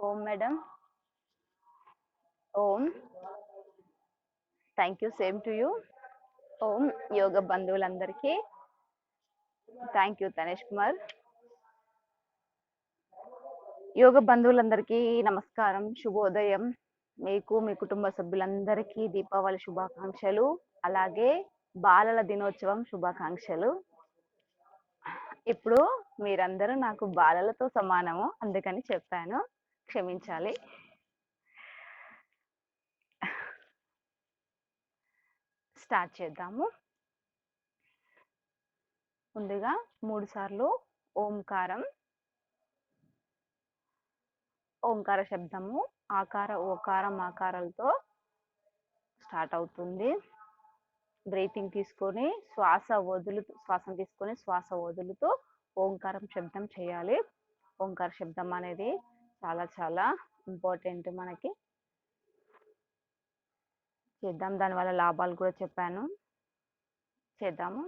ఓం madam. ఓం. Thank you. Same to you. ఓం. యోగ బంధువులందరికీ థ్యాంక్ యూ తనేష్ కుమార్. యోగ బంధువులందరికీ నమస్కారం, శుభోదయం. మీకు మీ కుటుంబ సభ్యులందరికీ దీపావళి శుభాకాంక్షలు, అలాగే బాలల దినోత్సవం శుభాకాంక్షలు. ఇప్పుడు మీరందరూ నాకు బాలలతో సమానము, అందుకని చెప్పాను, క్షమించాలి. స్టార్ట్ చేద్దాము. ముందుగా 3 సార్లు ఓంకారం, ఓంకార శబ్దము ఆకార ఓకారం ఆకారాలతో స్టార్ట్ అవుతుంది. బ్రీతింగ్ తీసుకొని శ్వాసను తీసుకొని శ్వాస వదులుతూ ఓంకారం శబ్దం చేయాలి. ఓంకార శబ్దం అనేది చాలా చాలా ఇంపార్టెంట్ మనకి. చేద్దాం, దానివల్ల లాభాలు కూడా చెప్పాను, చేద్దాము.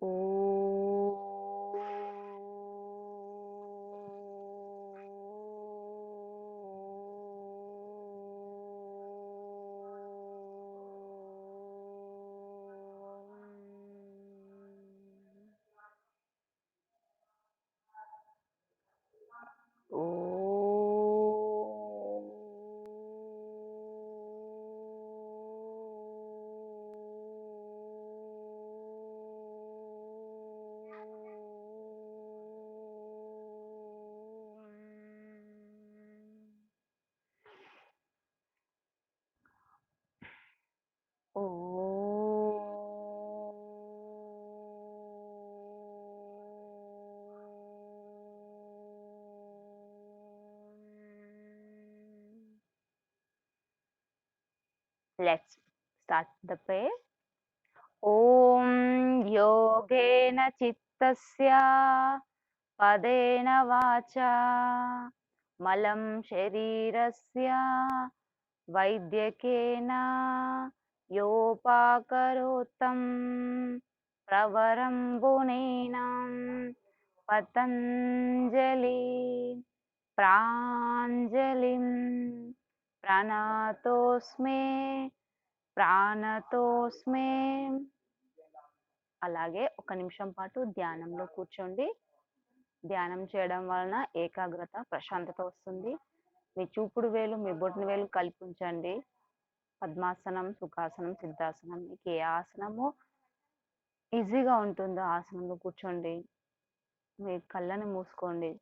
ఓ Let's start the prayer. ఓం యోగేన చిత్తస్య పదేన వాచా మలం శరీరస్య వైద్యకేన యోపాకరోత్తం ప్రవరం గుణేనం పతంజలి ప్రాంజలిం ప్రణతోస్మే ప్రాణతోస్మే. అలాగే 1 నిమిషం పాటు ధ్యానంలో కూర్చోండి. ధ్యానం చేయడం వలన ఏకాగ్రత, ప్రశాంతత వస్తుంది. మీ చూపుడు వేలు మీ బొటన వేలు కలిపి ఉంచండి. పద్మాసనం, సుఖాసనం, సిద్ధాసనం, మీకు ఏ ఆసనము ఈజీగా ఉంటుందో ఆసనంలో కూర్చోండి. మీ కళ్ళని మూసుకోండి.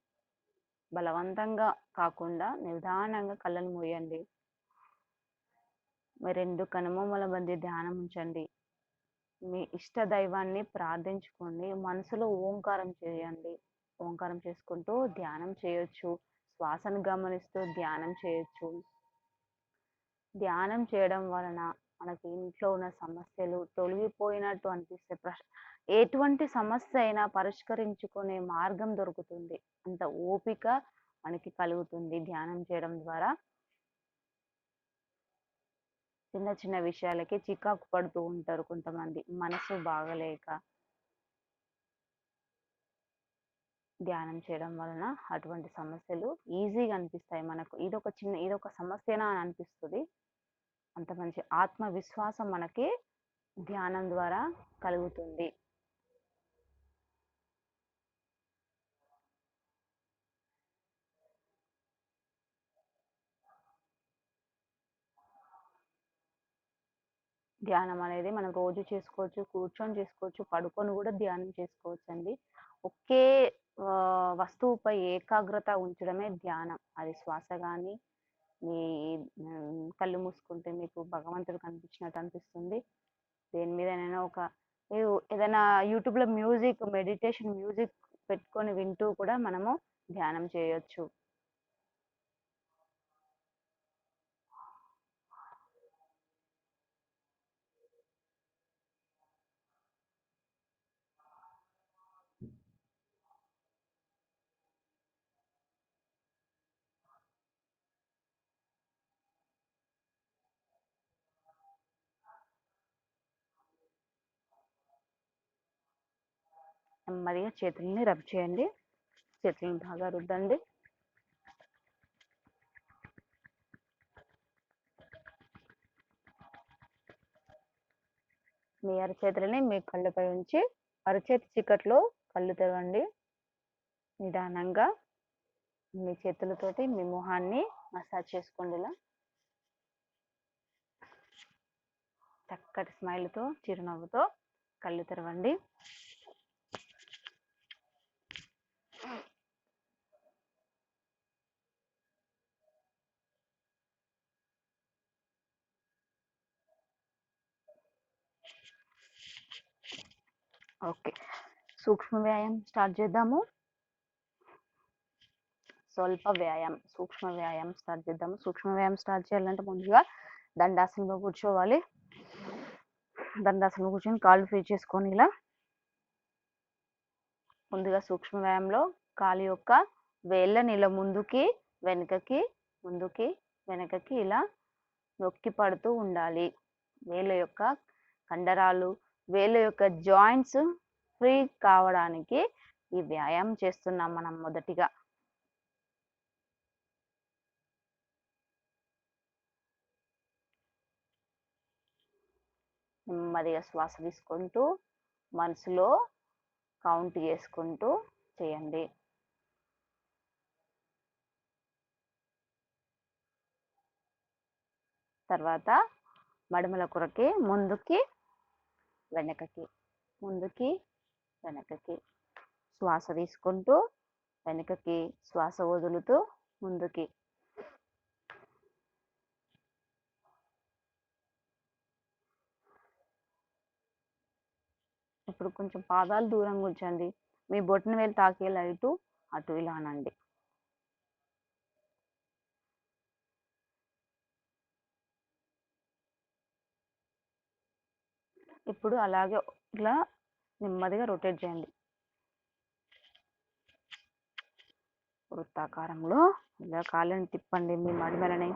బలవంతంగా కాకుండా నిదానంగా కళ్ళను మూయండి. మీ 2 కనుబొమ్మల మధ్య ధ్యానం ఉంచండి. మీ ఇష్ట దైవాన్ని ప్రార్థించుకోండి. మనసులో ఓంకారం చేయండి. ఓంకారం చేసుకుంటూ ధ్యానం చేయొచ్చు. శ్వాసను గమనిస్తూ ధ్యానం చేయొచ్చు. ధ్యానం చేయడం వలన మనకి ఇంట్లో ఉన్న సమస్యలు తొలగిపోయినట్టు అనిపిస్తే, ఎటువంటి సమస్య అయినా పరిష్కరించుకునే మార్గం దొరుకుతుంది. అంత ఓపిక మనకి కలుగుతుంది ధ్యానం చేయడం ద్వారా. చిన్న చిన్న విషయాలకి చికాకు పడుతూ ఉంటారు కొంతమంది, మనసు బాగలేక. ధ్యానం చేయడం వలన అటువంటి సమస్యలు ఈజీగా అనిపిస్తాయి మనకు. ఇదొక సమస్యనా అని అనిపిస్తుంది. అంత మంచి ఆత్మవిశ్వాసం మనకి ధ్యానం ద్వారా కలుగుతుంది. ధ్యానం అనేది మనం రోజు చేసుకోవచ్చు, కూర్చొని చేసుకోవచ్చు, పడుకొని కూడా ధ్యానం చేసుకోవచ్చు అండి. ఒకే వస్తువుపై ఏకాగ్రత ఉంచడమే ధ్యానం. అది శ్వాస కానీ, మీ కళ్ళు మూసుకుంటే మీకు భగవంతుడు కనిపించినట్టు అనిపిస్తుంది. దేని మీదనైనా మీరు ఏదైనా యూట్యూబ్లో మెడిటేషన్ మ్యూజిక్ పెట్టుకొని వింటూ కూడా మనము ధ్యానం చేయొచ్చు. నెమ్మదిగా చేతుల్ని రబ్ చేయండి. చేతులను బాగా రుద్దండి. మీ అరచేతులని మీ కళ్ళపై ఉంచి అరచేతి చిక్కట్లో కళ్ళు తెరవండి. నిదానంగా మీ చేతులతోటి మీ మొహాన్ని మసాజ్ చేసుకోండి. ఇలా చక్కటి స్మైల్తో, చిరునవ్వుతో కళ్ళు తెరవండి. ఓకే, సూక్ష్మ వ్యాయామం స్టార్ట్ చేద్దాము. సూక్ష్మ వ్యాయామం స్టార్ట్ చేద్దాము. సూక్ష్మ వ్యాయామం స్టార్ట్ చేయాలంటే ముందుగా దండాసనంలో కూర్చోవాలి. దండాసనంలో కూర్చొని కాళ్ళు ఫ్రీ చేసుకొని ఇలా ముందుగా సూక్ష్మ వ్యాయామంలో కాలు యొక్క వేళ్ళని ఇలా ముందుకి వెనుకకి ముందుకి వెనకకి ఇలా నొక్కి పడుతూ ఉండాలి. వేళ్ళ యొక్క కండరాలు, వేళ్ళ యొక్క జాయింట్స్ ఫ్రీ కావడానికి ఈ వ్యాయామం చేస్తున్నాం మనం. మొదటిగా నెమ్మదిగా శ్వాస తీసుకుంటూ మనసులో కౌంట్ చేసుకుంటూ చేయండి. తర్వాత మడమల కొరకి ముందుకి వెనకకి ముందుకి వెనకకి శ్వాస తీసుకుంటూ వెనకకి శ్వాస వదులుతూ ముందుకి. ఇప్పుడు కొంచెం పాదాలు దూరంగా ఉంచండి. మీ బొట్టన వేలు తాకేలా ఇటు అటు ఇలా అనండి. ఇప్పుడు అలాగే ఇలా నెమ్మదిగా రొటేట్ చేయండి. వృత్తాకారంలో ఇలా కాళ్ళని తిప్పండి మీ మడమలని.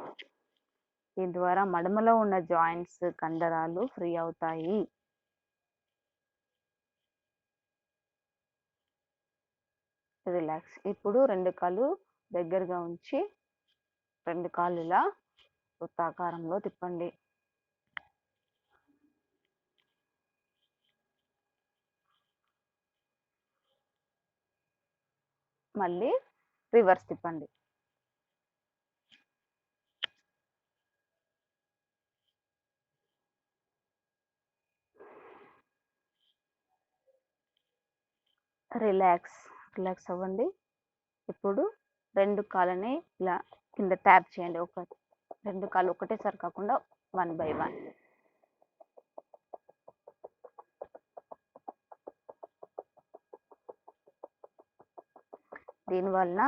దీని ద్వారా మడమలో ఉన్న జాయింట్స్, కండరాలు ఫ్రీ అవుతాయి. రిలాక్స్. ఇప్పుడు రెండు కాళ్ళు దగ్గరగా ఉంచి రెండు కాళ్ళు ఇలా వృత్తాకారంలో తిప్పండి. మళ్ళీ రివర్స్ తిప్పండి. రిలాక్స్ అవ్వండి. ఇప్పుడు రెండు కాళ్ళని ఇలా కింద ట్యాప్ చేయండి. రెండు కాళ్ళు ఒకటేసారి కాకుండా 1 by 1. దీనివలన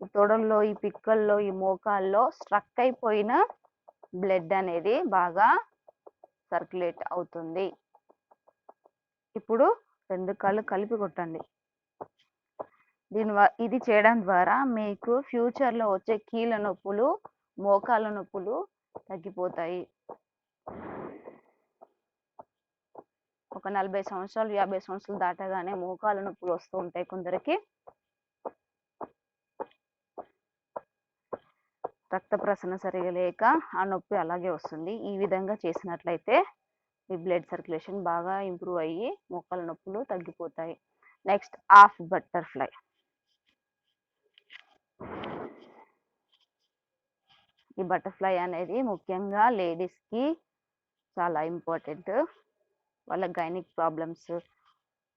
ఈ తొడల్లో, ఈ పిక్కల్లో, ఈ మోకాల్లో స్ట్రక్ అయిపోయిన బ్లడ్ అనేది బాగా సర్క్యులేట్ అవుతుంది. ఇప్పుడు రెండు కాళ్ళు కలిపి కొట్టండి. ఇది చేయడం ద్వారా మీకు ఫ్యూచర్లో వచ్చే కీళ్ళ నొప్పులు, మోకాళ్ళ నొప్పులు తగ్గిపోతాయి. ఒక 40 సంవత్సరాలు 50 సంవత్సరాలు దాటగానే మోకాళ్ళ నొప్పులు వస్తూ ఉంటాయి కొందరికి. రక్త ప్రసరణ సరిగా లేక ఆ నొప్పి అలాగే వస్తుంది. ఈ విధంగా చేసినట్లయితే మీ బ్లడ్ సర్క్యులేషన్ బాగా ఇంప్రూవ్ అయ్యి మోకాళ్ళ నొప్పులు తగ్గిపోతాయి. Next half butterfly. ఈ బటర్ఫ్లై అనేది ముఖ్యంగా లేడీస్కి చాలా ఇంపార్టెంట్. వాళ్ళ గైనిక్ ప్రాబ్లమ్స్,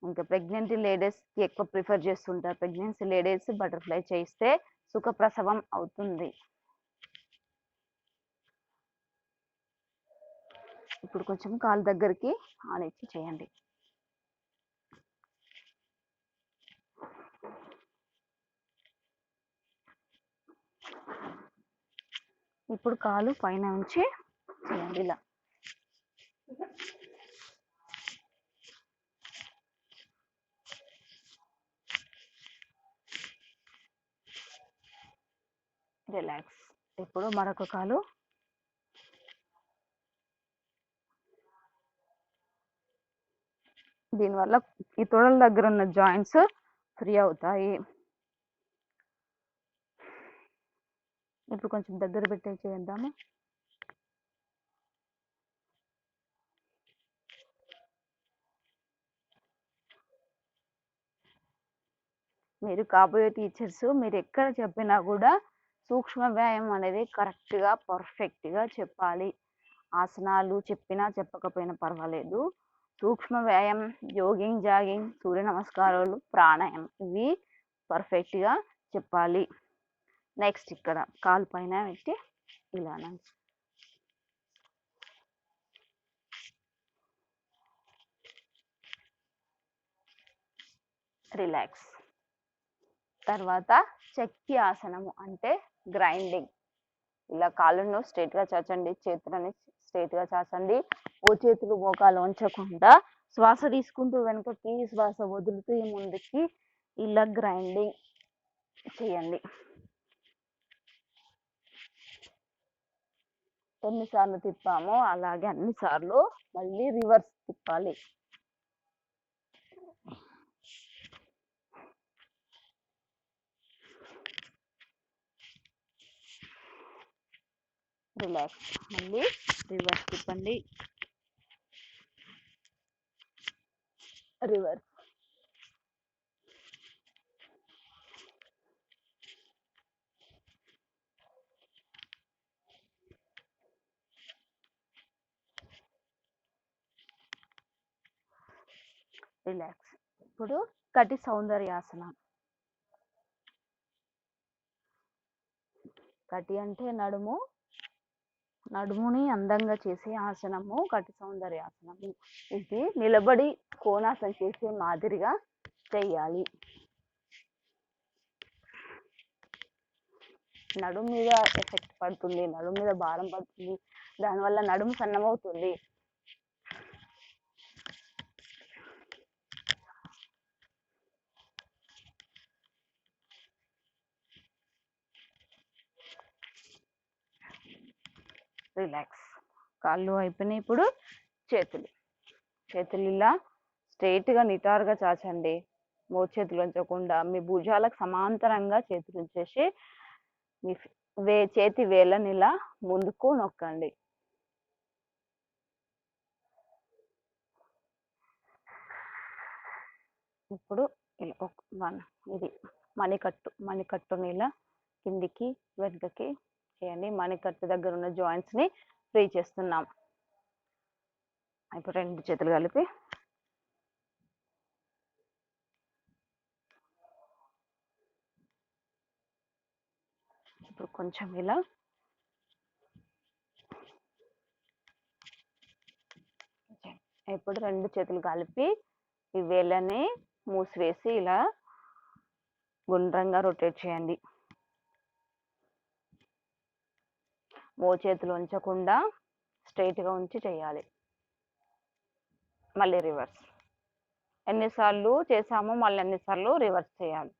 ఇంకా ప్రెగ్నెంట్ లేడీస్కి ఎక్కువ ప్రిఫర్ చేస్తుంటారు. ప్రెగ్నెన్సీ లేడీస్ బటర్ఫ్లై చేస్తే సుఖప్రసవం అవుతుంది. ఇప్పుడు కొంచెం కాలు దగ్గరికి ఆనిచ్చి చేయండి. ఇప్పుడు కాలు పైన ఉంచి చేయండి ఇలా. రిలాక్స్. ఇప్పుడు మరొక కాలు. దీనివల్ల ఈ తొడల దగ్గర ఉన్న జాయింట్స్ ఫ్రీ అవుతాయి. ఇప్పుడు కొంచెం దగ్గర పెట్టే చేద్దాము. మీరు కాబోయే టీచర్స్ మీరు ఎక్కడ చెప్పినా కూడా సూక్ష్మ వ్యాయామం అనేది కరెక్ట్గా పర్ఫెక్ట్గా చెప్పాలి. ఆసనాలు చెప్పినా చెప్పకపోయినా పర్వాలేదు. సూక్ష్మ వ్యాయామం, జోగింగ్, జాగింగ్, సూర్య నమస్కారాలు, ప్రాణాయామం ఇవి పర్ఫెక్ట్గా చెప్పాలి. నెక్స్ట్ ఇక్కడ కాలు పైన పెట్టి ఇలా రిలాక్స్. తర్వాత చక్కి ఆసనము అంటే గ్రైండింగ్. ఇలా కాళ్ళను స్ట్రైట్గా చాచండి, చేతులని స్ట్రైట్గా చాచండి. ఓ చేతులు మోకాలు ఉంచకుండా శ్వాస తీసుకుంటూ వెనుకకి, శ్వాస వదులుతూ ముందుకి ఇలా గ్రైండింగ్ చేయండి. ఎన్నిసార్లు తిప్పామో అలాగే అన్నిసార్లు మళ్ళీ రివర్స్ తిప్పాలి. రిలాక్స్. మళ్ళీ రివర్స్ తిప్పండి, రివర్స్. రిలాక్స్. ఇప్పుడు కటి సౌందర్యాసనం. కటి అంటే నడుముని అందంగా చేసే ఆసనము కటి సౌందర్యాసనం. ఇది నిలబడి కోణాసనం చేసే మాదిరిగా చెయ్యాలి. నడుము మీద ఎఫెక్ట్ పడుతుంది, నడుము మీద భారం పడుతుంది, దానివల్ల నడుము సన్నమవుతుంది. రిలాక్స్. కాళ్ళు అయిపోయినాయి. ఇప్పుడు చేతులు ఇలా స్ట్రైట్గా నిటారుగా చాచండి. మోచేతులు ఉంచకుండా మీ భుజాలకు సమాంతరంగా చేతులు ఉంచేసి మీ చేతి వేళ్ళని ఇలా ముందుకు నొక్కండి. ఇప్పుడు ఇది మణికట్టుని ఇలా కిందికి వెనుకకి చేయండి. మణికట్టు దగ్గర ఉన్న జాయింట్స్ ని ఫ్రీ చేస్తున్నాం. ఇప్పుడు రెండు చేతులు కలిపి ఇప్పుడు కొంచెం ఇలా ఇప్పుడు రెండు చేతులు కలిపి ఈ వేళ్ళని మూసివేసి ఇలా గుండ్రంగా రొటేట్ చేయండి. మోచేతులు ఉంచకుండా స్ట్రైట్గా ఉంచి చేయాలి. మళ్ళీ రివర్స్. ఎన్నిసార్లు చేసామో మళ్ళీ ఎన్నిసార్లు రివర్స్ చేయాలి.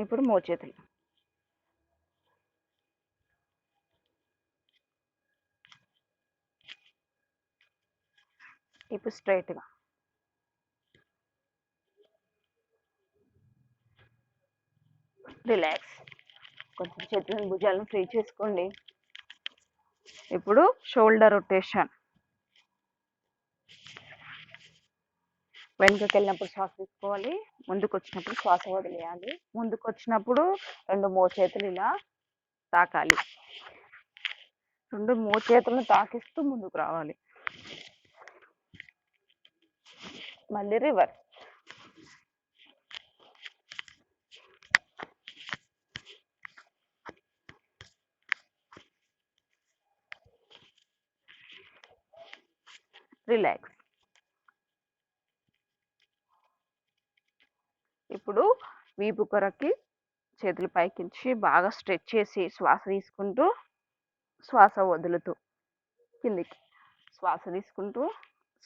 ఇప్పుడు మోచేతులు ఇప్పుడు స్ట్రైట్గా. రిలాక్స్. కొంచెం చేతులను భుజాలను ఫ్రీ చేసుకోండి. ఇప్పుడు షోల్డర్ రొటేషన్. వెనుకకి వెళ్ళినప్పుడు శ్వాస తీసుకోవాలి, ముందుకు వచ్చినప్పుడు శ్వాస వదిలేయాలి. ముందుకు వచ్చినప్పుడు రెండు మోచేతులు ఇలా తాకాలి, రెండు మోచేతులను తాకిస్తూ ముందుకు రావాలి. మళ్ళీ రివర్స్. రిలాక్స్. ఇప్పుడు వీపు కొరకి చేతులు పైకించి బాగా స్ట్రెచ్ చేసి శ్వాస తీసుకుంటూ శ్వాస వదులుతూ కిందికి, శ్వాస తీసుకుంటూ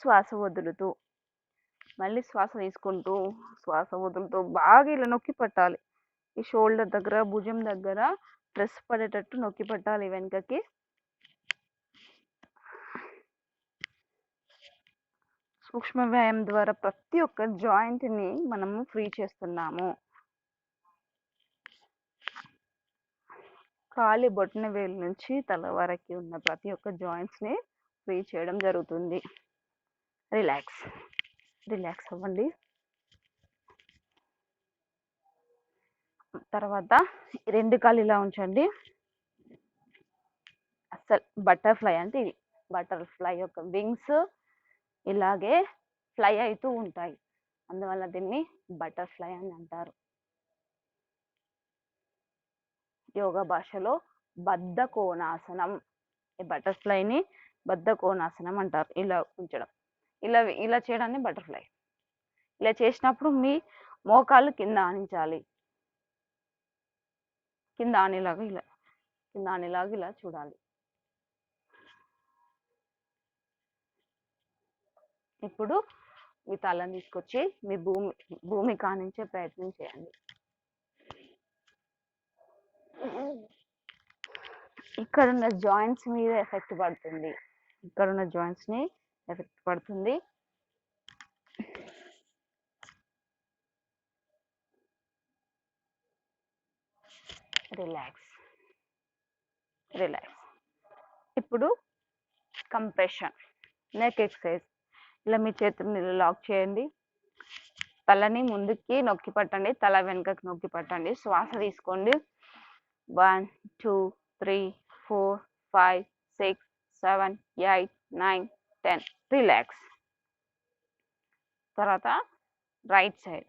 శ్వాస వదులుతూ, మళ్ళీ శ్వాస తీసుకుంటూ శ్వాస వదులుతూ బాగా ఇలా నొక్కి పట్టాలి. ఈ షోల్డర్ దగ్గర, భుజం దగ్గర ప్రెస్ పడేటట్టు నొక్కి పట్టాలి వెనుకకి. సూక్ష్మ వ్యాయామం ద్వారా ప్రతి ఒక్క జాయింట్ని మనము ఫ్రీ చేస్తున్నాము. కాలి బొటన వేలు నుంచి తల వరకు ఉన్న ప్రతి ఒక్క జాయింట్స్ని ఫ్రీ చేయడం జరుగుతుంది. రిలాక్స్ రిలాక్స్ అవ్వండి. తర్వాత 2 కాళ్ళు ఇలా ఉంచండి. అసలు బటర్ఫ్లై అంటే ఇది. బటర్ఫ్లై యొక్క వింగ్స్ ఇలాగే ఫ్లై అవుతూ ఉంటాయి, అందువల్ల దీన్ని బటర్ఫ్లై అని అంటారు. యోగా భాషలో బద్ధ కోణాసనం, ఈ బటర్ఫ్లైని బద్ధ కోణాసనం అంటారు. ఇలా ఉంచడం, ఇలా చేయడాన్ని బటర్ఫ్లై. ఇలా చేసినప్పుడు మీ మోకాళ్ళు కింద ఆనించాలి, కింద ఆనేలాగా ఇలా చూడాలి. ఇప్పుడు మీ తలని తీసుకొచ్చి మీ భూమి కానించే ప్రయత్నం చేయండి. ఇక్కడ ఉన్న జాయింట్స్ మీద ఎఫెక్ట్ పడుతుంది, ఇక్కడ ఉన్న జాయింట్స్ ని ఎఫెక్ట్ పడుతుంది. Relax relax. ఇప్పుడు కంప్రెషన్, నెక్ ఎక్సర్సైజ్. ఇలా మీ చేతులు లాక్ చేయండి, తలని ముందుకి నొక్కి పట్టండి, తల వెనుకకి నొక్కి పట్టండి. శ్వాస తీసుకోండి. 1 2 3 4 5 6 7 8 9 10. రిలాక్స్. తర్వాత రైట్ సైడ్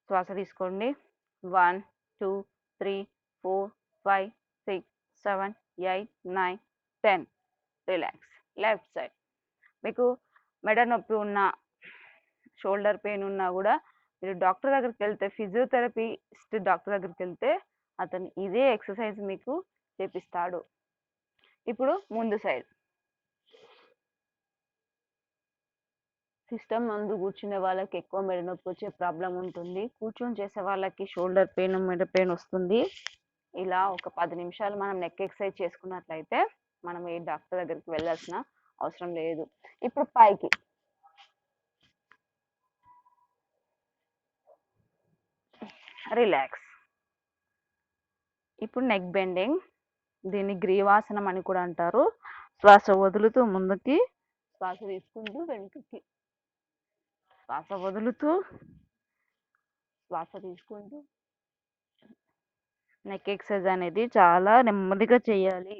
శ్వాస తీసుకోండి. 1 2 3 4 5 6 7 8 9 10. రిలాక్స్. Left side. మీకు మెడ నొప్పి ఉన్నా, షోల్డర్ పెయిన్ ఉన్నా కూడా మీరు డాక్టర్ దగ్గరికి వెళ్తే, ఫిజియోథెరపిస్ట్ డాక్టర్ దగ్గరికి వెళ్తే అతను ఇదే ఎక్సర్సైజ్ మీకు చేపిస్తాడు. ఇప్పుడు ముందు సైడ్. సిస్టమ్ ముందు కూర్చునే వాళ్ళకి ఎక్కువ మెడ నొప్పి వచ్చే ప్రాబ్లం ఉంటుంది, కూర్చొని చేసే వాళ్ళకి షోల్డర్ పెయిన్, మెడ పెయిన్ వస్తుంది. ఇలా ఒక 10 నిమిషాలు మనం నెక్ ఎక్సర్సైజ్ చేసుకున్నట్లయితే మనం ఏ డాక్టర్ దగ్గరికి వెళ్ళాల్సిన అవసరం లేదు. ఇప్పుడు పైకి. రిలాక్స్. ఇప్పుడు నెక్ బెండింగ్, దీన్ని గ్రీవాసనం అని కూడా అంటారు. శ్వాస వదులుతూ ముందుకి, శ్వాస తీసుకుంటూ వెనుకకి, శ్వాస వదులుతూ, శ్వాస తీసుకుంటూ. నెక్ ఎక్సర్సైజ్ అనేది చాలా నెమ్మదిగా చేయాలి.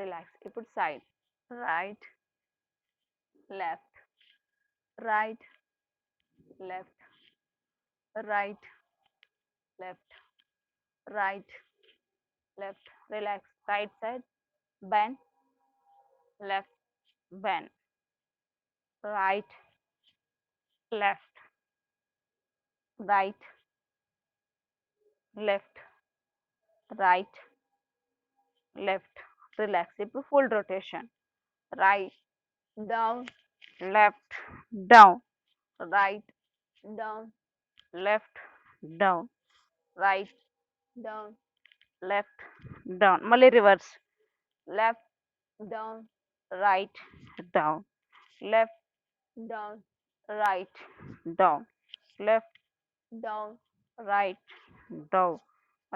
రిలాక్స్. ఇప్పుడు side. Right left, right left, right left, right left. Relax. Right side. Bend, left bend, right left, right left, right left. Relax. ఇప్పుడు full rotation. Right down, left down, right down, left down, right down, left down. మళ్ళీ reverse. left down, right down, left down, right down, left down, right down.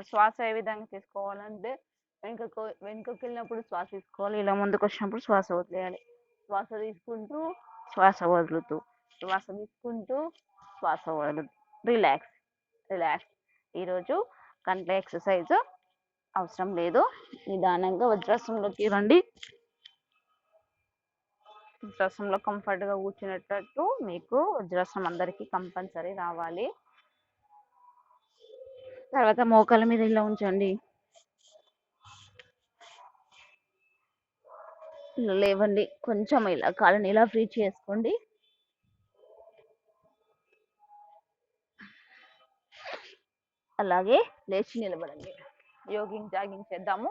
శ్వాస ఏ విధంగా తీసుకోవాలంటే వెనుకకు వెళ్ళినప్పుడు శ్వాస తీసుకోవాలి, ఇలా ముందుకు వచ్చినప్పుడు శ్వాస వదిలేయాలి. శ్వాస తీసుకుంటూ, శ్వాస వదులుతూ, శ్వాస తీసుకుంటూ, శ్వాస వదులుతూ. Relax relax. ఈరోజు కంట్ల ఎక్సర్సైజ్ అవసరం లేదు. నిదానంగా వజ్రాసనంలోకి రండి. వజ్రాసనంలో కంఫర్ట్గా కూర్చునేటట్టు మీకు వజ్రాసనం అందరికీ కంపల్సరీ రావాలి. తర్వాత మోకాళ్ళ మీద ఇలా ఉంచండి, ఇలా లేవండి, కొంచెం ఇలా కాళ్ళని ఇలా ఫ్రీ చేసుకోండి. అలాగే లేచి నిలబడండి. జాగింగ్ చేద్దాము.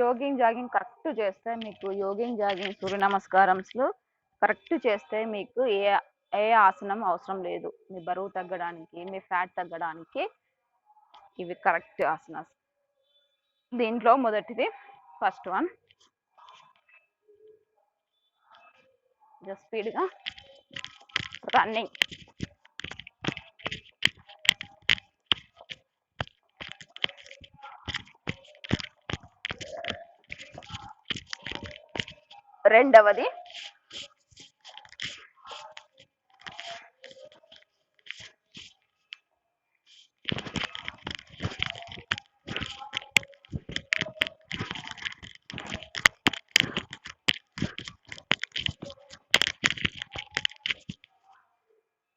యోగింగ్ జాగింగ్ కరెక్ట్ చేస్తే మీకు యోగింగ్ జాగింగ్ సూర్య నమస్కారంలో కరెక్ట్ చేస్తే మీకు ఏ ఆసనం అవసరం లేదు. మీ బరువు తగ్గడానికి, మీ ఫ్యాట్ తగ్గడానికి ఇవి కరెక్ట్ ఆసనాస్. దీంట్లో మొదటిది ఫస్ట్ వన్, జస్ట్ స్పీడ్గా రన్నింగ్. రెండవది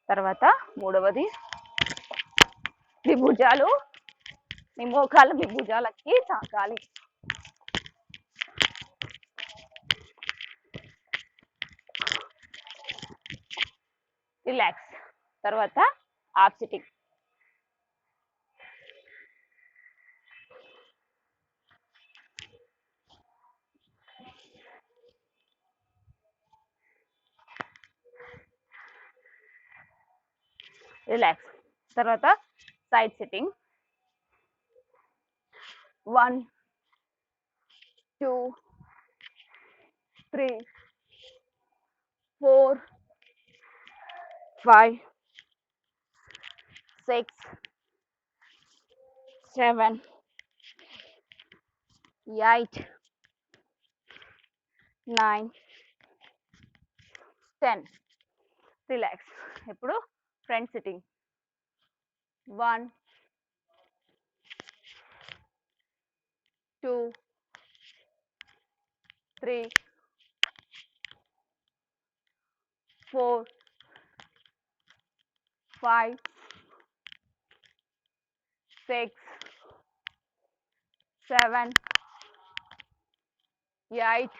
తర్వాత మూడవది మీ భుజాలు, మీ మోకాలు మీ భుజాలకి తాకాలి. రిలాక్స్. తర్వాత హాఫ్ సిట్టింగ్. రిలాక్స్. తర్వాత సైడ్ సిట్టింగ్. 1 2 3 4 5 6 7 8 9 10. రిలాక్స్. ఇప్పుడు ఫ్రంట్ సిట్టింగ్. 1 2 3 4 5 6 7 8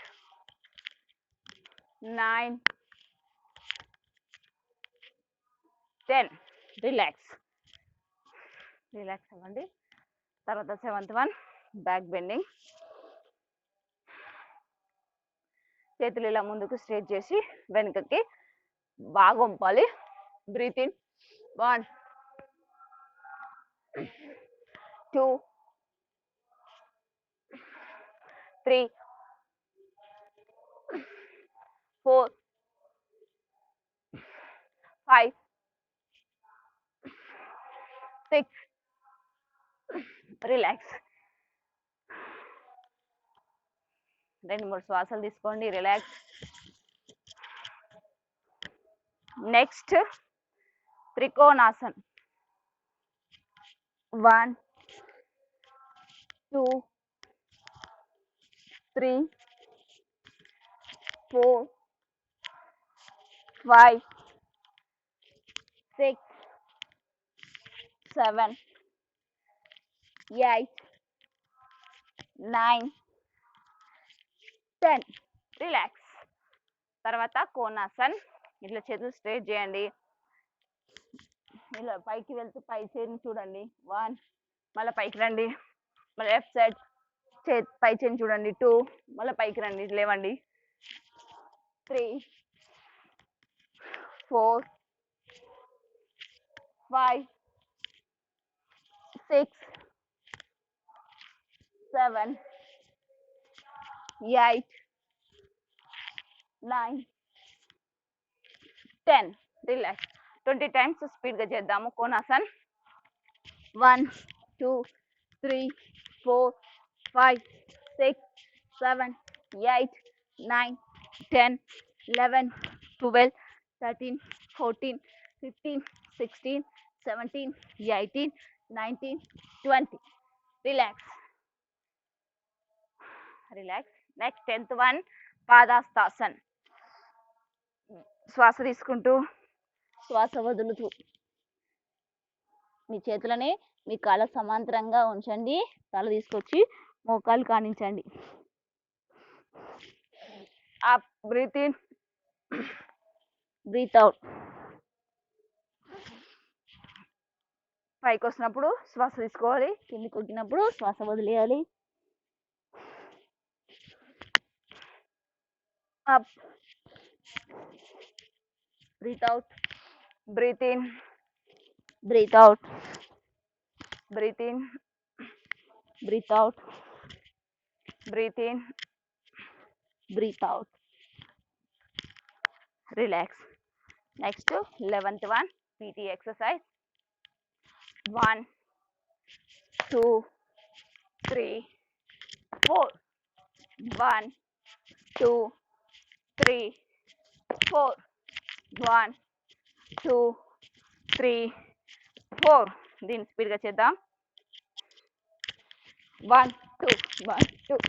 9 10. రిలాక్స్. రిలాక్స్ అవ్వండి. తర్వాత 7th వన్, బ్యాక్ బెండింగ్. చేతులు ఇలా ముందుకు స్ట్రేట్ చేసి వెనుకకి బాగా వంపాలి. Breathe in. 1 2 3 4 5 6. రిలాక్స్. 2-3 శ్వాసలు తీసుకోండి. రిలాక్స్. నెక్స్ట్ త్రికోణాసన్. 1 2 3 4 5 6 7 8 9 10. రిలాక్స్. తర్వాత కోనాసన్. ఇట్లా చేతులు స్ట్రేట్ చేయండి. ఇలా పైకి వెళ్తూ పై చేతిని చూడండి. 1. మళ్ళీ పైకి రండి. మళ్ళీ లెఫ్ట్ సైడ్ పై చేతిని చూడండి. 2. మళ్ళీ పైకి రండి, లేవండి. 3 4 5 6 7 8 9 10. రిలాక్స్. 20 times స్పీడ్గా చేద్దాము కోనాసన్. 1 2 3 4 5 6 7 8 9 10 11 12 13 14 15 16 17 18 19 20. Relax. Relax. Next 10th one, పాదాస్తాసన్. శ్వాస తీసుకుంటూ శ్వాస వదులుతూ మీ చేతులని మీ కాళ్ళ సమాంతరంగా ఉంచండి. తల తీసుకొచ్చి మోకాలు కానించండి. Up, breathe in, breathe out. పైకి వస్తున్నప్పుడు శ్వాస తీసుకోవాలి, కిందికి ఉగ్గినప్పుడు శ్వాస వదిలేయాలి. up, breathe out, breathe in, breathe out, breathe in, breathe out, breathe in, breathe out. Relax. Next, 11th one, PT exercise. 1, 2, 3, 4. 1, 2, 3, 4. 1, 2, 3, 4. దీన్ని స్పీడ్గా చేద్దాం. 1, 2, 1, 2.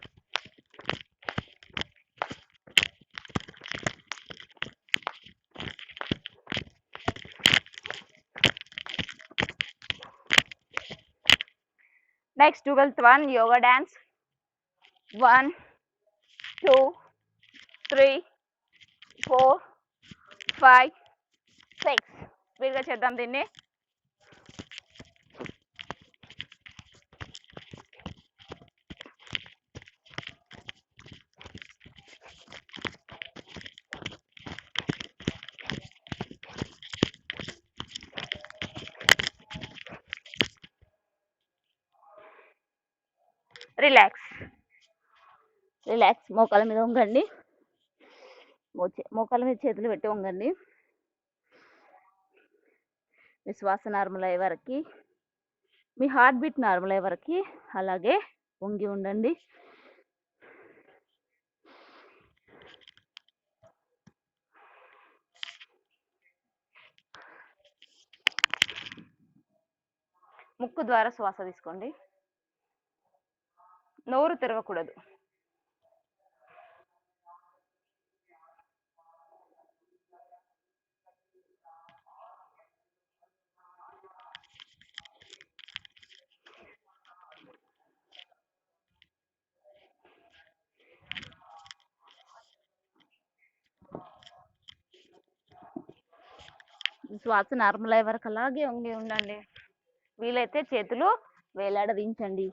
Next, 12th one, yoga dance. 1, 2, 3, 4, 5, 6. స్పీడ్గా చేద్దాం దీన్ని. రిలాక్స్. రిలాక్స్. మోకాల మీద వంగండి. మోకాల మీద చేతులు పెట్టి వంగండి. మీ శ్వాస నార్మల్ అయ్యే వరకు, మీ హార్ట్ బీట్ నార్మల్ అయ్యే వరకు అలాగే వంగి ఉండండి. ముక్కు ద్వారా శ్వాస తీసుకోండి. నోరు తెరవకూడదు. శ్వాస నార్మల్ అయ్యే వరకు అలాగే వంగి ఉండండి. వీలైతే చేతులు వేలాడదించండి.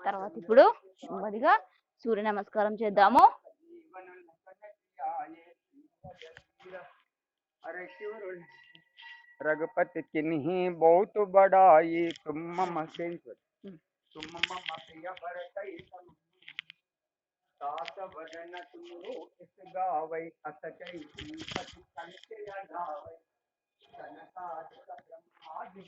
తర్వాత ఇప్పుడు నెమ్మదిగా సూర్య నమస్కారం చేద్దాము. रघुपति किन्हीं बहुत बड़ाई तुम मम तुम मम प्रिय भरतई सास वदन तुमरो इस गावै अस जय पति कंठ लगावै संसार का ब्रह्मादि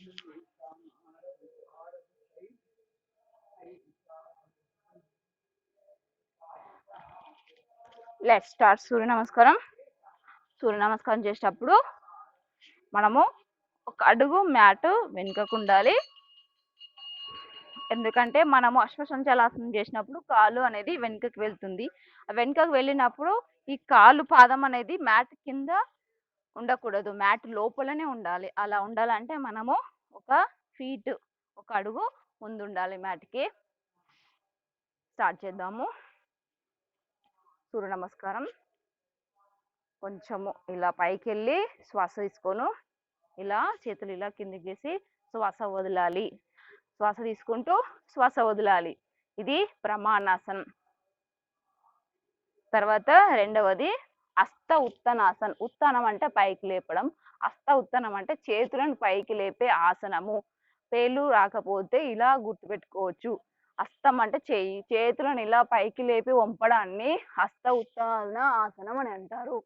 లెట్స్ స్టార్ట్ సూర్య నమస్కారం. సూర్య నమస్కారం చేసేటప్పుడు మనము ఒక అడుగు మ్యాట్ వెనుకకు ఉండాలి. ఎందుకంటే మనము అశ్వసంచాలాసనం చేసినప్పుడు కాలు అనేది వెనుకకు వెళ్తుంది. వెనుకకు వెళ్ళినప్పుడు ఈ కాలు పాదం అనేది మ్యాట్ కింద ఉండకూడదు, మ్యాట్ లోపలనే ఉండాలి. అలా ఉండాలంటే మనము ఒక అడుగు ముందు ఉండాలి మ్యాట్కి. స్టార్ట్ చేద్దాము. సూర్య నమస్కారం. కొంచెము ఇలా పైకి వెళ్ళి శ్వాస తీసుకోను, ఇలా చేతులు ఇలా కిందికి చేసి శ్వాస వదలాలి. శ్వాస తీసుకుంటూ శ్వాస వదలాలి. ఇది బ్రహ్మానాసనం. తర్వాత రెండవది హస్త ఉత్తనాసనం. ఉత్తనం అంటే పైకి లేపడం, హస్త ఉత్తనం అంటే చేతులను పైకి లేపే ఆసనము. పేర్లు రాకపోతే ఇలా గుర్తుపెట్టుకోవచ్చు. హస్తం అంటే చెయ్యి, చేతులను ఇలా పైకి లేపి వంపడాన్ని హస్త ఉత్తాన ఆసనం అని అంటారు.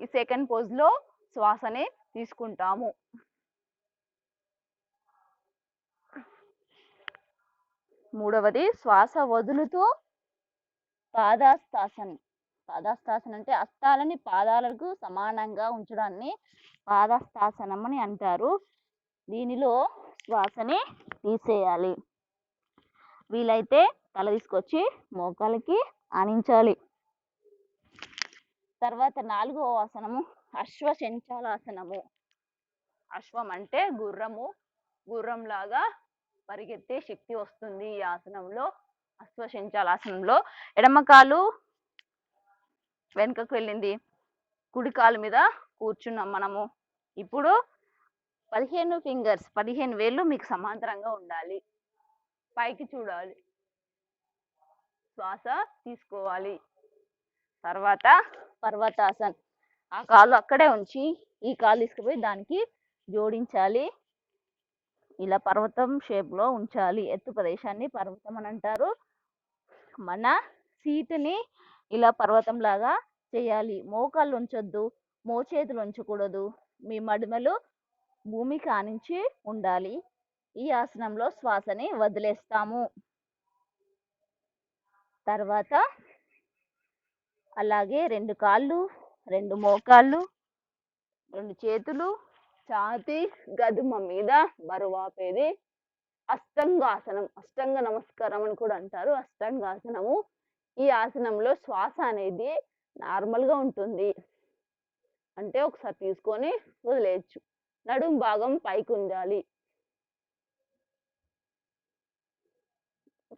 ఈ సెకండ్ పోజ్ లో శ్వాసని తీసుకుంటాము. మూడవది శ్వాస వదులుతూ పాదాస్తాసనం. పాదాస్తాసనం అంటే హస్తాలని పాదాలకు సమానంగా ఉంచడాన్ని పాదాస్తాసనం అని అంటారు. దీనిలో శ్వాసని తీసేయాలి. వీలైతే తల తీసుకొచ్చి మోకాలకి ఆనించాలి. తర్వాత నాలుగవ ఆసనము అశ్వసంచాలాసనము. అశ్వం అంటే గుర్రము, గుర్రంలాగా పరిగెత్తే శక్తి వస్తుంది ఈ ఆసనంలో. అశ్వసంచాలాసనంలో ఎడమ కాలు వెనుకకు వెళ్ళింది, కుడి కాలు మీద కూర్చున్నాం మనము. ఇప్పుడు 15 వేళ్ళు మీకు సమాంతరంగా ఉండాలి. పైకి చూడాలి. శ్వాస తీసుకోవాలి. తర్వాత పర్వతాసన్. ఆ కాలు అక్కడే ఉంచి ఈ కాలు తీసుకుపోయి దానికి జోడించాలి. ఇలా పర్వతం షేప్లో ఉంచాలి. ఎత్తు ప్రదేశాన్ని పర్వతం అని అంటారు. మన సీటుని ఇలా పర్వతం లాగా చేయాలి. మోకాళ్ళు ఉంచొద్దు, మోచేతులు ఉంచకూడదు. మీ మడిమలు భూమికి ఆనించి ఉండాలి. ఈ ఆసనంలో శ్వాసని వదిలేస్తాము. తర్వాత అలాగే 2 కాళ్ళు, 2 మోకాళ్ళు, 2 చేతులు ఛాతీ గదుమ మీద బరువాపేది అష్టంగాసనం. అష్టంగ నమస్కారం అని కూడా అంటారు. అష్టంగాసనము. ఈ ఆసనంలో శ్వాస అనేది నార్మల్గా ఉంటుంది. అంటే ఒకసారి తీసుకొని వదిలేయచ్చు. నడుం భాగం పైకి ఉండాలి.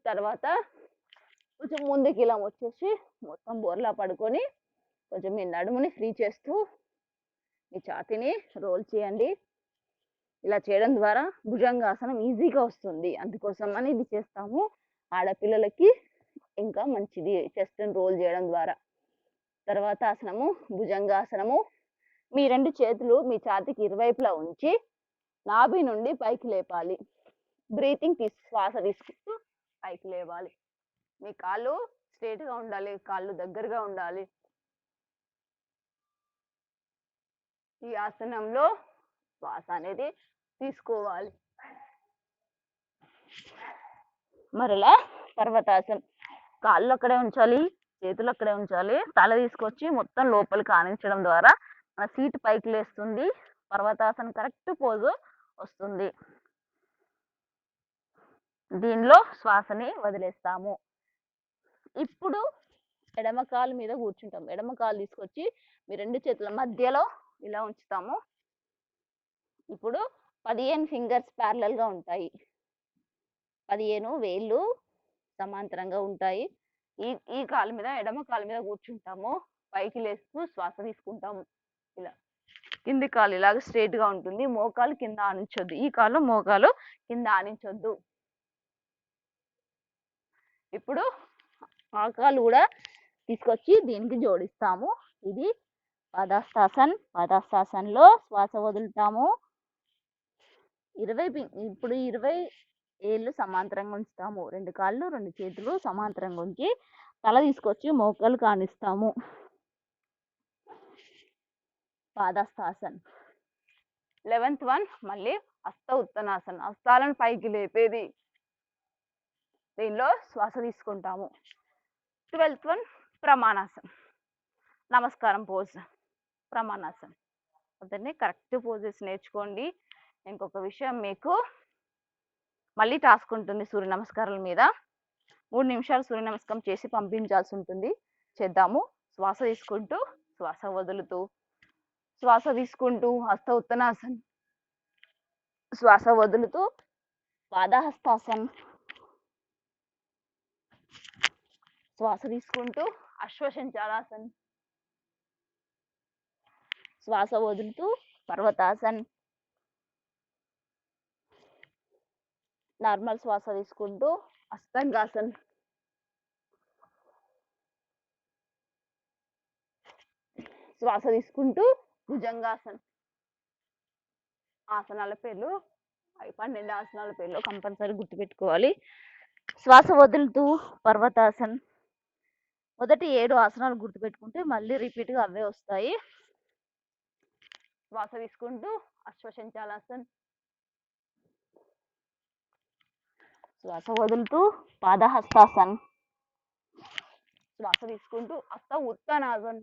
తర్వాత కొంచెం ముందుకి ఇలా వచ్చేసి మొత్తం బోర్లా పడుకొని కొంచెం మీ నడుముని ఫ్రీ చేస్తూ మీ ఛాతీని రోల్ చేయండి. ఇలా చేయడం ద్వారా భుజంగాసనం ఈజీగా వస్తుంది. అందుకోసం అని ఇది చేస్తాము. ఆడపిల్లలకి ఇంకా మంచిది చెస్ట్ని రోల్ చేయడం ద్వారా. తర్వాత ఆసనము భుజంగాసనము. మీ 2 చేతులు మీ ఛాతీకి ఇరువైపులా ఉంచి నాభి నుండి పైకి లేపాలి. బ్రీతింగ్ శ్వాస తీసుకుంటూ పైకి లేవాలి. మీ కాళ్ళు స్ట్రేట్గా ఉండాలి. కాళ్ళు దగ్గరగా ఉండాలి. ఈ ఆసనంలో శ్వాస అనేది తీసుకోవాలి. మరలా పర్వతాసనం. కాళ్ళు అక్కడే ఉంచాలి, చేతులు అక్కడే ఉంచాలి. తల తీసుకొచ్చి మొత్తం లోపలికి ఆనించడం ద్వారా మన సీటు పైకి లేస్తుంది. పర్వతాసనం కరెక్ట్ పోజు వస్తుంది. దీనిలో శ్వాసని వదిలేస్తాము. ఇప్పుడు ఎడమ కాలు మీద కూర్చుంటాం. ఎడమ కాలు తీసుకొచ్చి మీ 2 చేతుల మధ్యలో ఇలా ఉంచుతాము. ఇప్పుడు 15 ఫింగర్స్ ప్యారలల్గా ఉంటాయి. 15 వేళ్ళు సమాంతరంగా ఉంటాయి. ఈ కాలు మీద ఎడమ కాలు మీద కూర్చుంటాము. పైకి లేస్తూ శ్వాస తీసుకుంటాము. ఇలా కింది కాలు ఇలాగ స్ట్రేట్గా ఉంటుంది. మోకాలు కింద ఆనించొద్దు. ఈ కాలు మోకాలు కింద ఆనించొద్దు. ఇప్పుడు ఆ కాలు కూడా తీసుకొచ్చి దీనికి జోడిస్తాము. ఇది పాదాస్తాసన్. పాదాస్తాసన్లో శ్వాస వదులుతాము. 20 ఏళ్ళు సమాంతరంగా ఉంచుతాము. 2 కాళ్ళు 2 చేతులు సమాంతరంగా ఉంచి తల తీసుకొచ్చి మోకాలు కానిస్తాము. పాదస్థాసన్. 11th వన్ మళ్ళీ హస్త ఉత్తనాసన్. హస్తాలను పైకి లేపేది. దీనిలో శ్వాస తీసుకుంటాము. 12th one ప్రమాణాసన్. నమస్కారం పోజ్. ప్రమాణాసన్. అతన్ని కరెక్ట్ పోజెస్ నేర్చుకోండి. ఇంకొక విషయం మీకు మళ్ళీ టాస్క్ ఉంటుంది సూర్య నమస్కారాల మీద. 3 నిమిషాలు సూర్య నమస్కారం చేసి పంపించాల్సి ఉంటుంది. చేద్దాము. శ్వాస తీసుకుంటూ శ్వాస వదులుతూ, శ్వాస తీసుకుంటూ హస్త ఉత్తనాసన్, శ్వాస వదులుతూ పాదహస్తాసన్, శ్వాస తీసుకుంటూ అశ్వశంచాలాసన్, శ్వాస వదులుతూ పర్వతాసన్, నార్మల్ శ్వాస తీసుకుంటూ అష్టంగాసన్, శ్వాస తీసుకుంటూ భుజంగాసన్. ఆసనాల పేర్లు 12 ఆసనాల పేర్లు కంపల్సరీ గుర్తుపెట్టుకోవాలి. శ్వాస వదులుతూ పర్వతాసన్. మొదటి 7 ఆసనాలు గుర్తుపెట్టుకుంటే మళ్ళీ రిపీట్గా అవే వస్తాయి. శ్వాస తీసుకుంటూ అశ్వశంచాలాసన్, శ్వాస వదులుతూ పాదహస్తాసన్, శ్వాస తీసుకుంటూ హస్త ఉత్తనాసన్,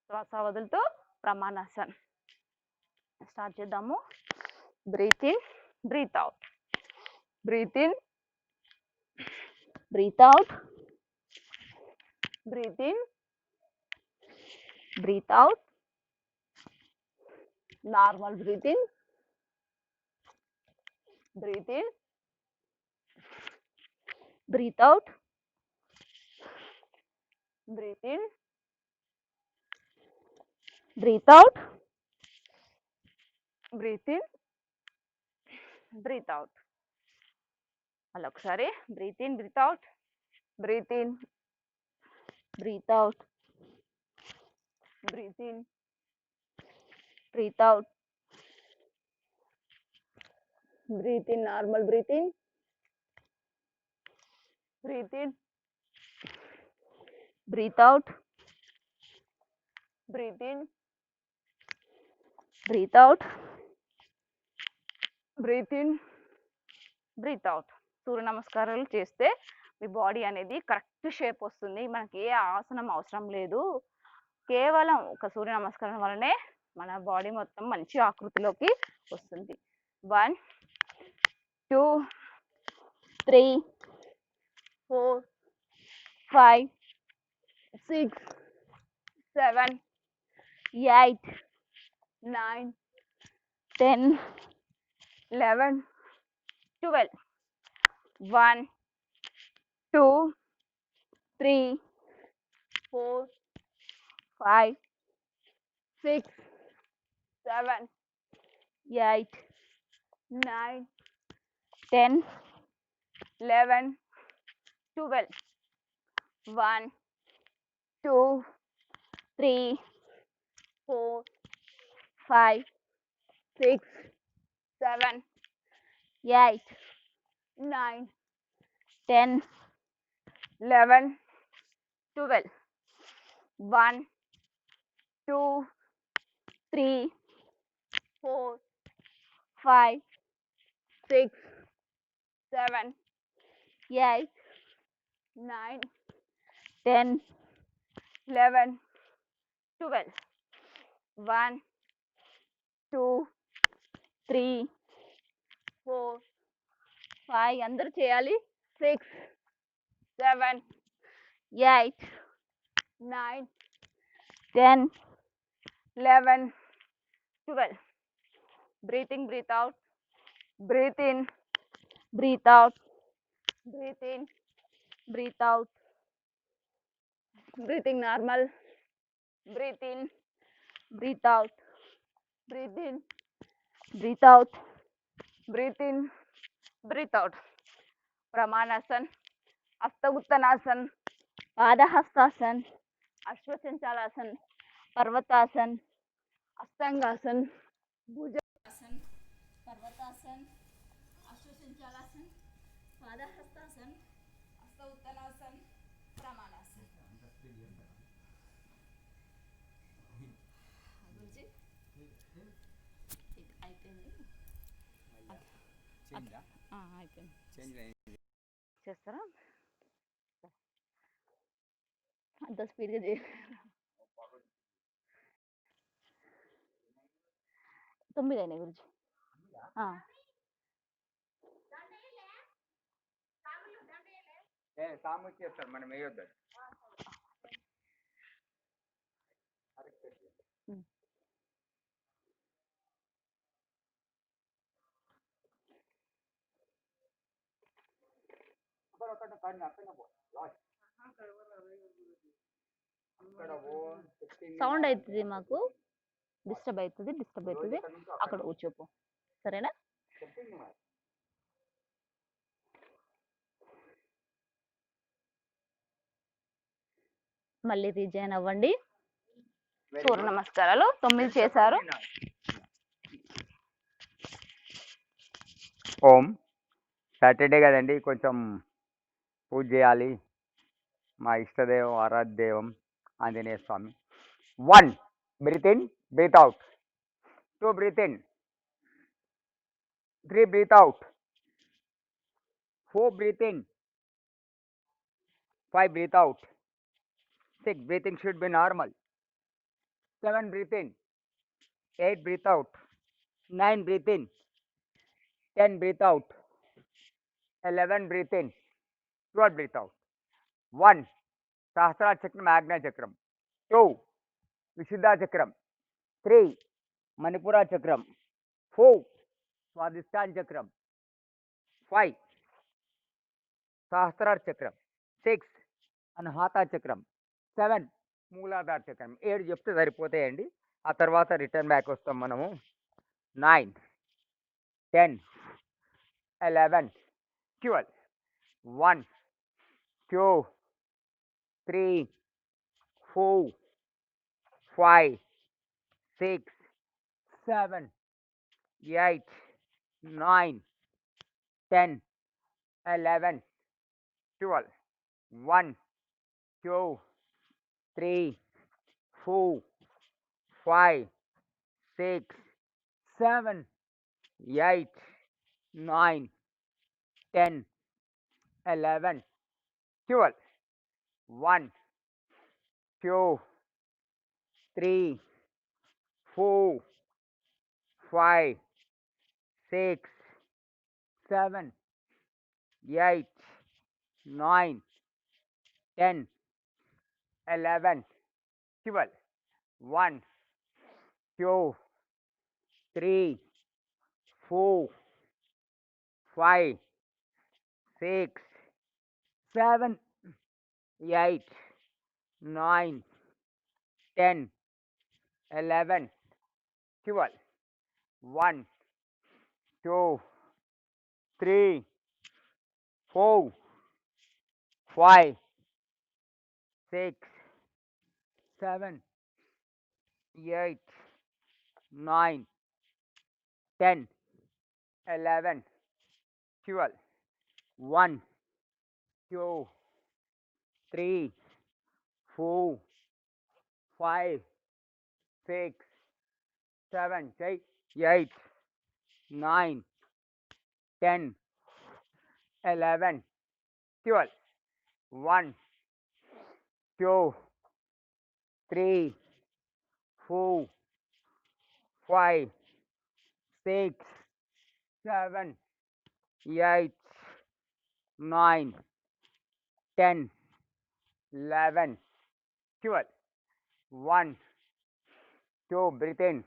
శ్వాస వదులుతూ ప్రమాణాసన్. స్టార్ట్ చేద్దాము. Breathe in, breathe out. Breathe in, breathe out. Breathe in, breathe out. Normal breathe in, breathe in, breathe out. breathe in, breathe out, breathe in, breathe out. అలా ఒకసారి breathe in, breathe out, breathe in, breathe out, breathe in, breathe out, breathe in, normal breathe in, breathe in, breathe out, breathe in, breathe out, breathe in, breathe out. సూర్య నమస్కారాలు చేస్తే మీ body అనేది correct shape వస్తుంది. మనకి ఏ ఆసనం అవసరం లేదు. కేవలం ఒక సూర్య నమస్కారం వల్లనే మన బాడీ మొత్తం మంచి ఆకృతిలోకి వస్తుంది. 1 2 3 4 5 6 7 8 9 10 11 12 1 2 3 4 5 6 7 8 9 10 11 12 1 2 3 4 5 6 7 8 9 10 11 12 1 2 3 4 5 6 7 8 9 10 11 12 1 2 3 4 5 అందరూ చేయాలి 6 7 8 9 10 11 12 breathe in, breathe out, breathe in, breathe out, breathe in, breathe out, breathing normal, breathe in, breathe out, breathe in, breathe out, breathe in, breathe out. Pramanasana, Astaguttanasana, Padahastasana, Ashwachanchalasana, Parvatasana, Astangasana, Bhujangasana, Parvatasana, Ashwachanchalasana, Padahastasana, Astaguttanasana, Pramanasana. గురించి అయిపోయింది. అయిపోయింది. చేస్తారా? అంత స్పీడ్గా చే 9 అయినాయి గురించి. సాము చేస్తారు, మనం వేయొద్దు. సౌండ్ అవుతుంది, మాకు డిస్టర్బ్ అవుతుంది. అక్కడ కూర్చోపో, సరేనా? మళ్ళీ రీజైన్ అవ్వండి. సూర్య నమస్కారాలు 9 చేశారు. ఓం. సాటర్డే కదండి, కొంచెం పూజ చేయాలి. మా ఇష్టదేవం, ఆరాధ్య దేవం Anjaneya Swami. 1 breathe in, breathe out. 2 breathe in, 3 breathe out, 4 breathe in, 5 breathe out, 6 breathing should be normal, 7 breathe in, 8 breathe out, 9 breathe in, 10 breathe out, 11 breathe in, 12 breathe out. 1 Sahasrara Chakram, Agnya Chakram. 2 Vishuddha Chakram. 3 Manipura Chakram. 4 Swadhisthana Chakram. 5 Sahasrara Chakram. 6 Anahata Chakram. 7 మూలాధార చక్రం. 7 చెప్తే సరిపోతాయండి. ఆ తర్వాత return back వస్తాం మనము. 9, 10, 11, 12, 1, 2, 3, 4, 5, 6, 7, 8, 9, 10, 11, 12, 1, 2, 3, 4, 5, 6, 7, 8, 9, 10, 11, 12, 1, 2, 3, 4, 5, 6, 7, 8, 9, 10, 11, 12, 1, 2, 3, 4, 5, 6, 7, 8, 9, 10, 11, 12, 1, 2, 3, 4, 5, 6, 7, 8, 9, 10, 11, 12, 1, 2, 3, 4, 5, 6, 7, 8, 9, 10, 11, 12, 1, 2, 3, 4, 5, 6, 7, 8, 9, 10, 11, 12, 1, 2, breathe in,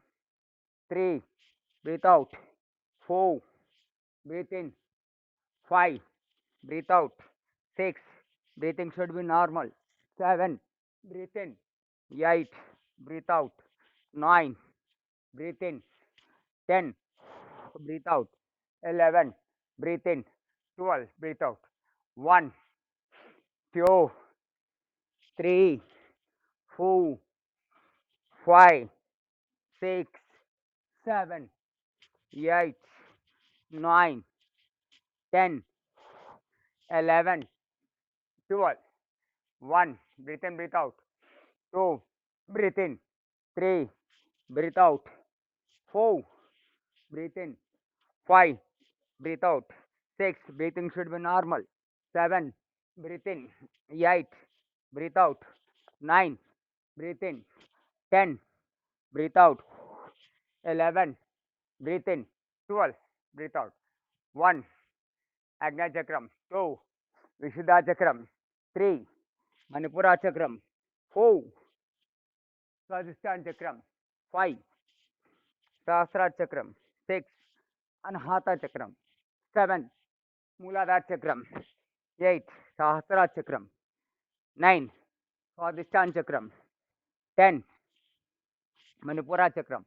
3, breathe out, 4, breathe in, 5, breathe out, 6, breathing should be normal, 7, breathe in, 8, breathe out, 9, breathe in, 10, breathe out, 11, breathe in, 12, breathe out, 1, 2, 3, 4, 5, 6, 7, 8, 9, 10, 11, 12, 1, breathe in, breathe out, 2, breathe in, 3, breathe out, 4, breathe in, 5, breathe out, 6, breathing should be normal, 7, breathe in, 8, breathe out, 9, breathe in, 10, breathe out, 11, breathe in, 12, breathe out, 1, Agnya Chakram, 2, Vishuddha Chakram, 3, Manipura Chakram, 4, Swadhisthana Chakram, 5, Sahasrara Chakram, 6, Anahata Chakram, 7, Muladhara Chakram, 8, Sahasrara Chakram, 9, Swadhisthana Chakram, 10, Manipura Chakram,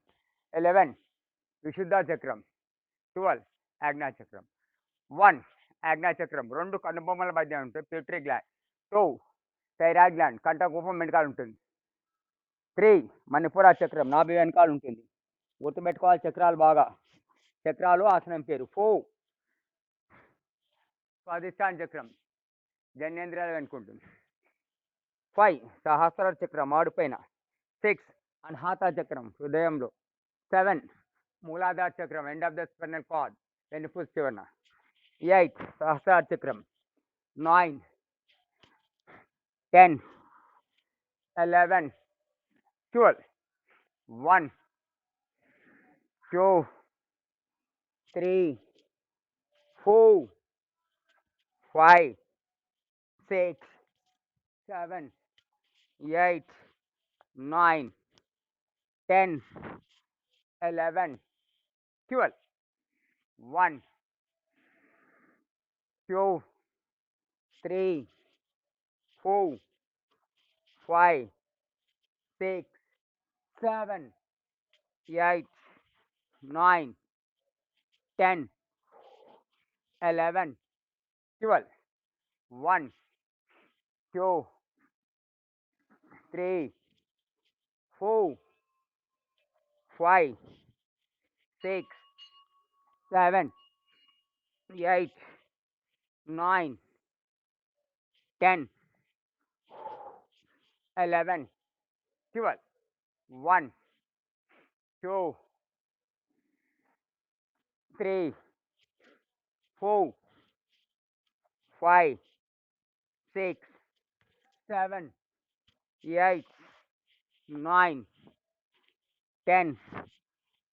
11, Vishuddha Chakram, 12, Agnya Chakram, 1, Agnya Chakram, 2 కనుబొమ్మల మధ్య ఉంటుంది pituitary gland, 2, thyroid gland కంఠకూపం వెనకాల ఉంటుంది, 3, మణిపుర చక్రం నాభి వెనకాల ఉంటుంది. గుర్తుపెట్టుకోవాలి చక్రాలు బాగా, చక్రాలు ఆసనం పేరు. 4, స్వాదిష్టాన చక్రం జనేంద్రియాలు వెనుకుంటుంది. 5, సహస్రార చక్రం మాడుపైన. 6, అన్హాత చక్రం హృదయంలో. 7, మూలాధార చక్రం end of the spinal cord వెన్నుపూస చివరన. 8, సహస్రార చక్రం. 9, 10, 11, 12, 1, 2, 3, 4, 5, 6, 7, 8, 9, 10, 11, 12, 1, 2, 3, 4, 5, 6, 7, 8, 9, 10, 11, 12. 1, 2, 3, 4, 5, 6, 7, 8, 9, 10, 11, 12. 1, 2, 3, 4, 5, 6, 7, 8, 9, 10,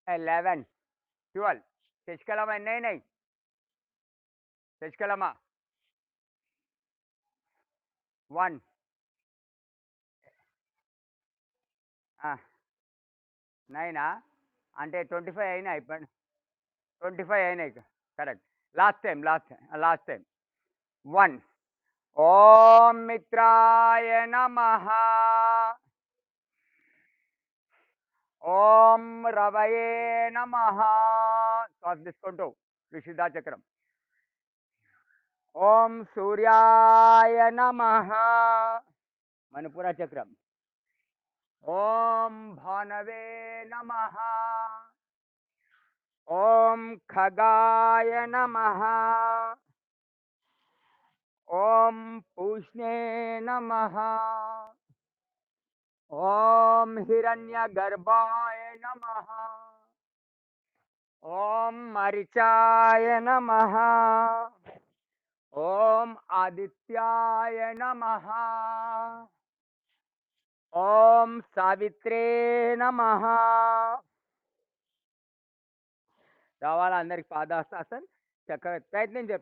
11, 12. శశికళమ్మ ఎన్ని అయినాయి? శశికళమ్మ 1, 9 అంటే 25 అయినాయి. ఇప్పుడు 25 అయినాయి. కరెక్ట్. Last time 1. ఓం మిత్రాయ నమః. ఓం రవయే నమః. శ్వాస తీసుకుంటూ విశుద్ధ చక్రం. ఓం సూర్యాయ నమః. మణిపుర చక్రం. ఓం భానవే నమః. ఓం ఖగాయ నమః. ఓం పూష్ణే నమః. ఓం హిరణ్యగర్భాయ నమః. ఓం మరిచాయ నమః. ఓం ఆదిత్యాయ నమః. ఓం సావిత్రే నమః. రావాలా అందరికి పాదాస్తాసన్? చక్కగా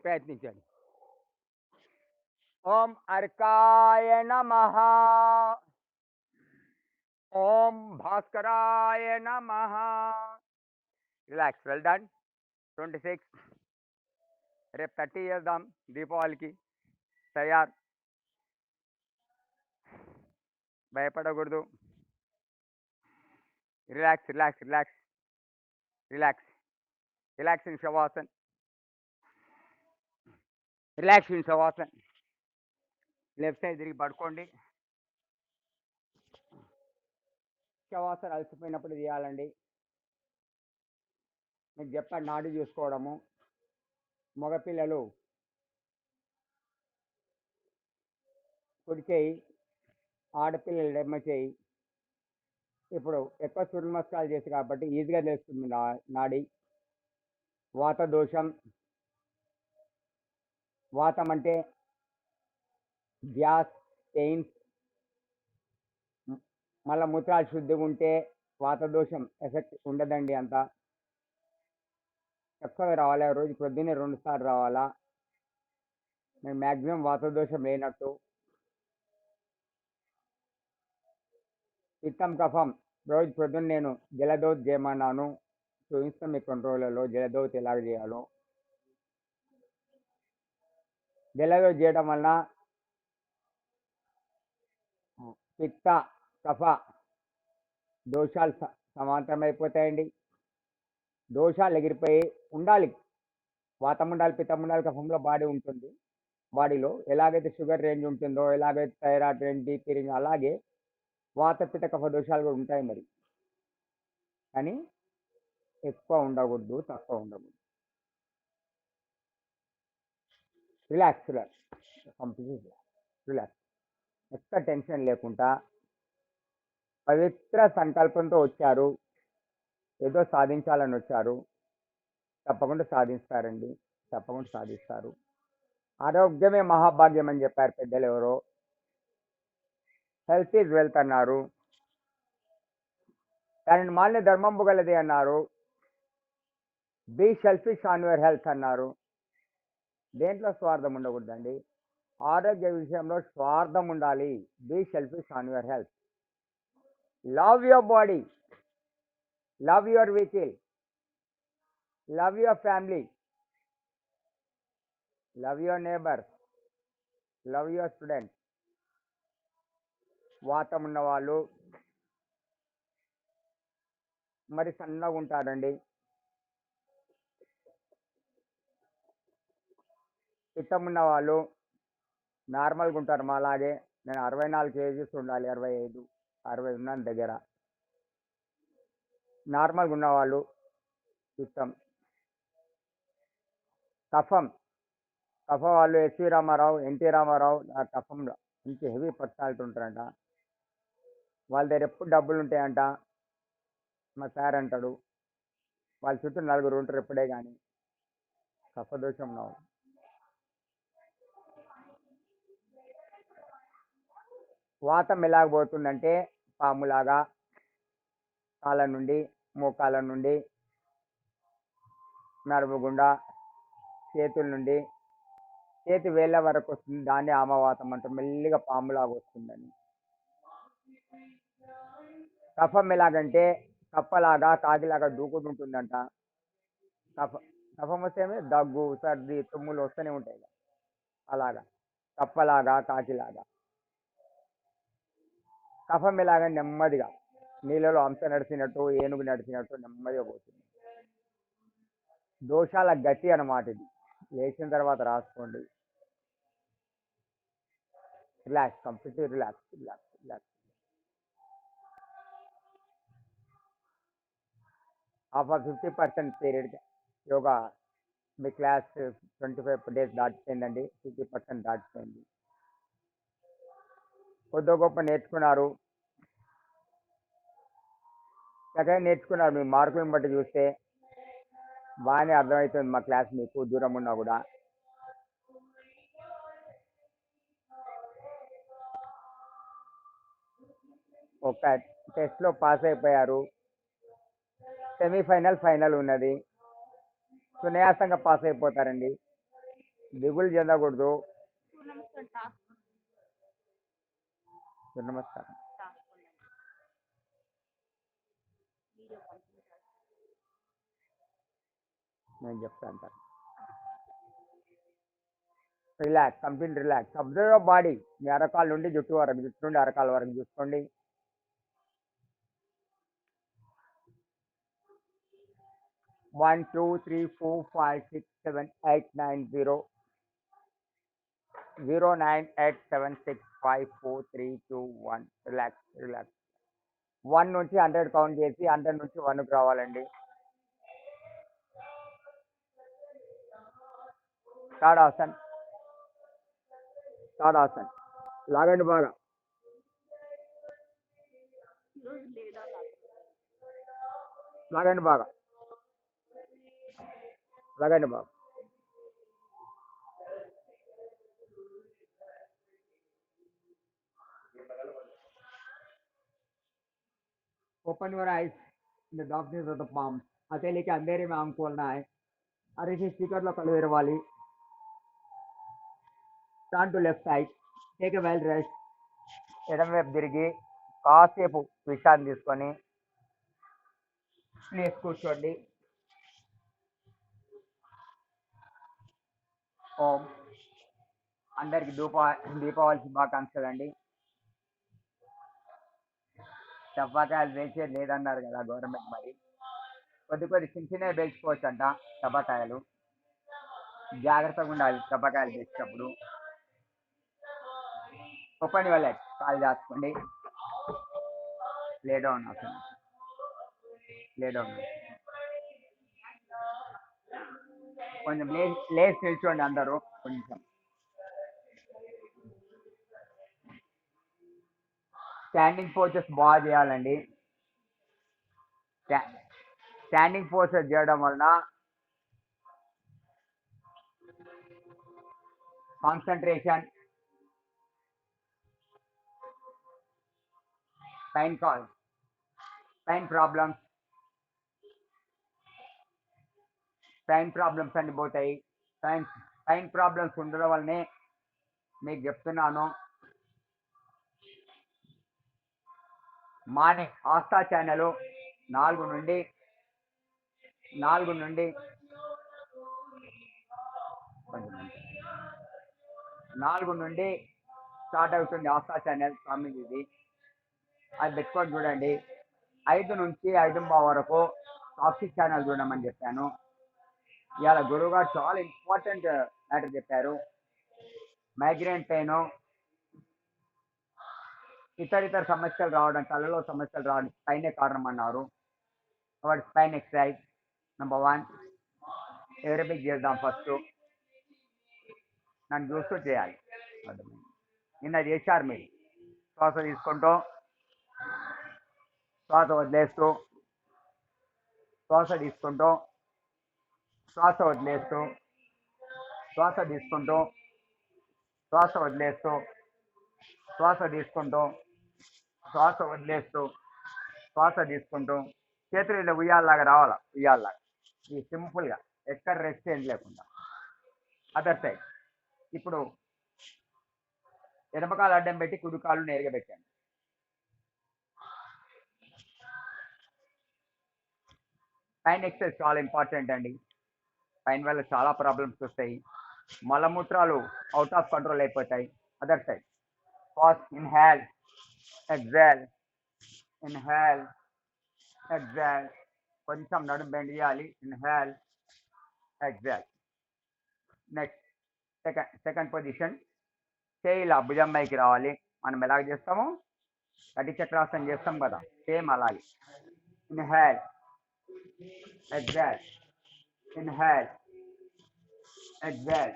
ప్రయత్నించండి. ఓం అర్కాయ నమః. ఓం భాస్కరాయ నమః. రిలాక్స్. Well done. 26. రేపు 30 చేద్దాం దీపావళికి. తయారు. భయపడకూడదు. Relax in Shavasan. Left side తిరిగి పడుకోండి. శవాసన అలసిపోయినప్పుడు తీయాలండి. మీకు చెప్పండి, నాడి చూసుకోవడము. మగపిల్లలు కుడి చేయి, ఆడపిల్లలు ఎడమ చేయి. ఇప్పుడు ఎక్కువ సూర్య నమస్కారాలు చేసి కాబట్టి ఈజీగా తెలుస్తుంది నాడి. వాత దోషం. వాతం అంటే గ్యాస్, పెయిన్స్, మళ్ళీ మూత్రాలు శుద్ధిగా ఉంటే వాత దోషం ఎఫెక్ట్ ఉండదండి. అంతా చక్కగా రావాలి. రోజు పొద్దున్నే 2 సార్లు రావాలా. నేను మ్యాక్సిమం వాత దోషం లేనట్టు. పిత్తం కఫం రోజు పొద్దున్న నేను జలదోత్ చేయమన్నాను. చూపిస్తాం మీకు కొన్ని రోజులలో జలదోత్ ఎలాగ చేయాలో. జలదోత్ చేయడం వలన పిత్త కఫ దోషాలు సమాంతరమైపోతాయండి. దోషాలు ఎగిరిపోయి ఉండాలి. వాతం ఉండాలి, పిత్తం ఉండాలి, కఫంలో బాడీ ఉంటుంది. బాడీలో ఎలాగైతే షుగర్ రేంజ్ ఉంటుందో, ఎలాగైతే థైరాయిడ్ రేంజ్, బీపీ రేంజ్, అలాగే వాత పిత్త కఫ దోషాలు కూడా ఉంటాయి మరి. కానీ ఎక్కువ ఉండకూడదు, తక్కువ ఉండకూడదు. రిలాక్స్. Complete relax. ఎక్కడ టెన్షన్ లేకుండా పవిత్ర సంకల్పంతో వచ్చారు. ఏదో సాధించాలని వచ్చారు. తప్పకుండా సాధిస్తారండి. తప్పకుండా సాధిస్తారు. ఆరోగ్యమే మహాభాగ్యం అని చెప్పారు పెద్దలు ఎవరో. హెల్త్ ఈజ్ వెల్త్ అన్నారు. దానిని మాలిన ధర్మంబు గలది అన్నారు. Be selfish on your health అన్నారు. దేంట్లో స్వార్థం ఉండకూడదండి. ఆరోగ్య విషయంలో స్వార్థం ఉండాలి. Be selfish on your health. Love your body, love your vehicle, love your family, love your neighbour, love your student, వాతం ఉన్నవాళ్ళు మరి సన్నగా ఉంటారండి. పిత్తం ఉన్న వాళ్ళు నార్మల్గా ఉంటారు మాలాగే. నేను 64 కేజీస్ ఉండాలి, 65, 60 ఉన్నాను దగ్గర. నార్మల్గా ఉన్నవాళ్ళు పిత్తం. కఫం వాళ్ళు ఎస్వి రామారావు, ఎన్టీ రామారావు ఆ కఫంలో మంచి హెవీ పర్సనాలిటీ ఉంటారంట. వాళ్ళ దగ్గర ఎప్పుడు డబ్బులు ఉంటాయంట. మా సార్ అంటాడు, వాళ్ళ చుట్టూ నలుగురు ఉంటారు ఎప్పుడే కానీ. కఫదోషం ఉన్నవాళ్ళు. వాతం ఎలాగబోతుందంటే పాములాగా కాళ్ళ నుండి, మోకాళ్ళ నుండి, నడుము గుండా, చేతుల నుండి, చేతి వేళ్ళ వరకు వస్తుంది. దాన్ని ఆమవాతం అంటారు. మెల్లిగా పాములాగా వస్తుందని. కఫం ఎలాగంటే కప్పలాగా, కాకిలాగా దూకుతుంటుందంట. కఫం వస్తేనే దగ్గు, సర్ది, తుమ్ములు వస్తూనే ఉంటాయి. అలాగా కప్పలాగా, కాకిలాగా. కఫం ఎలాగ నెమ్మదిగా నీళ్ళలో హంస నడిచినట్టు, ఏనుగు నడిచినట్టు నెమ్మదిగా పోతుంది. దోషాల గతి అన్నమాట ఇది. లేచిన తర్వాత రాసుకోండి. Relax, completely relax, relax, relax. Of 50% period yoga me class 25 days దాటిపోయిందండి. 50% దాటిపోయింది. కొద్ది గొప్ప నేర్చుకున్నారు. చక్కగా నేర్చుకున్నారు. మీ మార్కులను బట్టి చూస్తే బాగానే అర్థమవుతుంది మా క్లాస్ మీకు, దూరం ఉన్నా కూడా. ఒక టెస్ట్లో పాస్ అయిపోయారు. సెమీఫైనల్, ఫైనల్ ఉన్నది. సునాయాసంగా పాస్ అయిపోతారండి. దిగులు చెందకూడదు. నమస్కారం. నేను చెప్తాను sir. Relax, complete relax. Observe body. మీ అరకాల నుండి జుట్టు వరకు, జుట్టు నుండి అరకాల వరకు చూసుకోండి. One, 2, 3, 4, 5, 6, 7, 8, 9, 0. 0, 9, 8, 7, 6, 5, 4, 3, 2, 1. Relax, relax. 1 నుంచి 100 కౌంట్ చేసి 100 నుంచి 1కి రావాలండి. తాడాసన్, తాడాసన్. లాగండి బాగా. లాగండి బాగా, లాగండి బాగా. Open your eyes in the darkness of the palm. हथेली के अंधेरे में आंख खोलना है. अरे स्पीकर లో కళ్ళు తెరవాలి. Turn to left side. Take a well rest. ఎడమ వైపు తిరిగి కాసేపు విశ్రాంతి తీసుకొని లేచి కూర్చోండి. ఓం. అందరికి దీపావళి శుభాకాంక్షలు అండి. టపాకాయలు వేసేది లేదన్నారు కదా గవర్నమెంట్. మరి కొద్ది చిన్న చిన్నవి పేల్చుకోవచ్చు అంట టపాకాయలు. జాగ్రత్తగా ఉండాలి టపాకాయలు వేసేటప్పుడు. Open your legs. కాలు దాచుకోండి. లే డౌన్ అసలు. Lay down. కొంచెం లేచి నిల్చోండి అందరూ. కొంచెం స్టాండింగ్ పోచెస్ బాగా చేయాలండి. స్టాండింగ్ పోచెస్ చేయడం వలన కాన్సన్ట్రేషన్, పైన్ ప్రాబ్లమ్స్ అన్ని పోతాయి. పైన్ ప్రాబ్లమ్స్ ఉండడం వల్లనే మీకు చెప్తున్నాను. మార్నింగ్ ఆస్థా ఛానల్ 4 నుండి స్టార్ట్ అవుతుంది. ఆస్థా ఛానల్ స్వామిజీది. అది పెట్టుకొని చూడండి. 5 నుంచి 5:30 వరకు టాక్సిక్ ఛానల్ చూడమని చెప్పాను. ఇవాళ గురువుగారు చాలా ఇంపార్టెంట్ మ్యాటర్ చెప్పారు. మైగ్రేన్ పెయిన్, ఇతర సమస్యలు రావడం, తలలో సమస్యలు రావడం స్పైనే కారణం అన్నారు. కాబట్టి స్పైన్ ఎక్సర్సైజ్ నెంబర్ 1 ఏరోబిక్ చేద్దాం ఫస్ట్. నన్ను చూస్తూ చేయాలి. అర్థమైంది. నిన్న చేశారు మీరు. శ్వాస తీసుకుంటూ శ్వాస వదిలేస్తూ, శ్వాస తీసుకుంటూ శ్వాస వదిలేస్తూ, శ్వాస తీసుకుంటూ శ్వాస వదిలేస్తూ, శ్వాస తీసుకుంటూ శ్వాస వదిలేస్తూ, శ్వాస తీసుకుంటూ. చేతులు ఇలా ఉయ్యాలలాగా రావాలా, ఉయ్యాలలాగా. ఇది సింపుల్గా, ఎక్కడ రెస్ట్ ఏం లేకుండా. Other side. ఇప్పుడు ఎడమకాలు అడ్డం పెట్టి కుడి కాలు నేరుగా పెట్టండి. పైన ఎక్సర్సైజ్ చాలా ఇంపార్టెంట్ అండి. పైన వల్ల చాలా ప్రాబ్లమ్స్ వస్తాయి. మలమూత్రాలు అవుట్ ఆఫ్ కంట్రోల్ అయిపోతాయి. Other side. Fast inhale, exhale, inhale, exhale. కొంచెం నడుము బెండ్ చేయాలి. ఇన్హేల్, ఎగ్జేల్. Next second position. చేయిలా భుజం పైకి రావాలి. మనం ఎలాగ చేస్తామో కటి చక్రాసనం చేస్తాం కదా, సేమ్ అలాగే. Inhale, exhale, inhale, exhale,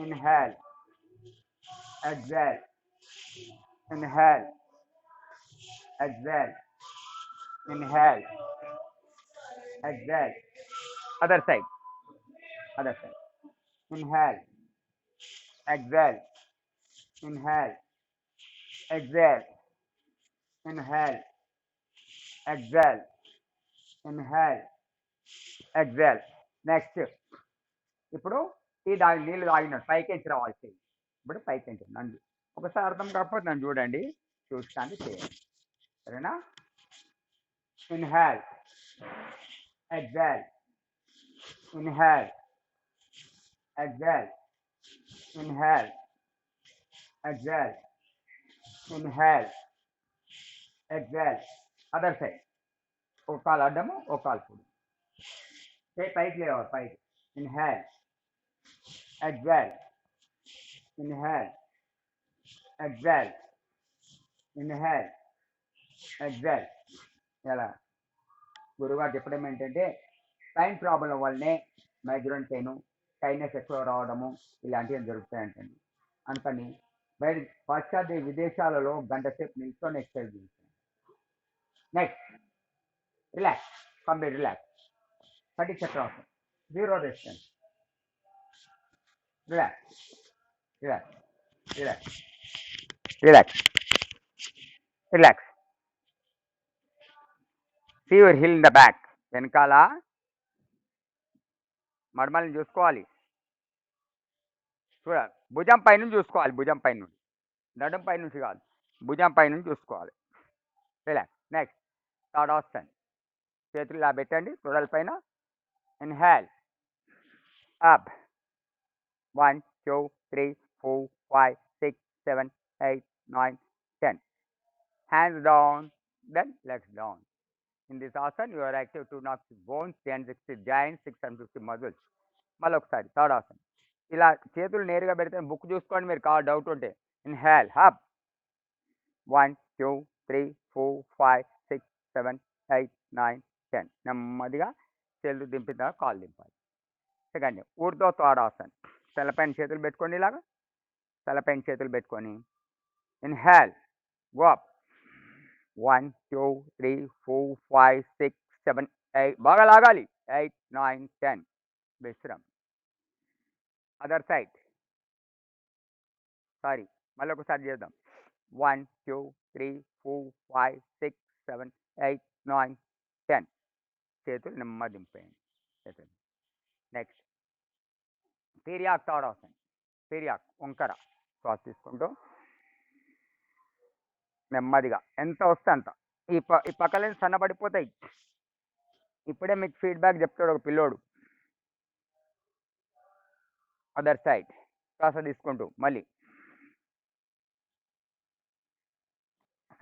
inhale, exhale, inhale, exhale, inhale, exhale. Other side. Other side. Inhale, exhale, inhale, exhale, inhale, exhale, inhale, exhale. Next ఇప్పుడు నీళ్ళు తాగినట్టు పైకెంచి రావాలి చెయ్యి. ఇప్పుడు పైకెంచి నన్ను ఒకసారి అర్థం కాకపోతే నన్ను చూడండి, చూస్తాను చేయండి. సరేనా? Inhale, exhale, inhale, exhale, inhale, exhale, inhale, exhale. Other side. ఒక కాలు అడ్డము, ఒక కాలు పొడి. పైకి లేవాలి, పైకి. Inhale, exhale, inhale, exhale, inhale, exhale. ఇలా గురువుగారు చెప్పడం ఏంటంటే స్పైన్ ప్రాబ్లం వల్లనే మైగ్రేన్ పెయిన్, టైనెస్ ఎక్కువ రావడము ఇలాంటివి జరుగుతాయంటండి. అందుకని బయట పాశ్చాత్య విదేశాలలో గంట సేపు నిల్చొని ఎక్సర్సైజ్ చేస్తాం. Next relax, complete relax. కటి చక్రాసనం, zero resistance. Relax, relax, relax, relax, relax. See your heel in the back. వెనకాల మడమల్ని చూసుకోవాలి. చూడాలి. భుజం పైనుంచి చూసుకోవాలి. భుజం పైనుంచి, నడుం పైనుంచి కాదు, భుజం పైనుంచి చూసుకోవాలి. రిలాక్స్. నెక్స్ట్ తాడాసన్. చేతులు ఇలా పెట్టండి తొడల పైన. Inhale, up. 1 2 3 4 5 6 7 8 9 10. Hands down, then legs down. In this asana, you are active 260 bones, 360 joints, 650 muscles. మళ్ళీ ఒకసారి థర్డ్ ఆసన్. ఇలా చేతులు నేరుగా పెడితే బుక్ చూసుకోండి మీరు కావాలి డౌట్ ఉంటే. Inhale, up. 1 2 3 4 5 6 7 8 9 10. నెమ్మదిగా చేతులు దింపిన కాళ్ళు దింపాలి. సెకండ్ ఊర్దో తాడాసన్. తలపైన చేతులు పెట్టుకోండి. ఇలాగా తలపైన చేతులు పెట్టుకొని ఇన్హేల్, గో అప్. 1 2 3 4 5 6 7 8. బాగా లాగాలి. 8 9 10. విశ్రామ్. Other side. సారీ, మళ్ళీ ఒకసారి చేద్దాం. 1 2 3 4 5 6 7 8 9 10. చేతులు నెమ్మది దింపేయండి. చేతులు. నెక్స్ట్ తిర్యాక్ తాడాసన్. తిర్యాక్ వంకర. శ్వాస తీసుకుంటూ నెమ్మదిగా ఎంత వస్తే అంత. ఈ పక్కలేని సన్నబడిపోతాయి. ఇప్పుడే మీకు ఫీడ్బ్యాక్ చెప్తాడు ఒక పిల్లోడు. Other side. శ్వాస తీసుకుంటూ మళ్ళీ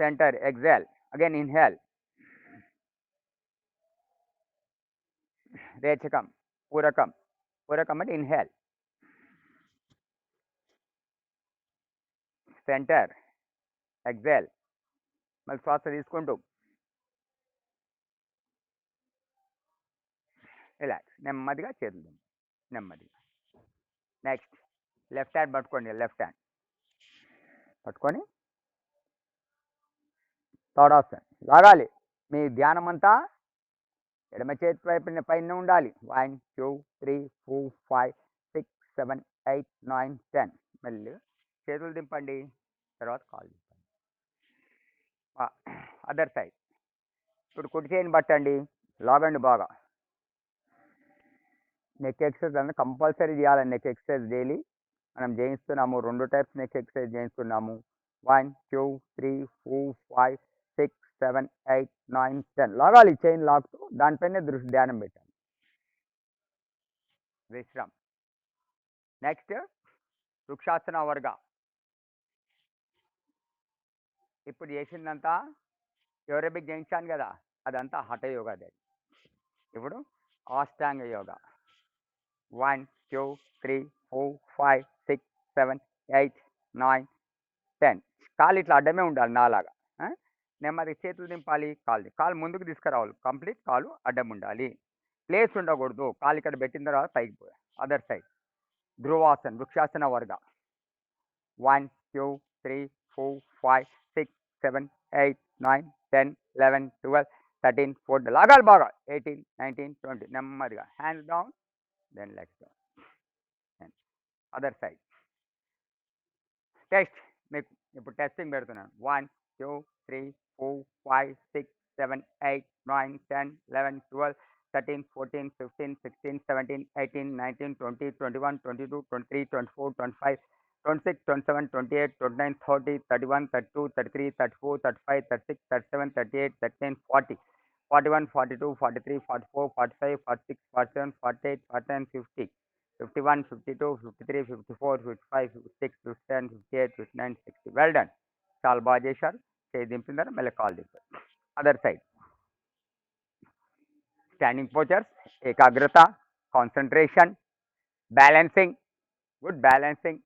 center, exhale, again inhale, rechakam, purakam, purakam and inhale, center, exhale, మళ్ళీ శ్వాస తీసుకుంటూ రిలాక్స్, నెమ్మదిగా చేతులు నెమ్మదిగా. నెక్స్ట్ లెఫ్ట్ హ్యాండ్ పట్టుకోండి, లెఫ్ట్ హ్యాండ్ పట్టుకొని తాడాసన్ లాగాలి. మీ ధ్యానం అంతా ఎడమ చేతి వైపు పైన ఉండాలి. 1 2 3 4 5 6 7 8 9 10. మళ్ళీ చేతులు దింపండి, తర్వాత కాలు దింపండి. Other side. ఇప్పుడు కుడి చేయిని పట్టండి, లాగండి బాగా. నెక్ ఎక్సర్సైజ్ అంటే కంపల్సరీ చేయాలి. నెక్ ఎక్సర్సైజ్ డైలీ మనం చేయిస్తున్నాము. 2 టైప్స్ నెక్ ఎక్సర్సైజ్ చేయిస్తున్నాము. 1 2 3 4 5 6 7 8 9 10. లాగాలి, చైన్ లాగుతూ దానిపైనే దృష్టి ధ్యానం పెట్టాలి. విశ్రామ్. నెక్స్ట్ వృక్షాసన వర్గ. ఇప్పుడు చేసిందంతా ఏరోబిక్ చేయించాను కదా, అదంతా హఠ యోగా. ఇప్పుడు అష్టాంగ యోగా. 1 2 3 4 5 6 7 8 9 10. కాలు ఇట్లా అడ్డమే ఉండాలి నాలాగా. నెమ్మది చేతులు దింపాలి, కాలు ముందుకు తీసుకురావాలి. కంప్లీట్ కాలు అడ్డం ఉండాలి, ప్లేస్ ఉండకూడదు. కాలు ఇక్కడ పెట్టిన తర్వాత పైకి పోయి అదర్ సైడ్. ధ్రువాసన్, వృక్షాసన వర్గ. 1 2 3 4 5 6 7 8 9 10 11 12 13 14. లాగాలి బాగా. 18 19 20. నెమ్మదిగా hands down, then legs down. Other side. Test. మీకు ఇప్పుడు టెస్టింగ్ పెడుతున్నాను. 1 2 3 4 5 6 7 8 9 10 11 12 13 14 15 16 17 18 19 20 21 22 23 24 25 26 27 28 29 30 31 32 33 34 35 36 37 38 39 40 41 42 43 44 45 46 47 48 49 50 51 52 53 54 55 56 57 58 59 60. Well done. చాలా బాగా చేశారు. చేయి దింపిన తర్వాత మళ్ళీ కాల్ దింపారు. Other side. స్టాండింగ్ పోచర్స్, ఏకాగ్రత, concentration, balancing, good balancing,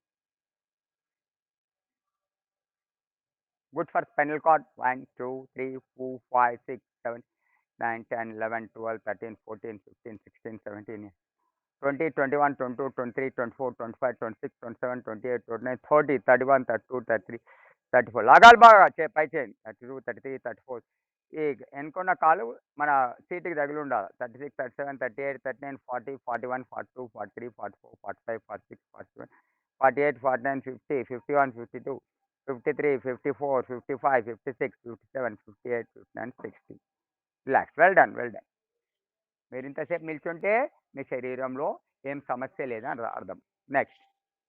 good for spinal cord. 1 2 3 4 5 6 7 9 10 11 12 13 14 15 16 17 20 21 22 23 24 25 26 27 28 29 30 31 32 33 34. లాగాలి బాగా పై చేయండి. 32 33 34. ఈ వెనుకున్న కాలు మన సీటుకి తగిలి ఉండాలి. 36 37 38 39 40 41 42 43 44 45 46 47 48 49 50 51 52 53 54 55 56 57 58 59 60. Relax. Well done, well done. మీరు ఇంతసేపు నిల్చుంటే మీ శరీరంలో ఏం సమస్య లేదని అర్థం. నెక్స్ట్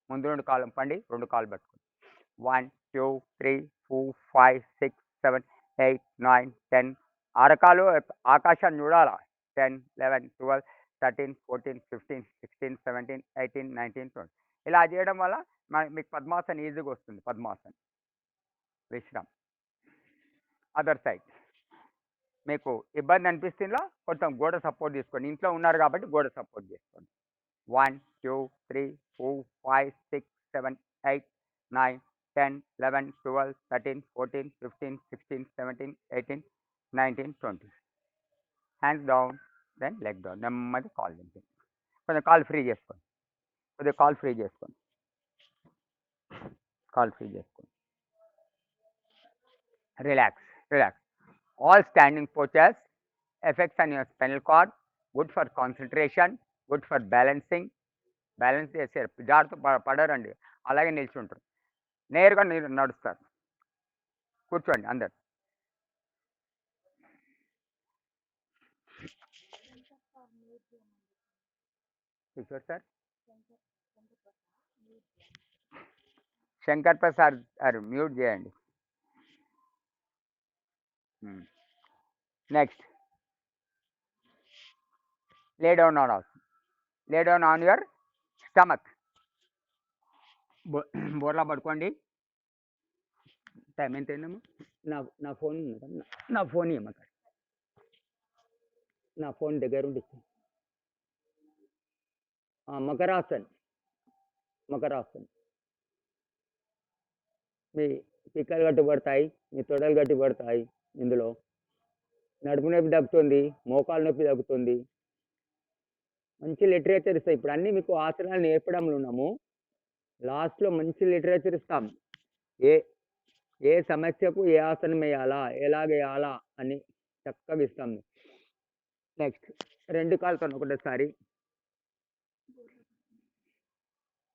ముందు 2 కాళ్ళు పండి, 2 కాళ్ళు పట్టుకోండి. 1 2 3 4 5 6 7 8 9 10. అరకాలు ఆకాశాన్ని చూడాలా. 10 11 12 13 14 15 16 17 18 19 20. ఇలా చేయడం వల్ల మీకు పద్మాసన్ ఈజీగా వస్తుంది. పద్మాసన్. విశ్రామ్. Other side. మీకు ఇబ్బంది అనిపిస్తుందా, కొంచెం గోడ సపోర్ట్ తీసుకోండి. ఇంట్లో ఉన్నారు కాబట్టి గోడ సపోర్ట్ చేసుకోండి. 1 2 3 4 5 6 7 8 9 10 11 12 13 14 15 16 17 18 19 20. Hands down, then leg down. నెమ్మది కాల్ దింపండి. కొంచెం కాల్ ఫ్రీ చేసుకోండి. కొద్దిగా కాల్ ఫ్రీ చేసుకోండి. కాల్ ఫ్రీ చేసుకోండి. Relax, relax. All standing postures effects on your spinal cord, good for concentration, good for balancing. Balance చేసారు, జాగ్రత్త పడరండి. అలాగే నిల్చుంటారు, నేరుగా నడుస్తారు. కూర్చోండి అందరు. కిషోర్ సార్, శంకర్ ప్రసాద్ గారు మ్యూట్ చేయండి. నెక్స్ట్ లే డౌన్ ఆన్ ఆల్సో. లే డౌన్ ఆన్ యువర్ స్టమక్. బోర్లా పడుకోండి. టైం ఎంత అయిందమ్మా? నా ఫోన్ నా ఫోన్ ఇవ్వమాట, నా ఫోన్ దగ్గర ఉండి మకరాసన్. మకరాసన్ మీ పిక్కలు గట్టిపడతాయి, మీ తొడలు గట్టిపడతాయి. ఇందులో నడుము నొప్పి తగ్గుతుంది, మోకాలు నొప్పి తగ్గుతుంది. మంచి లిటరేచర్ ఇస్తాయి. ఇప్పుడు అన్నీ మీకు ఆసనాలు నేర్పడంలో ఉన్నాము. లాస్ట్లో మంచి లిటరేచర్ ఇస్తాం. ఏ ఏ సమస్యకు ఏ ఆసనం వేయాలా, ఎలాగేయాలా అని చక్కగా ఇస్తాం. నెక్స్ట్ 2 కాళ్ళతో ఒకటేసారి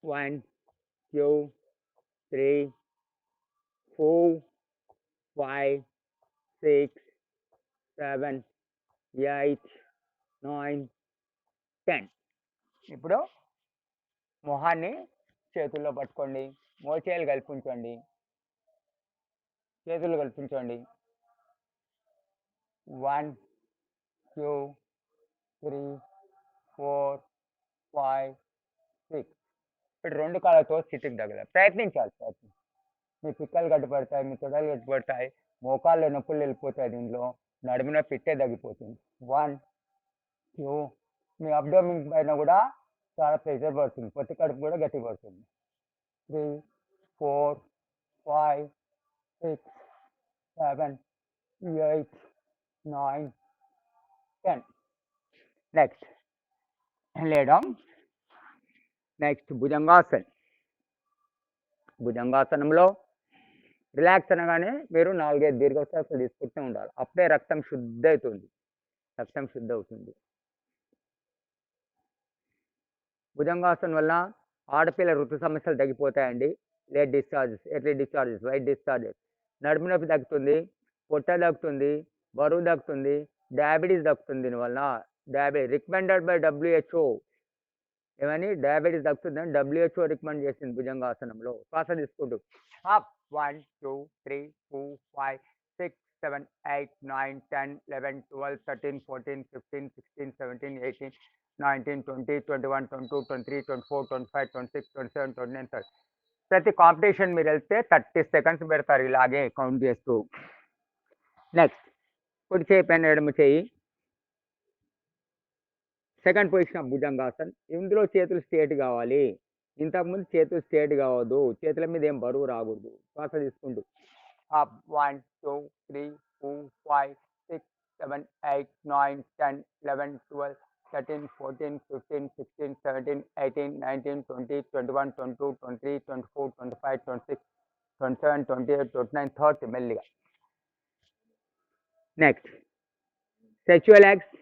1 2 3 4 5 6 7 8 9 10. ఇప్పుడు మొహాన్ని చేతుల్లో పట్టుకోండి, మోచేలు కల్పించండి, చేతులు కల్పించండి. 1 2 3 4 5 6. ఇప్పుడు 2 కాళ్ళతో స్థితికి తగ్గల ప్రయత్నించాలి. మీ పిక్కలు గట్టిపడతాయి, మీ తొడలు గట్టిపడతాయి, మోకాళ్ళు నొప్పులు వెళ్ళిపోతాయి. దీంట్లో నడుము నొప్పి ఇట్టే తగ్గిపోతుంది. 1 2. మీ అబ్డోమిన్ పైన కూడా చాలా ప్రెషర్ పడుతుంది, పొత్తి కడుపు కూడా గట్టి పడుతుంది. 3 4 5 6 7 8 9 10. Next lay down. నెక్స్ట్ భుజంగాసన్. భుజంగాసనంలో రిలాక్స్ అనగానే మీరు 4-5 దీర్ఘశ్వాసలు తీసుకుంటూ ఉండాలి. అప్పుడే రక్తం శుద్ధి అవుతుంది, రక్తం శుద్ధి అవుతుంది. భుజంగాసనం వల్ల ఆడపిల్ల ఋతు సమస్యలు తగ్గిపోతాయండి. Late discharges, early discharges, white discharges, నడుము నొప్పి తగ్గుతుంది, పొట్ట తగ్గుతుంది, బరువు తగ్గుతుంది, డయాబెటీస్ తగ్గుతుంది. దీనివల్ల డయాబెటీస్ రికమెండెడ్ బై WHO. ఏమని డయాబెటీస్ తగ్గుతుందని WHO రికమెండ్ చేసింది భుజంగాసనంలో. శ్వాస తీసుకుంటూ 1 2 3 4 5 6 7 8 9 10 11 12 13 14 15 16 17 18 19 20 21 22 23 24 25 26 27 29 30. ప్రతి కాంపిటీషన్ మీరు వెళ్తే 30 సెకండ్స్ పెడతారు ఇలాగే కౌంట్ చేస్తూ. నెక్స్ట్ కుడి చేయి పైన ఎడమ చేయి, సెకండ్ పొజిషన్ ఆఫ్ భుజంగాసన్. ఇందులో చేతులు స్ట్రేట్ కావాలి. ఇంతకుముందు చేతులు స్ట్రేట్ కావద్దు, చేతుల మీద ఏం బరువు రాకూడదు. శ్వాస తీసుకుంటూ 1 2 3 4 5 6 7 8 9 10 11 12 13 14 15 16 17 18 19 20 21 22 23 24 25 26 27 28 29 30. మెల్లిగా. Next stretch your legs.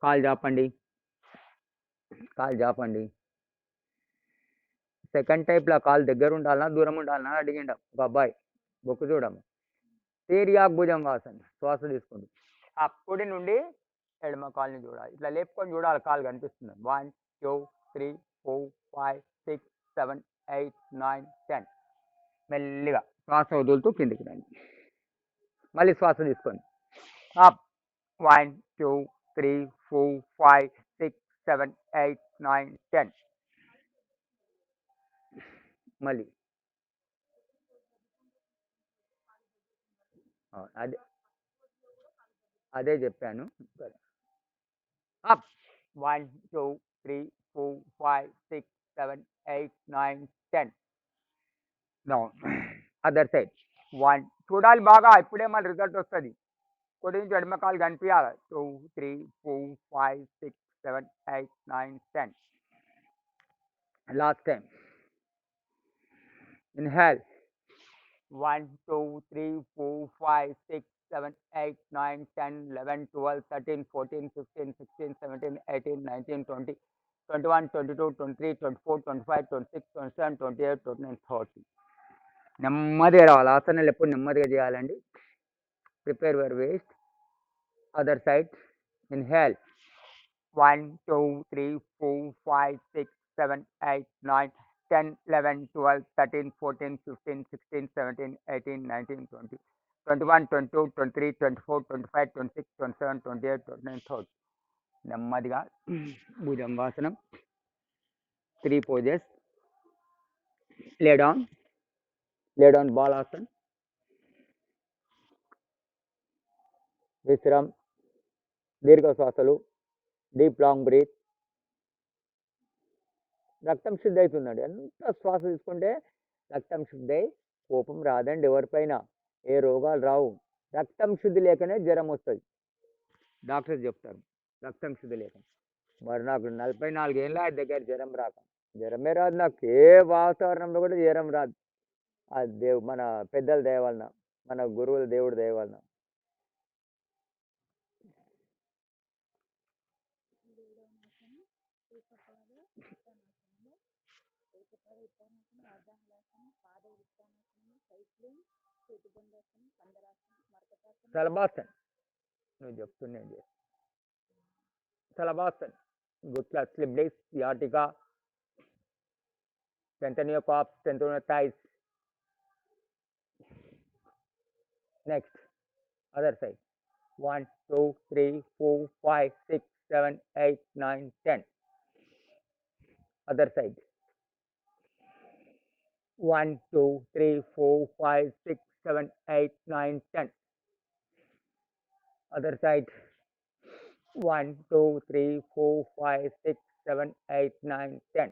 కాలు జాపండి, కాలు జాపండి. సెకండ్ టైప్లో కాలు దగ్గర ఉండాలన్నా దూరం ఉండాలన్నా అడిగిండ ఒక అబ్బాయి. బొక్కు చూడము. తీరియాక్ భుజంగాసన్. శ్వాస తీసుకుంటూ కుడి నుండి ఎడమ కాలుని చూడాలి, ఇట్లా లేపుకొని చూడాలి, కాలు కనిపిస్తుంది. 1 2 3 4 5 6 7 8 9 10. మెల్లిగా శ్వాస వదులుతూ కిందికి రండి. మళ్ళీ శ్వాస తీసుకోండి. 1 2 3 4 5 6 7 8 9 10. మళ్ళీ అదే చెప్పాను. 1 2 3 4 5 6 7 8 9 10. డౌన్. Other side. 1 చూడాలి బాగా, ఇప్పుడే మళ్ళీ రిజల్ట్ వస్తుంది. కుడి నుంచి ఎడమ కాలు కనిపించాలి. 2 3 4 5 6 7 8 9 10. Last time. ఇన్హేల్. 1 2 3 4 5 6 7 8 9 10 11 12 13 14 15 16 17 18 19 20 21 22 23 24 25 26 27 28 29 30. నెమ్మదిగా రావాలి. ఆసనాలు ఎప్పుడు నెమ్మదిగా చేయాలండి. Prepare your waste. Other side. Inhale. 1 2 3 4 5 6 7 8 9 10 11 12 13 14 15 16 17 18 19 20 21 22 23 24 25 26 27 28 29 30. నెమ్మదిగా bhujangasana 3 poses. lay down బాలాసన్. Vishram, దీర్ఘ శ్వాసలు, డీప్ లాంగ్ బ్రీత్. రక్తం శుద్ధి అవుతుందండి. ఎంత శ్వాస తీసుకుంటే రక్తం శుద్ధి అయి కోపం రాదండి ఎవరిపైన, ఏ రోగాలు రావు. రక్తం శుద్ధి లేకనే జ్వరం వస్తుంది, డాక్టర్స్ చెప్తారు, రక్తం శుద్ధి లేక. మరి నాకు 44 ఏళ్ళ దగ్గర జ్వరం రాక, జ్వరమే రాదు నాకు, ఏ వాతావరణంలో కూడా జ్వరం రాదు. ఆ మన పెద్దల దయ వలన, మన గురువుల దేవుడి దయ వలన. సలబాసన్ నువ్వు చెప్తున్నాండి, సలబాసన్. Good class slip disc, sciatica, strengthen your calves, strengthen your thighs. Next, other side. 1, 2, 3, 4, 5, 6, 7, 8, 9, 10. Other side. 1, 2, 3, 4, 5, 6, 7, 8, 9, 10. Other side. 1, 2, 3, 4, 5, 6, 7, 8, 9, 10.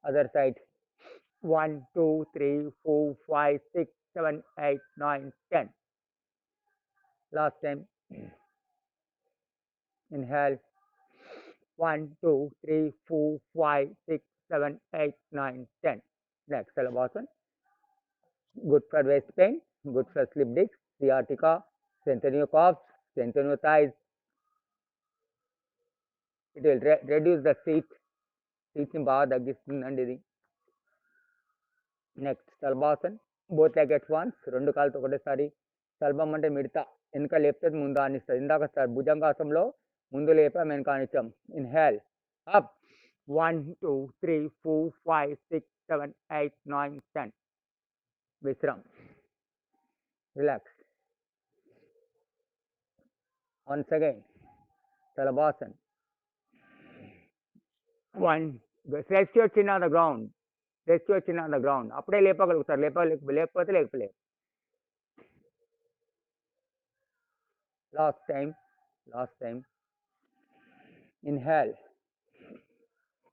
Other side. 1, 2, 3, 4, 5, 6, 7, 8, 9, 10. Last time. Inhale. 1, 2, 3, 4, 5, 6, 7, 8, 9, 10. Next, Salabhasan. Good for waist pain, good for slip disc, sciatica, strengthen your calves, strengthen your thighs. It will reduce the seat ని బాగా తగ్గిస్తుందండి ఇది. Next సల్బాసన్, both leg at once, రెండు కాళ్ళతో ఒకటేసారి. సల్బం అంటే మిడత, వెనుక లేపుతుంది ముందు ఆనిస్తుంది. ఇందాక భుజంగాసంలో ముందు లేపాం వెనుక ఆనిచ్చాం. Inhale up, 1, 2, 3, 4, 5, 6, 7, 8, 9, 10. Vishram, relax. Once again, Salabhasan. 1, rest your chin on the ground. Rest your chin on the ground. అప్పుడే లేపగలుగుతారు, లేకపోతే లేపలేరు. Last time. Inhale.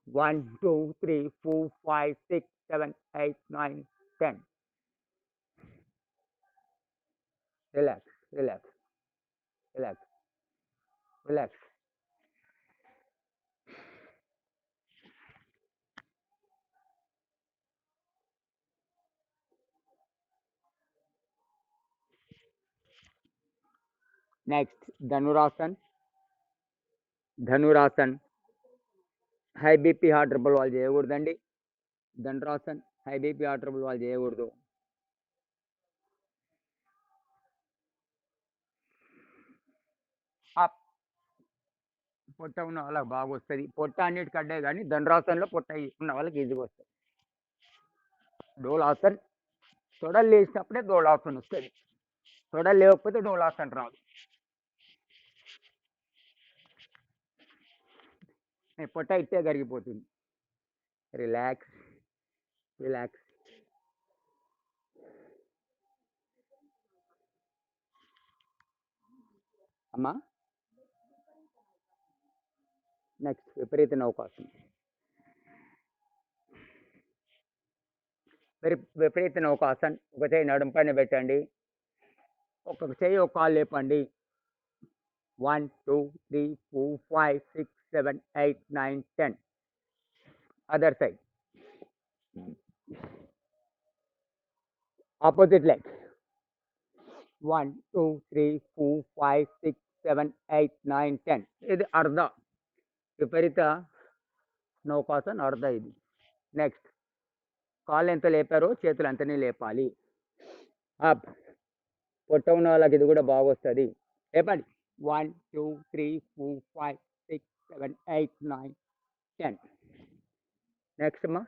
1, 2, 3, 4, 5, 6, 7, 8, 9, 10. Relax. Next, Dhanurasan. High BP heart trouble వాళ్ళు చేయకూడదండి. Dhanurasan, high BP heart trouble వాళ్ళు చేయకూడదు. Up, పొట్ట ఉన్న వాళ్ళకి బాగా వస్తుంది. పొట్ట అన్నిటికి అడ్డే కానీ ధనురాసన్లో పొట్ట ఉన్న వాళ్ళకి ఈజీగా వస్తుంది. డోలాసన్, తొడలు లేచినప్పుడే డోలాసన్ వస్తుంది, తొడలు లేకపోతే డోలాసన్ రాదు. పొట్ట ఇట్టే కరిగిపోతుంది. రిలాక్స్. అమ్మా, నెక్స్ట్ విపరీత నౌకాసనం. విపరీత నౌకాసన్. ఒక చేయి నడుం పైన పెట్టండి, ఒక్కొక్క చేయి ఒక కాలు లేపండి. 1, 2, 3, 4, 5, 6, 7, 8, 9, 10. Other side. Opposite leg. 1, 2, 3, 4, 5, 6, 7, 8, 9, 10. ఇది అర్ధ విపరీత నౌకాసన్, అర్ధ ఇది. నెక్స్ట్, కాళ్ళు ఎంత లేపారో చేతులు అంతనే లేపాలి. అప్, పొట్ట ఉన్న వాళ్ళకి ఇది కూడా బాగా వస్తుంది. లేపండి. 1, 2, 3, 4, 5, 6, 7, 8, 9, 10. నెక్స్ట్ అమ్మా,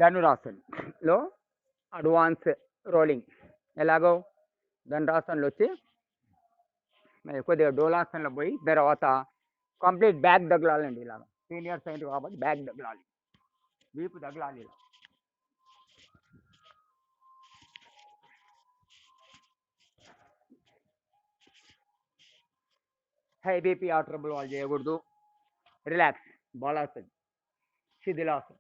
ధనురాసన్లో అడ్వాన్స్ రోలింగ్. ఎలాగో ధనురాసన్లో వచ్చి కొద్దిగా డోలాసన్లో పోయి తర్వాత కంప్లీట్ బ్యాక్ తగలాలండి ఇలాగా. సీనియర్ సైడ్ కాబట్టి బ్యాక్ తగలాలి, వీపు తగలాలి ఇలా. హై బీపీ ఆ ట్రబుల్ వాళ్ళు చేయకూడదు. రిలాక్స్, బాలాసన్, శిథిలాసన్.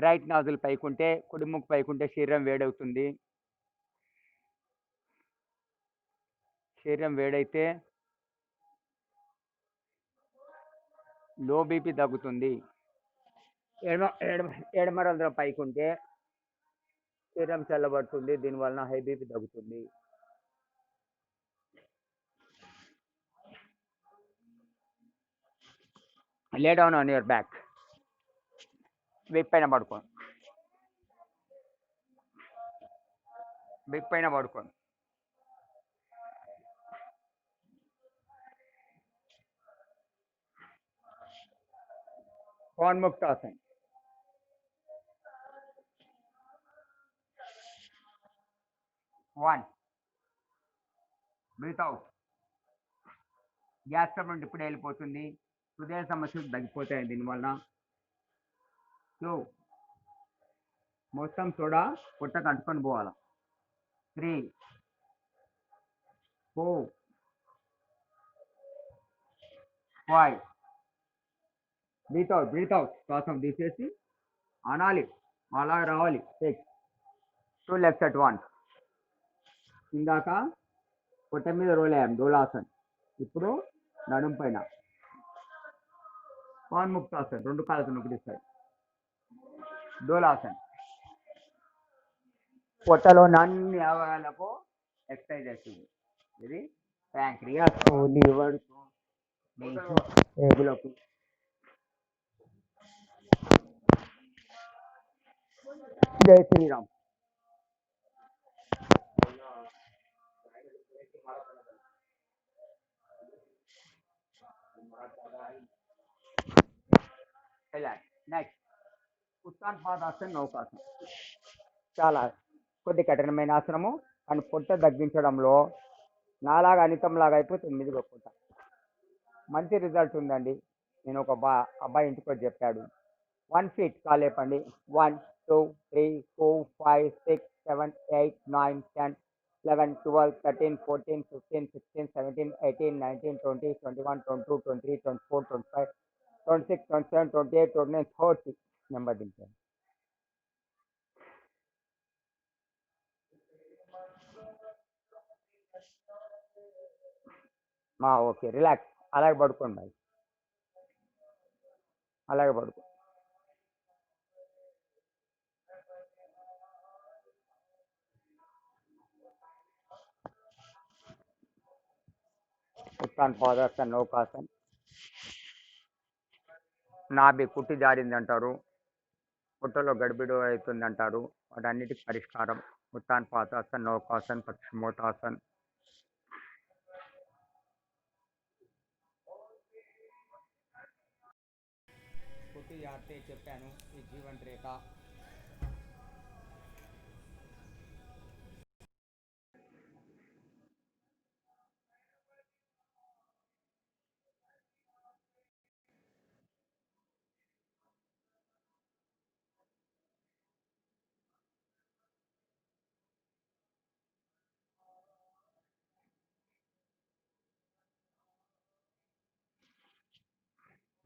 రైట్ నాజుల్ పైకుంటే, కుడి ముక్కు పైకుంటే శరీరం వేడవుతుంది. శరీరం వేడైతే లో బీపీ తగ్గుతుంది. ఎడమరంధ్రం పైకుంటే శరీరం చల్లబడుతుంది, దీనివలన హై బీపీ తగ్గుతుంది. Lay down on your back, వీప్ పైన పడుకోండి, వీప్ పైన పడుకోండి. పవన్ముక్తాసన్. One, breathe out. Gas trouble ఇప్పుడు వెళ్ళిపోతుంది, హృదయ సమస్యలు తగ్గిపోతాయి దీనివలన. 2, మొత్తం సోడా పొట్టకు అంటుకొని పోవాలా. 3, 4, 5, బ్రీత్ అవుట్. శ్వాసం తీసేసి అనాలి, అలా రావాలి. 6, 2 లెగ్స్ అట్ వన్స్. ఇందాక పొట్ట మీద రోల్ అయ్యాం, డోలాసన్. ఇప్పుడు నడుం పైన పవన్ముక్తాసన్, 2 కాళ్ళతో నొక్కిస్తాయి. డోలాసన్. పొట్టలో అన్ని అవయవాలకు ఎక్సర్సైజ్ చేస్తుంది. ఇది ప్యాంక్రియాస్, లివర్, ఏగులకు. జై శ్రీరామ్. నెక్స్ట్ ఉత్తాన్ పాదాసన్, నౌకాసన్. చాలా కొద్ది కఠినమైన ఆసనము, కానీ పొట్ట తగ్గించడంలో నాలాగా అనితంలాగా అయిపోతుంది మీద పొట్ట. మంచి రిజల్ట్ ఉందండి. నేను ఒక అబ్బాయి ఇంటికి వచ్చి చెప్పాడు. 1 feet కాలేపండి. 1, 2, 3, 4, 5, 6, 7, 8, 9, 10, 11, 12, 13, 14, 15, 16, 17, 18, 19, 20, 21, 22, 23, 24, 25, 26, 27, 28, 29, 30 నెంబర్ దించాను. Okay, relax. అలాగే పడుకోండి మరి, అలాగే పడుకో. ఉత్తాన్ పాదాసన్, నౌకాసన్. నాభి కుట్టి జారింది అంటారు, పొట్టలో గడిబిడి అవుతుంది అంటారు. వాటన్నిటికి పరిష్కారం ఉత్తాన్ పాదాసన్, నౌకాసన్, పశ్చిమోత్తాసన్. కుట్టి జారితే చెప్పాను ఈ జీవన్ రేఖ.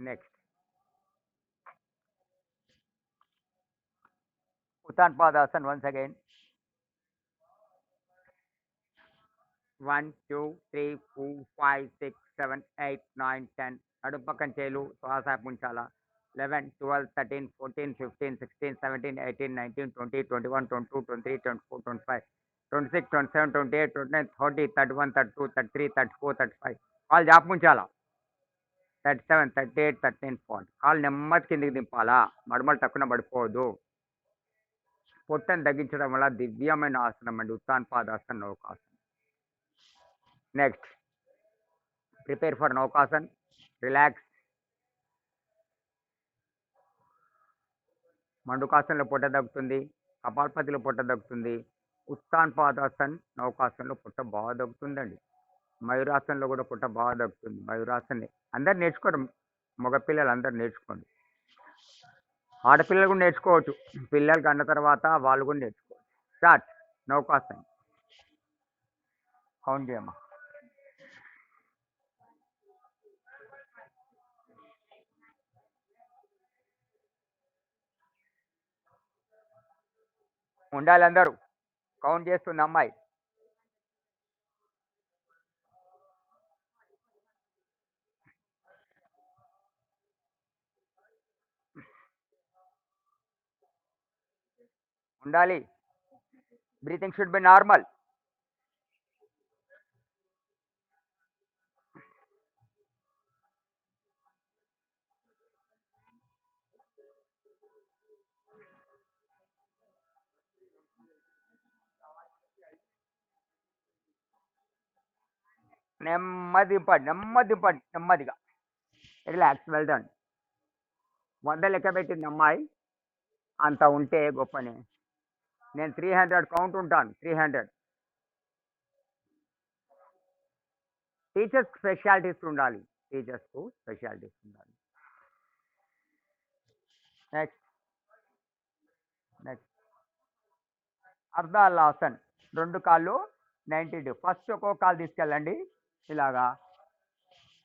నెక్స్ట్ ఉత్తాన్ పాదాసన్ వన్స్ అగైన్. 1, 2, 3, 4, 5, 6, 7, 8, 9, 10. నడుం పక్కన చేలు, శ్వాస ఉంచాలా. 11, 12, 13, 14, 15, 16, 17, 18, 19, 20, 21, 22, 23, 24, 25, 26, 27, 28, 29, 30, 31, 32, 33, 34, 35. కాళ్ళు జాపు ఉంచాలా. 37, 38, 39, 40. కాళ్ళు నెమ్మది కిందికి దింపాలా, మడమలు తక్కువ పడిపోవద్దు. పొట్టను తగ్గించడం వల్ల దివ్యమైన ఆసనం అండి ఉత్తాన్ పాదాసన్, నౌకాసన్. నెక్స్ట్ ప్రిపేర్ ఫర్ నౌకాసన్. రిలాక్స్. మండుకాసన్లో పొట్ట తగ్గుతుంది, కపాల్పతిలో పొట్ట తగ్గుతుంది. ఉత్తాన్ పాదాసన్, నౌకాసన్లో పొట్ట బాగా తగ్గుతుందండి. మయూరాసనంలో కూడా పుట్ట బాగా దక్కుతుంది. మయూరాసనే అందరు నేర్చుకోరు, మగపిల్లలు అందరు నేర్చుకోండి. ఆడపిల్లలు కూడా నేర్చుకోవచ్చు. పిల్లలకి అన్న తర్వాత వాళ్ళు కూడా నేర్చుకోవచ్చు. స్టార్ట్. నౌకాసన్. కౌంట్ చేయమ్మా. ఉండాలి అందరూ. కౌంట్ చేస్తుంది అమ్మాయి. ఉండాలి. Breathing should be normal. నెమ్మది దింపండి, నెమ్మది దింపండి, నెమ్మదిగా. రిలాక్స్. Well done. 100 లెక్క పెట్టింది అమ్మాయి. అంత ఉంటే గొప్పనే. నేను 300 కౌంట్ ఉంటాను. 300. టీచర్స్ స్పెషాలిటీస్ ఉండాలి. టీచర్స్కు స్పెషాలిటీస్ ఉండాలి. నెక్స్ట్. నెక్స్ట్. అర్ధహల్లాసన్. 2 కాళ్ళు 90 డిగ్రీ. ఫస్ట్ ఒక్కో కాలు తీసుకెళ్ళండి ఇలాగా.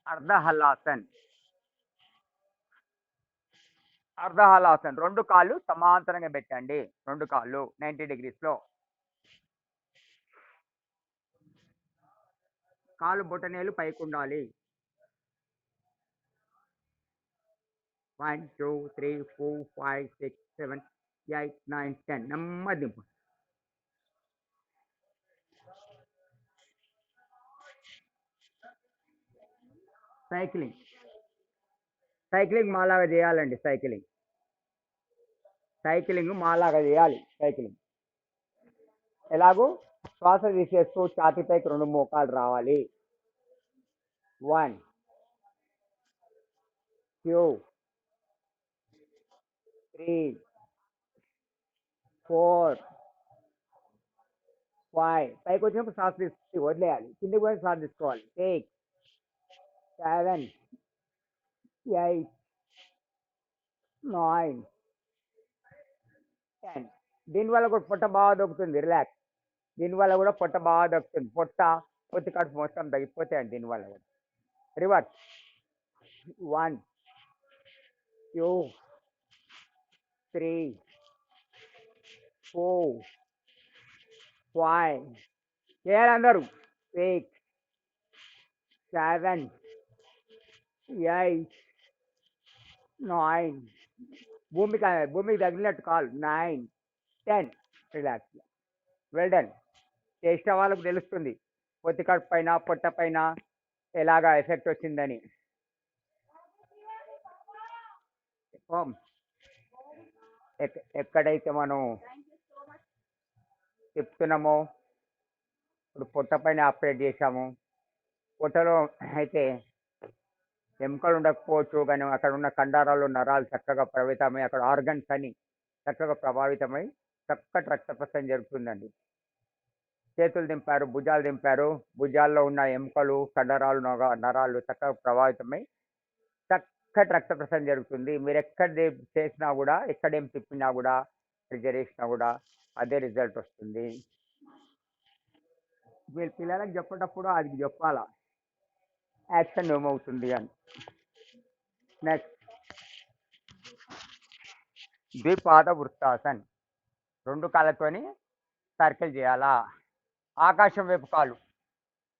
అర్ధహల్లాసన్. అర్ధహల్లాసన్. 2 కాళ్ళు సమాంతరంగా పెట్టండి. 2 కాళ్ళు 90 డిగ్రీస్లో. కాలు బొటనేలు పైకి ఉండాలి. 1 2 3 4 5 6 7 8 9 10. నెమ్మది దింపు. సైక్లింగ్. సైక్లింగ్ మాలాగా చేయాలండి. సైక్లింగ్. సైక్లింగ్ మాలాగా చేయాలి. సైక్లింగ్ ఎలాగూ శ్వాస తీసేస్తూ ఛాతీపైకి 2 మోకాలు రావాలి. 1 2 3 4 5. పైకి వచ్చినప్పుడు శ్వాస తీసి వదిలేయాలి. కిందకి పోయి శ్వాస తీసుకోవాలి. 6 7 8 9 10. దీనివల్ల కూడా పొట్ట బాగా దొక్కుతుంది. రిలాక్స్. దీనివల్ల కూడా పొట్ట బాగా దొక్కుతుంది. పొట్ట పొత్తి కడుపు మొత్తం తగ్గిపోతాయండి దీనివల్ల కూడా. రివర్స్. 1 2 3 4 5. చేయాలి అందరూ. 6 7 8 9. భూమికి తగిలినట్టు కాలు. 9 10. రిలాక్స్. Well done. చేసిన వాళ్ళకు తెలుస్తుంది పొత్తి కడుపు పైన పొట్ట పైన ఎలాగా ఎఫెక్ట్ వచ్చిందని. ఎక్కడైతే మనం చెప్తున్నామో ఇప్పుడు పొట్ట పైన ఆపరేట్ చేశాము. పొట్టలో అయితే ఎముకలు ఉండకపోవచ్చు, కానీ అక్కడ ఉన్న కండరాలు నరాలు చక్కగా ప్రభావితమై అక్కడ ఆర్గన్స్ అని చక్కగా ప్రభావితమై చక్కటి రక్త ప్రసరణ జరుగుతుందండి. చేతులు దింపారు, భుజాలు దింపారు, భుజాల్లో ఉన్న ఎముకలు కండరాలు నరాలు చక్కగా ప్రభావితమై చక్కటి రక్త ప్రసరణ జరుగుతుంది. మీరు ఎక్కడ చేసినా కూడా, ఎక్కడేం తిప్పినా కూడా, ప్రెజర్ వేసినా కూడా అదే రిజల్ట్ వస్తుంది. మీరు పిల్లలకు చెప్పేటప్పుడు అది చెప్పాలా, యాక్షన్ ఏమవుతుంది అని. నెక్స్ట్. ద్విపాద వృత్తాసన్. 2 కాళ్ళతోని సర్కిల్ చేయాలా. ఆకాశం వైపు కాలు.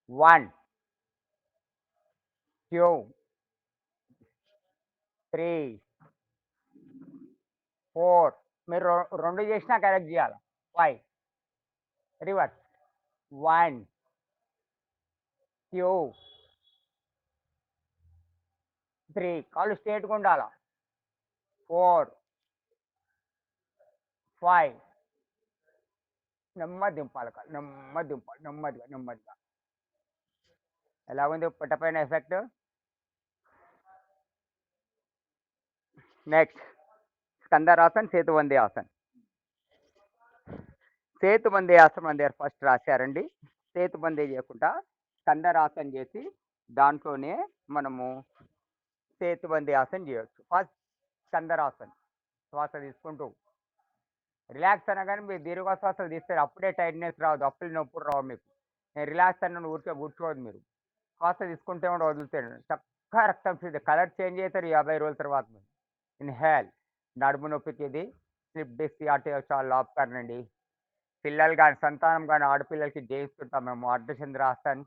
1 2 3 4. మీరు 2 చేసినా కరెక్ట్ చేయాలి. 5. రివర్స్. 1 2 3. కాళ్ళు స్ట్రేట్గా ఉండాలా. 4 5. నెమ్మది దింపాలి కాళ్ళు. నెమ్మది దింపాలి. నెమ్మదిగా నెమ్మదిగా. ఎలా ఉంది పొట్టపైన ఎఫెక్ట్? నెక్స్ట్. స్కందరాసన్, సేతుబంది ఆసన్. సేతుబంది ఆసనం అందరు ఫస్ట్ రాశారండి. సేతుబంది చేయకుండా స్కందరాసన్ చేసి దాంట్లోనే మనము సేతుబంది ఆసన్ చేయొచ్చు. ఫస్ట్ స్కందరాసన్, శ్వాస తీసుకుంటూ రిలాక్స్ అనగానే మీరు దీర్ఘశ్వాసలు తీస్తారు, అప్పుడే టైట్నెస్ రాదు, అప్పుడే నొప్పులు రావు మీకు. నేను రిలాక్స్ అన్న ఊరికే కూర్చోవద్దు మీరు, శ్వాస తీసుకుంటే కూడా వదులుతాడు చక్కగా రక్తం శుద్ధి, కలర్ చేంజ్ అవుతారు 50 రోజుల తర్వాత. మీరు ఇన్హేల్, నడుము నొప్పికి ఇది స్లిప్ డిస్క్ అటు చాలా లాపుతారండి. పిల్లలు కానీ సంతానం కానీ ఆడపిల్లలకి చేయిస్తుంటాం మేము అర్ధచంద్రాసన్,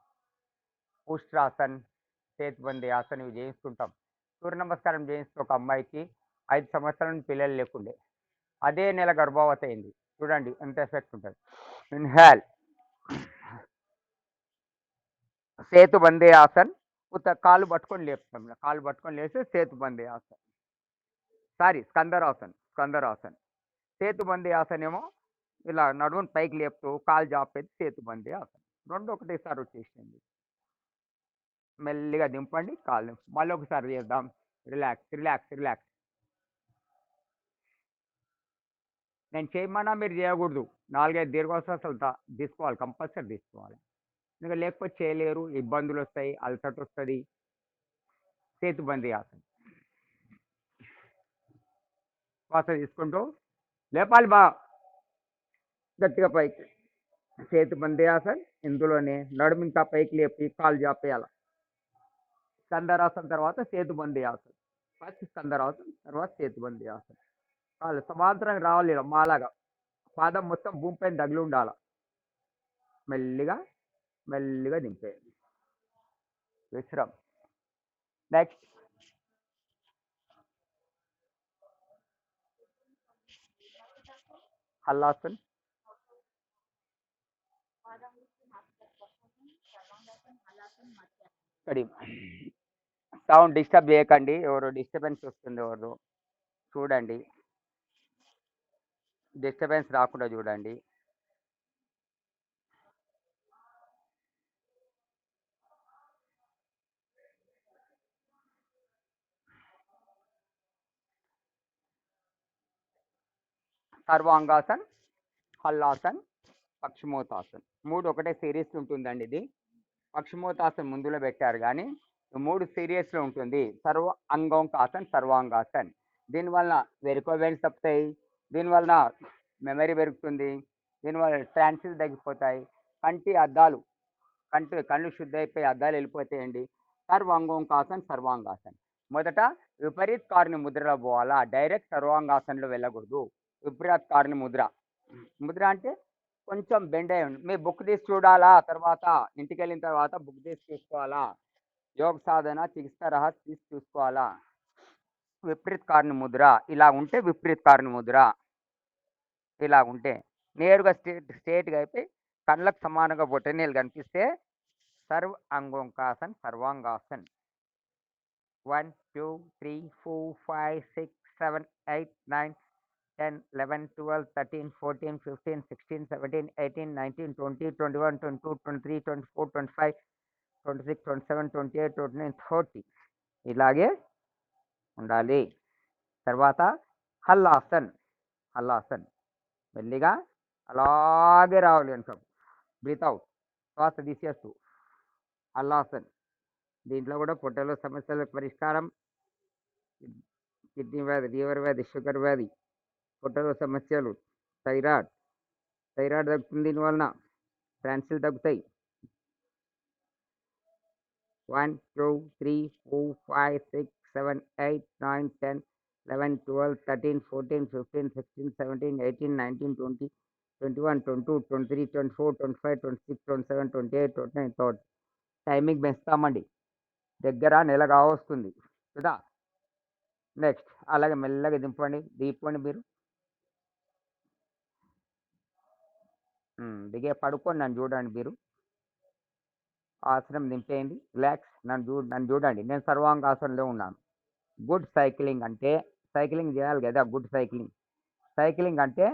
ఉష్ట్రాసన్, సేతుబంది ఆసన్ ఇవి చేయిస్తుంటాం. సూర్య నమస్కారం చేయిస్తూ ఒక అమ్మాయికి 5 సంవత్సరాల నుండి పిల్లలు లేకుండే, అదే నెల గర్భవతి అయింది. చూడండి ఎంత ఎఫెక్ట్ ఉంటుంది. ఇన్హేల్, సేతుబంది ఆసన్, కాలు పట్టుకొని లేపుతాం, కాలు పట్టుకొని లేస్తే సేతుబంది ఆసన్, సారీ స్కందరాసన్, స్కందరాసన్. సేతుబంది ఆసన్ ఏమో ఇలా నడుమును పైకి లేపుతూ కాలు జాపేది సేతుబంది ఆసన్. రెండు ఒకటేసారి వచ్చేసింది. మెల్లిగా దింపండి కాళ్ళు, మళ్ళీ ఒకసారి చేద్దాం. Relax relax relax. నేను చేయమన్నా మీరు చేయకూడదు, 4-5 దీర్ఘశ్వాసాలు తీసుకోవాలి, కంపల్సరీ తీసుకోవాలి. ఇంకా లేకపోతే చేయలేరు, ఇబ్బందులు వస్తాయి, అలసట వస్తుంది. సేతుబంది ఆసన్, శ్వాస తీసుకుంటూ లేపాలి బా గట్టిగా పైకి. సేతుబంది ఆసన్, ఇందులోనే నడుము ఇంకా పైకి లేపి కాలు జాపేయాలి. స్కందరాసన్ తర్వాత సేతుబంది ఆసన్, ఫస్ట్ స్కందరాసన్ తర్వాత సేతుబంది ఆసన్. కాళ్ళు సమాంతరంగా రావాలి, మాలాగా పాదం మొత్తం భూమిపైన తగిలి ఉండాలి. మెల్లిగా మెల్లిగా దింపేయండి, విశ్రామ్. నెక్స్ట్ హల్లాసన్. సౌండ్ డిస్టర్బ్ చేయకండి, ఎవరు డిస్టర్బెన్స్ వస్తుంది ఎవరు చూడండి, డిస్టర్బెన్స్ రాకుండా చూడండి. సర్వాంగాసన్, హల్లాసన్, పక్షిమోతాసన్, 3 ఒకటే సిరీస్ ఉంటుందండి. ఇది పక్షిమోతాసన్ ముందులో పెట్టారు కానీ 3 సీరియస్లో ఉంటుంది. సర్వ అంగోంకాసన్, సర్వాంగాసన్. దీనివల్ల వెరికోవెన్స్ తప్పుతాయి, దీనివలన మెమరీ పెరుగుతుంది, దీనివల్ల ట్రాన్సిల్ తగ్గిపోతాయి, కంటి అద్దాలు కళ్ళు శుద్ధి అయిపోయి అద్దాలు వెళ్ళిపోతాయండి. సర్వాంగోంకాసన్, సర్వాంగాసన్. మొదట విపరీత్ కారుని ముద్రలో పోవాలా, డైరెక్ట్ సర్వాంగాసన్లో వెళ్ళకూడదు. విపరీత్ కారుని ముద్ర అంటే కొంచెం బెండ్ అయ్యి మీ బుక్ తీసి చూడాలా, తర్వాత ఇంటికి వెళ్ళిన తర్వాత బుక్ తీసి చూసుకోవాలా, యోగ సాధన చికిత్స రహస్య తీసి చూసుకోవాలా. విపరీత్ కారుని ముద్ర ఇలా ఉంటే, విపరీత్ కారుని ముద్ర ఇలా ఉంటే నేరుగా స్ట్రేట్గా అయిపోయి కళ్ళకు సమానంగా బొటనీలు కనిపిస్తే సర్వ అంగోంకాసన్, సర్వాంగాసన్. 1 2 3 4 5 6 7 8 9 10 11 12 13 14 15 16 17 18 19 20 21 22 23 24 25 26 27 28 29 30 ఇలాగే ఉండాలి. తర్వాత హల్లాసన్, హల్లాసన్ మెల్లిగా అలాగే రావాలి అంటాం. బ్రీత్ అవుట్, శ్వాస తీసేస్తూ హల్లాసన్. దీంట్లో కూడా పొట్టలో సమస్యలకు పరిష్కారం, కిడ్నీ వ్యాధి, లివర్ వ్యాధి, షుగర్ వ్యాధి, పొట్టలో సమస్యలు, థైరాయిడ్ తగ్గుతుంది, దీనివలన ట్రాన్సిల్ తగ్గుతాయి. 1 2 3 4 5 6 7 8 9 10 11 12 13 14 15 16 17 18 19 20 21 22 23 24 25 26 27 28 29 30. టైమింగ్ పెంచుతామండి, దగ్గర నెల కావస్తుంది కదా. నెక్స్ట్ అలాగే మెల్లగా దింపండి మీరు. దిగే పడుకొని నన్ను చూడండి మీరు, ఆసనం దింపేయండి, రిలాక్స్. నన్ను చూడండి, నేను సర్వాంగాసనంలో ఉన్నాను. గుడ్ సైక్లింగ్ అంటే సైక్లింగ్ చేయాలి కదా, గుడ్ సైక్లింగ్ అంటే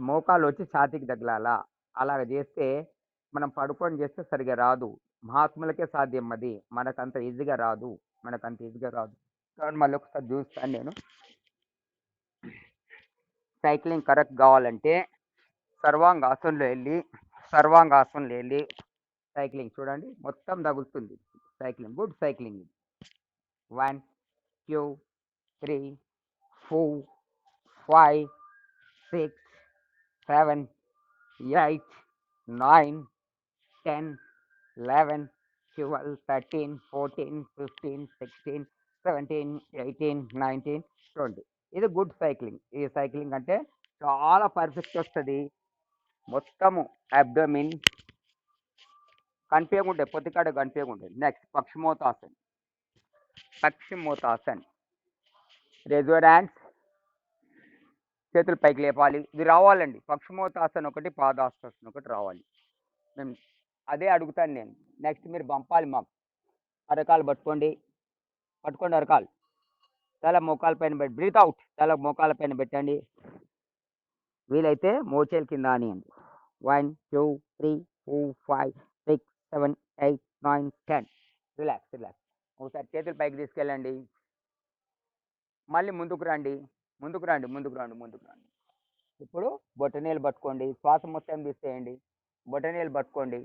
మోకాలు వచ్చి ఛాతీకి తగలాలా, అలాగ చేస్తే మనం పడుకొని చేస్తే సరిగా రాదు. మహాత్ములకే సాధ్యం అది, మనకంత ఈజీగా రాదు. కాబట్టి మళ్ళీ ఒకసారి చూస్తాను నేను. సైక్లింగ్ కరెక్ట్ కావాలంటే సర్వాంగాసనంలో వెళ్ళి సైక్లింగ్ చూడండి మొత్తం తగులుతుంది. Cycling, good cycling. 1 2 3 4 5 6 7 8 9 10 11 12 13 14 15 16 17 18 19 20. ఇది గుడ్ సైక్లింగ్. ఈ సైక్లింగ్ అంటే చాలా పర్ఫెక్ట్ వస్తుంది. మొత్తము అబ్డోమిన్ కనిపించకుండా ఉంటాయి, పొత్తికాడ కనిపించకుండా ఉంటాయి. నెక్స్ట్ పక్షిమోతాసన్. పక్షిమోతాసన్, రేజర్ హ్యాండ్స్, చేతులు పైకి లేపాలి. ఇది రావాలండి. పక్షిమోతాసన్ ఒకటి, పాదాస్తాసన్ ఒకటి రావాలి. మేము అదే అడుగుతాను నేను. నెక్స్ట్ మీరు పంపాలి మాకు. అరకాలు పట్టుకోండి, పట్టుకోండి అరకాలు. తల మోకాల పైన పెట్టి బ్రీత్ అవుట్. తల మోకాల పైన పెట్టండి. వీలైతే మోచేలు కింద అనియండి. 1 2 3 4 5 6 7 8 9 10. Relax relax. ఒకసారి చేతులు పైకి తీసుకెళ్ళండి. మళ్ళీ ముందుకు రండి, ముందుకు రండి, ముందుకు రండి, ముందుకు రండి. ఇప్పుడు బొటనీళ్ళు పట్టుకోండి. శ్వాస మొత్తం తీసేయండి. బొటనీళ్ళు పట్టుకోండి.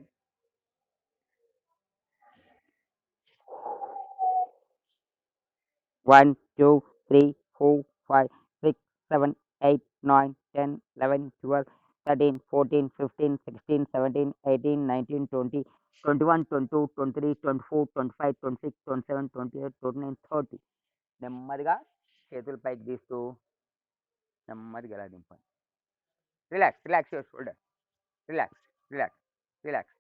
1 2 3 4 5 6 7 8 9 10 11 12 13 14 15 16 17 18 19 20 21 22 23 24 25 26 27 28 29 30. నెమ్మదిగా చేతులు పైకి తీస్తూ నెమ్మదిగా ఎలా దింపండి. Relax relax your shoulder. Relax relax relax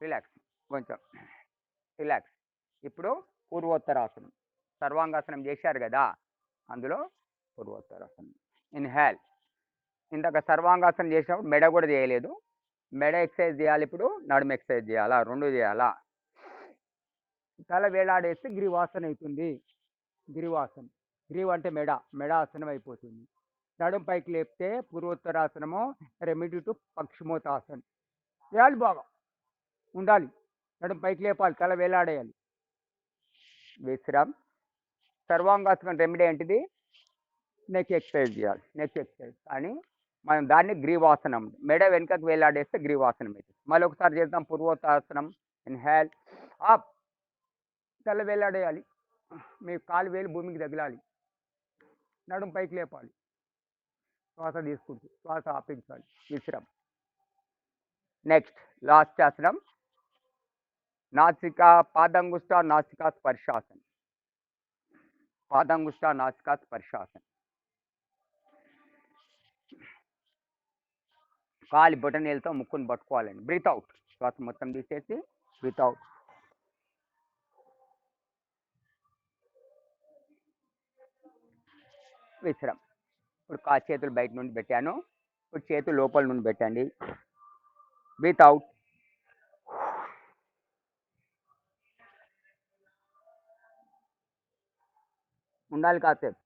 relax. కొంచెం రిలాక్స్. ఇప్పుడు పూర్వోత్తరాసనం. సర్వాంగాసనం చేశారు కదా, అందులో పూర్వోత్తరాసనం. ఇన్హేల్. ఇందాక సర్వాంగాసనం చేసినప్పుడు మెడ కూడా చేయలేదు. మెడ ఎక్సర్సైజ్ చేయాలి, ఇప్పుడు నడుము ఎక్సర్సైజ్ చేయాలా, రెండు చేయాలా. తల వేలాడేస్తే గిరివాసన అవుతుంది. గిరివాసనం. గ్రీవ్ అంటే మెడ, మెడాసనం అయిపోతుంది. నడుము పైకి లేపితే పూర్వోత్తరాసనము, రెమెడీ టు పక్షిమోతాసనం. చేయాలి, బాగా ఉండాలి. నడుము పైకి లేపాలి, తల వేలాడేయాలి. విశ్రామ్. సర్వాంగాసనం రెమెడీ ఏంటిది? నెక్ ఎక్సర్సైజ్ చేయాలి, నెక్ ఎక్సర్సైజ్. కానీ మనం దాన్ని గ్రీవాసనం, మెడ వెనుకకు వేలాడేస్తే గ్రీవాసనం అవుతుంది. మళ్ళీ ఒకసారి చేద్దాం. పూర్వోత్తరాసనం. Inhale up. తల వేలాడేయాలి, మీ కాలు వేలు భూమికి తగిలాలి. నడుము పైకి లేపాలి, శ్వాస తీసుకుంటూ శ్వాస ఆపించాలి. విశ్రామ్. నెక్స్ట్ లాస్ట్ ఆసనం, నాసికా పాదంగుష్ట నాసికా స్పర్శాసనం. పాదంగుష్ట నాసికా స్పర్శాసనం. కాలి బొటనీలతో ముక్కును పట్టుకోవాలండి. Breathe out. శ్వాస మొత్తం తీసేసి బ్రీత్ అవుట్. విశ్రామ్. ఇప్పుడు చేతులు బయట నుండి పెట్టాను. ఇప్పుడు చేతులు లోపల నుండి పెట్టండి. Breathe out. ఉండాలి కాసేపు.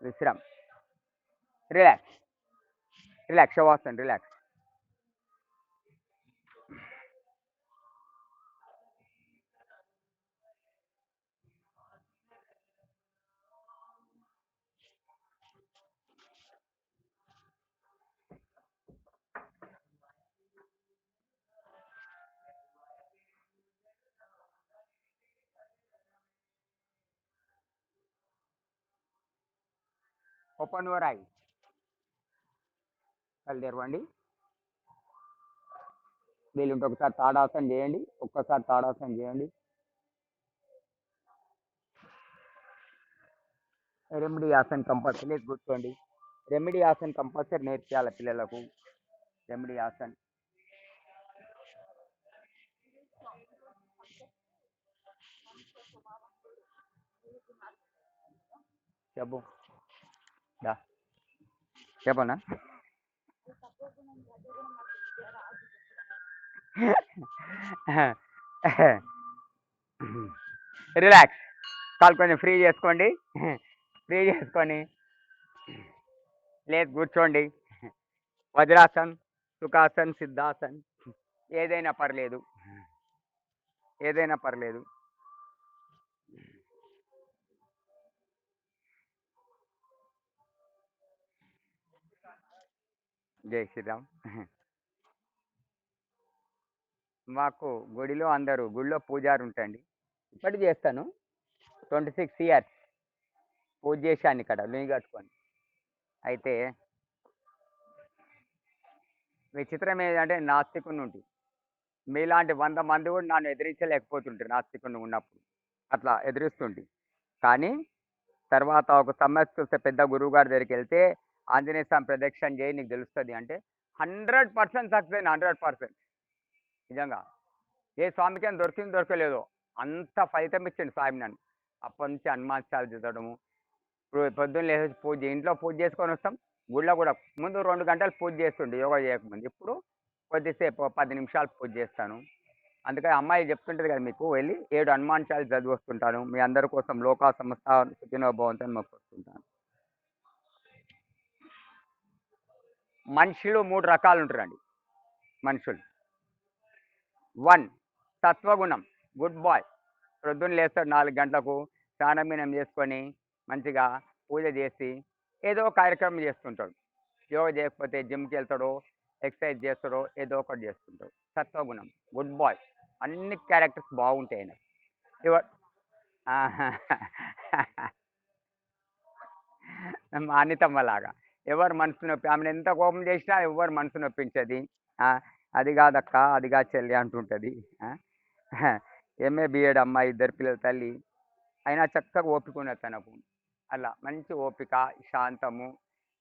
విశ్రామ్. Relax relax. శవాసన్. రిలాక్స్. Open your eye. కళ్ళు తెరవండి. వీలుంటే ఒకసారి తాడాసనం చేయండి, ఒక్కసారి తాడాసనం చేయండి. రెమెడీ ఆసన్ కంపల్సరీ కూర్చోండి. రెమెడీ ఆసన్ కంపల్సరీ నేర్పించాలి పిల్లలకు. రెమెడీ ఆసన్. చెప్పు దా, చెప్పనా? రిలాక్స్. కాలు కొంచెం ఫ్రీ చేసుకోండి. ఫ్రీ చేసుకొని లేదు కూర్చోండి. వజ్రాసన్, సుఖాసన్, సిద్ధాసన్, ఏదైనా పర్లేదు, ఏదైనా పర్లేదు. జై శ్రీరామ్. మాకు గుడిలో అందరూ గుడిలో పూజారి ఉంటాండి. ఇప్పటికి చేస్తాను. 26 ఇయర్స్ పూజ చేశాను ఇక్కడ లుంగీ కట్టుకొని. అయితే విచిత్రం ఏంటంటే నాస్తికుని ఉంటి. మీలాంటి 100 మంది కూడా నన్ను ఎదిరించలేకపోతుంటారు నాస్తికుని ఉన్నప్పుడు. అట్లా ఎదిరిస్తుంటి. కానీ తర్వాత ఒక సమస్య వస్తే పెద్ద గురువుగారి దగ్గరికి వెళ్తే ఆంజనేయ స్వామి ప్రదక్షిణ చేయి నీకు తెలుస్తుంది అంటే 100% సక్సెస్ అయిన 100%. నిజంగా ఏ స్వామికి దొరికింది దొరకలేదు అంత ఫలితం ఇచ్చిండు స్వామి నన్ను. అప్పటి నుంచి హనుమాన్ చాలీసా చదవడము. ఇప్పుడు పొద్దున్న లేచి పూజ ఇంట్లో పూజ చేసుకొని వస్తాం. గుళ్ళో కూడా ముందు 2 గంటలు పూజ చేస్తుండే యోగా చేయకముందు. ఇప్పుడు కొద్దిసేపు 10 నిమిషాలు పూజ చేస్తాను. అందుకని అమ్మాయి చెప్తుంటది కదా మీకు వెళ్ళి 7 హనుమాన్ చాలీసా చదివి వస్తుంటాను. మీ అందరి కోసం లోకా సమస్త సుఖినో భవంతు అని మొక్కుతుంటాను. మనుషులు 3 రకాలు ఉంటారండి. మనుషులు 1 సత్వగుణం గుడ్ బాయ్. ప్రొద్దున లేస్తాడు 4 గంటలకు స్నానం చేసుకొని మంచిగా పూజ చేసి ఏదో కార్యక్రమం చేస్తుంటాడు. యోగా చేయకపోతే జిమ్కి వెళ్తాడో ఎక్సర్సైజ్ చేస్తాడో ఏదో ఒకటి చేస్తుంటాడు. సత్వగుణం గుడ్ బాయ్. అన్ని క్యారెక్టర్స్ బాగుంటాయి ఆయన. ఇవ మా అనితమ్మలాగా ఎవరు మనసు నొప్పి ఆమెను ఎంత కోపం చేసినా ఎవరు మనసు నొప్పించది. అది కాదక్క అది కాదు చెల్లి అంటుంటుంది. ఎంఏ బిఎడ్ అమ్మాయి 2 పిల్లల తల్లి అయినా చక్కగా ఓపిక ఉన్నది తనకు. అలా మంచి ఓపిక శాంతము